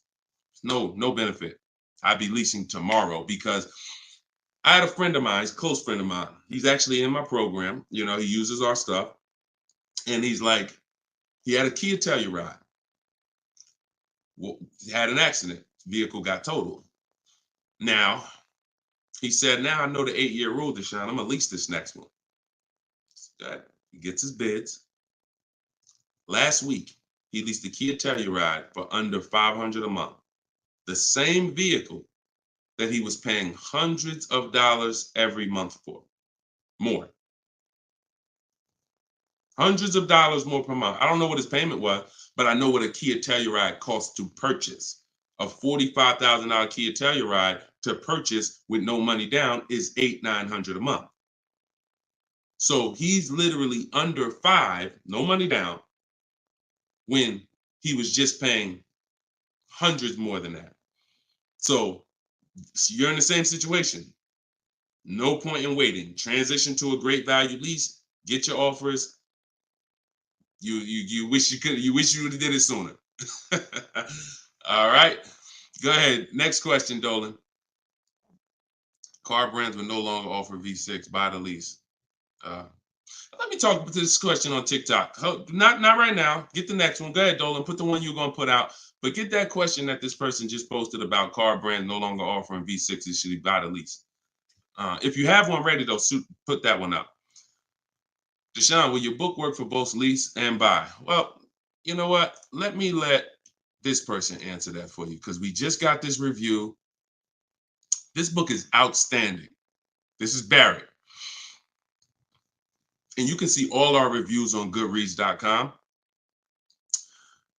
no benefit. I'd be leasing tomorrow because I had a friend of mine, he's a close friend of mine. He's actually in my program. He uses our stuff. And he's like, he had a Kia Telluride. Well, he had an accident. Vehicle got totaled. Now, he said, now I know the 8-year rule, Deshone. I'm going to lease this next one. He gets his bids. Last week, he leased the Kia Telluride for under $500 a month. The same vehicle that he was paying hundreds of dollars every month for. More. Hundreds of dollars more per month. I don't know what his payment was, but I know what a Kia Telluride costs to purchase. A $45,000 Kia Telluride to purchase with no money down is $800-900 a month. So he's literally under $5, no money down, when he was just paying hundreds more than that. So you're in the same situation. No point in waiting. Transition to a great value lease. Get your offers. You wish you could. You wish you would have did it sooner. All right. Go ahead. Next question, Dolan. Car brands will no longer offer V6. Buy the lease. Let me talk about this question on TikTok. Not right now. Get the next one. Go ahead, Dolan. Put the one you're gonna put out. But get that question that this person just posted about car brands no longer offering V6s. Should he buy the lease? If you have one ready, though, put that one up. Deshone, will your book work for both lease and buy? Well, you know what? Let this person answer that for you because we just got this review. This book is outstanding. This is Barry. And you can see all our reviews on goodreads.com.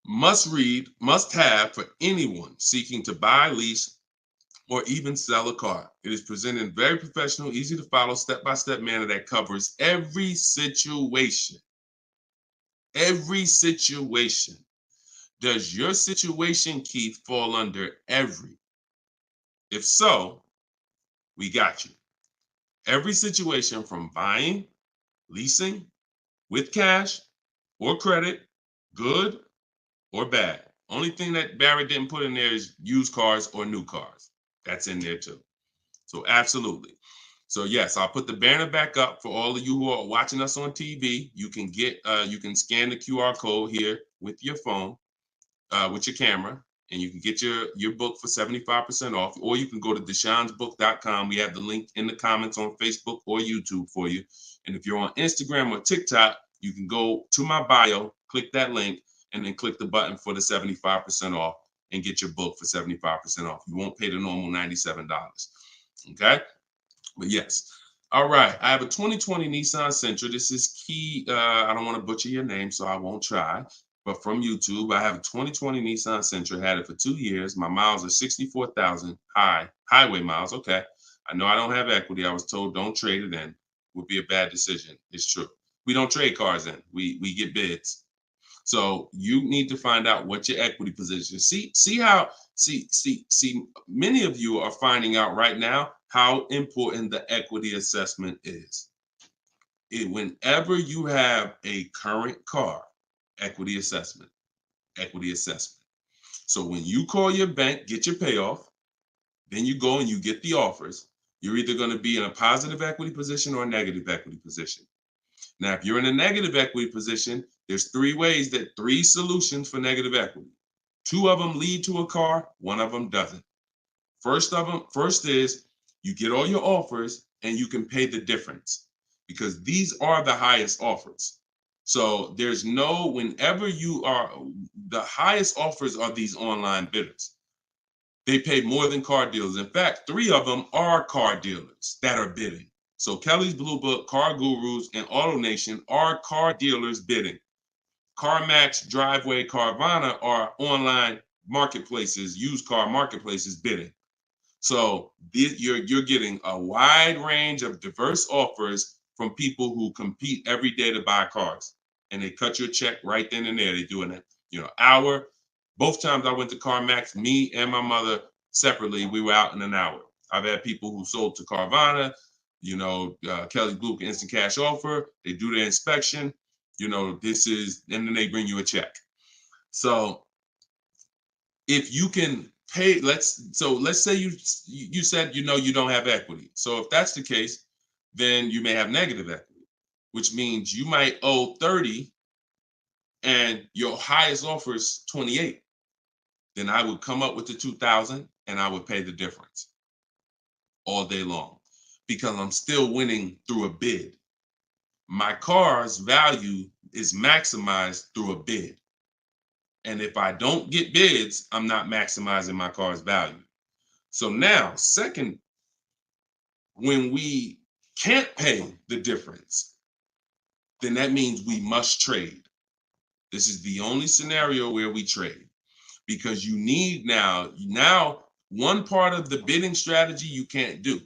Must read, must have for anyone seeking to buy, lease, or even sell a car. It is presented in very professional, easy to follow, step-by-step manner that covers every situation. Every situation. Does your situation, Keith, fall under every? If so, we got you. Every situation from buying, leasing, with cash or credit, good or bad. Only thing that Barry didn't put in there is used cars or new cars. That's in there too. So absolutely. So yes, I'll put the banner back up for all of you who are watching us on TV. You can scan the QR code here with your phone, with your camera, and you can get your book for 75% off, or you can go to deshonsbook.com. We have the link in the comments on Facebook or YouTube for you. And if you're on Instagram or TikTok, you can go to my bio, click that link, and then click the button for the 75% off and get your book for 75% off. You won't pay the normal $97. Okay? But yes. All right. I have a 2020 Nissan Sentra. This is Key. I don't want to butcher your name, so I won't try. But from YouTube, I have a 2020 Nissan Sentra. Had it for 2 years. My miles are 64,000 highway miles. Okay. I know I don't have equity. I was told don't trade it in. Would be a bad decision. It's true. We don't trade cars in. We get bids. So you need to find out what your equity position. See many of you are finding out right now how important the equity assessment is. Whenever you have a current car, equity assessment. So when you call your bank, get your payoff, then you go and you get the offers. You're either going to be in a positive equity position or a negative equity position. Now, if you're in a negative equity position, there's three solutions for negative equity. 2 of them lead to a car, 1 of them doesn't. First is you get all your offers and you can pay the difference because these are the highest offers. So whenever the highest offers are these online bidders. They pay more than car dealers. In fact, 3 of them are car dealers that are bidding. So Kelly's Blue Book, Car Gurus, and AutoNation are car dealers bidding. CarMax, Driveway, Carvana are online marketplaces, used car marketplaces bidding. So you're getting a wide range of diverse offers from people who compete every day to buy cars. And they cut your check right then and there. They do an hour. Both times I went to CarMax, me and my mother separately, we were out in an hour. I've had people who sold to Carvana, Kelly Blue Instant Cash Offer. They do their inspection. And then they bring you a check. So if you can pay, let's say you said you don't have equity. So if that's the case, then you may have negative equity, which means you might owe 30 and your highest offer is 28. Then I would come up with the 2,000 and I would pay the difference all day long because I'm still winning through a bid. My car's value is maximized through a bid. And if I don't get bids, I'm not maximizing my car's value. So now, second, when we can't pay the difference, then that means we must trade. This is the only scenario where we trade because you need now one part of the bidding strategy you can't do.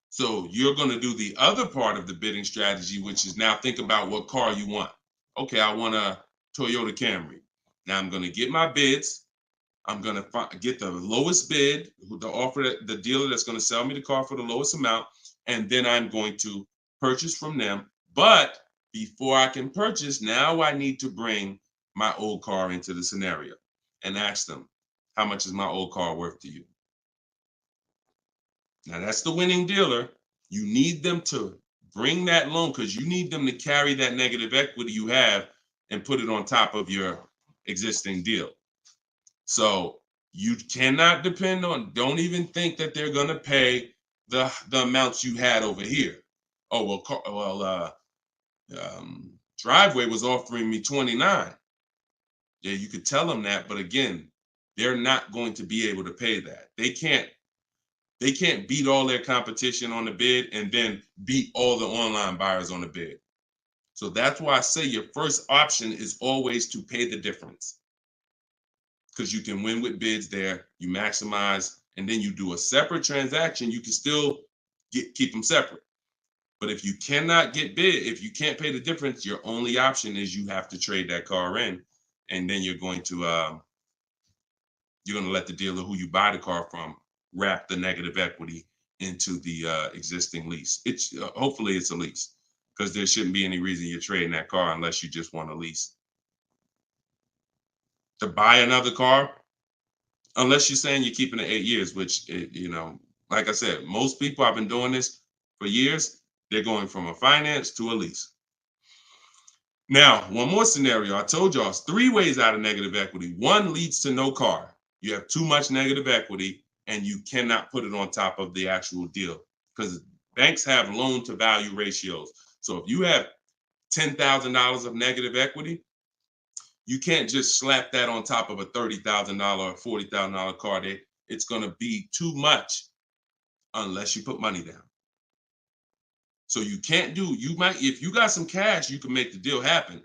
So you're going to do the other part of the bidding strategy, which is now think about what car you want. Okay, I want a Toyota Camry. Now I'm going to get my bids. I'm going to get the lowest bid, the dealer that's going to sell me the car for the lowest amount, and then I'm going to purchase from them. But before I can purchase, now I need to bring my old car into the scenario and ask them, how much is my old car worth to you? Now that's the winning dealer. You need them to bring that loan because you need them to carry that negative equity you have and put it on top of your existing deal. So you cannot depend on, don't even think that they're going to pay the amounts you had over here. Oh, Driveway was offering me 29. Yeah, you could tell them that, but again, they're not going to be able to pay that. They can't beat all their competition on the bid and then beat all the online buyers on the bid. So that's why I say your first option is always to pay the difference. Because you can win with bids there, you maximize, and then you do a separate transaction, you can still keep them separate. But if you cannot get bid, if you can't pay the difference, your only option is you have to trade that car in, and then you're going to let the dealer who you buy the car from wrap the negative equity into the existing lease. It's hopefully it's a lease because there shouldn't be any reason you're trading that car unless you just want a lease. To buy another car, unless you're saying you're keeping it 8 years, which, like I said, most people, I've been doing this for years, they're going from a finance to a lease. Now, one more scenario. I told y'all 3 ways out of negative equity. 1 leads to no car. You have too much negative equity and you cannot put it on top of the actual deal because banks have loan to value ratios. So if you have $10,000 of negative equity, you can't just slap that on top of a $30,000 or $40,000 car. It's going to be too much unless you put money down. So you can't if you got some cash, you can make the deal happen,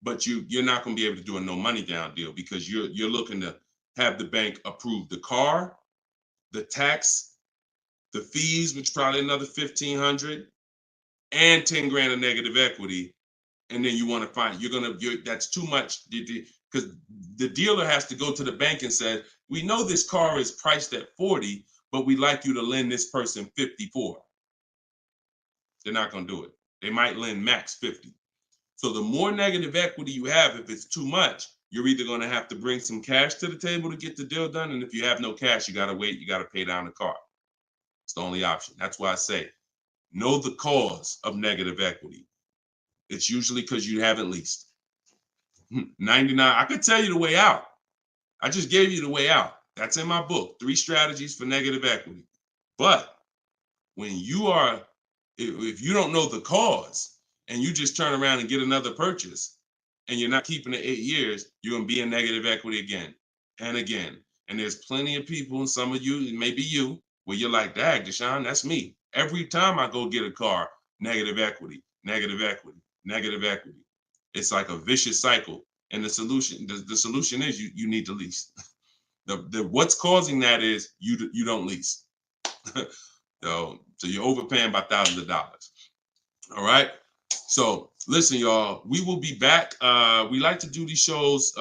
but you're not going to be able to do a no money down deal because you're looking to have the bank approve the car, the tax, the fees, which probably another $1,500, and 10 grand of negative equity. And then you want to find that's too much because the dealer has to go to the bank and say, we know this car is priced at 40, but we'd like you to lend this person 54. They're not going to do it. They might lend max 50. So the more negative equity you have, if it's too much, you're either going to have to bring some cash to the table to get the deal done. And if you have no cash, you got to wait. You got to pay down the car. It's the only option. That's why I say, know the cause of negative equity. It's usually because you haven't leased. 99, I could tell you the way out. I just gave you the way out. That's in my book, 3 strategies for negative equity. But when if you don't know the cause and you just turn around and get another purchase and you're not keeping it 8 years, you're going to be in negative equity again and again. And there's plenty of people, and some of you, maybe you, where you're like, dag, Deshone, that's me. Every time I go get a car, negative equity, negative equity, negative equity. It's like a vicious cycle. And the solution is you need to lease. What's causing that is you don't lease. So you're overpaying by thousands of dollars. All right. So listen, y'all, we will be back. We like to do these shows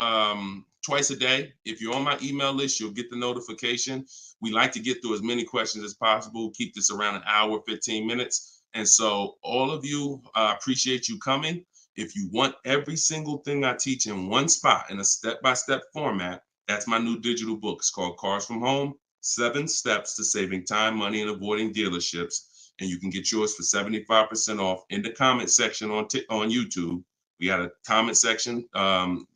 twice a day. If you're on my email list, you'll get the notification. We like to get through as many questions as possible, keep this around an hour, 15 minutes. And so all of you, appreciate you coming. If you want every single thing I teach in one spot in a step-by-step format, that's my new digital book. It's called Cars from Home, 7 Steps to Saving Time, Money, and Avoiding Dealerships. And you can get yours for 75% off in the comment section on YouTube. We got a comment section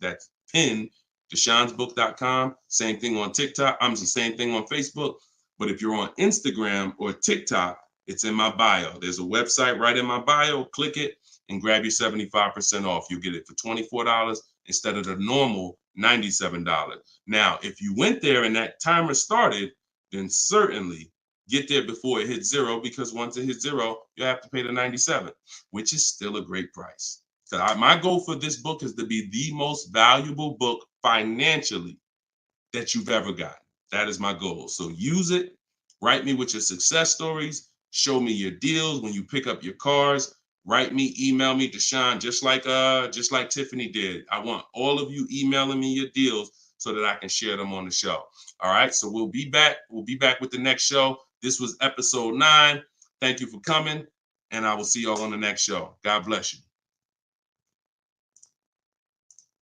that's pinned, Deshone'sBook.com. Same thing on TikTok. I'm the same thing on Facebook. But if you're on Instagram or TikTok, it's in my bio. There's a website right in my bio. Click it and grab your 75% off. You'll get it for $24 instead of the normal $97. Now, if you went there and that timer started, then certainly get there before it hits zero, because once it hits zero, you have to pay the $97, which is still a great price. So my goal for this book is to be the most valuable book financially that you've ever gotten. That is my goal. So use it. Write me with your success stories. Show me your deals when you pick up your cars. Write me, email me, Deshone, just like Tiffany did. I want all of you emailing me your deals so that I can share them on the show. All right. So we'll be back. We'll be back with the next show. This was episode 9. Thank you for coming, and I will see y'all on the next show. God bless you.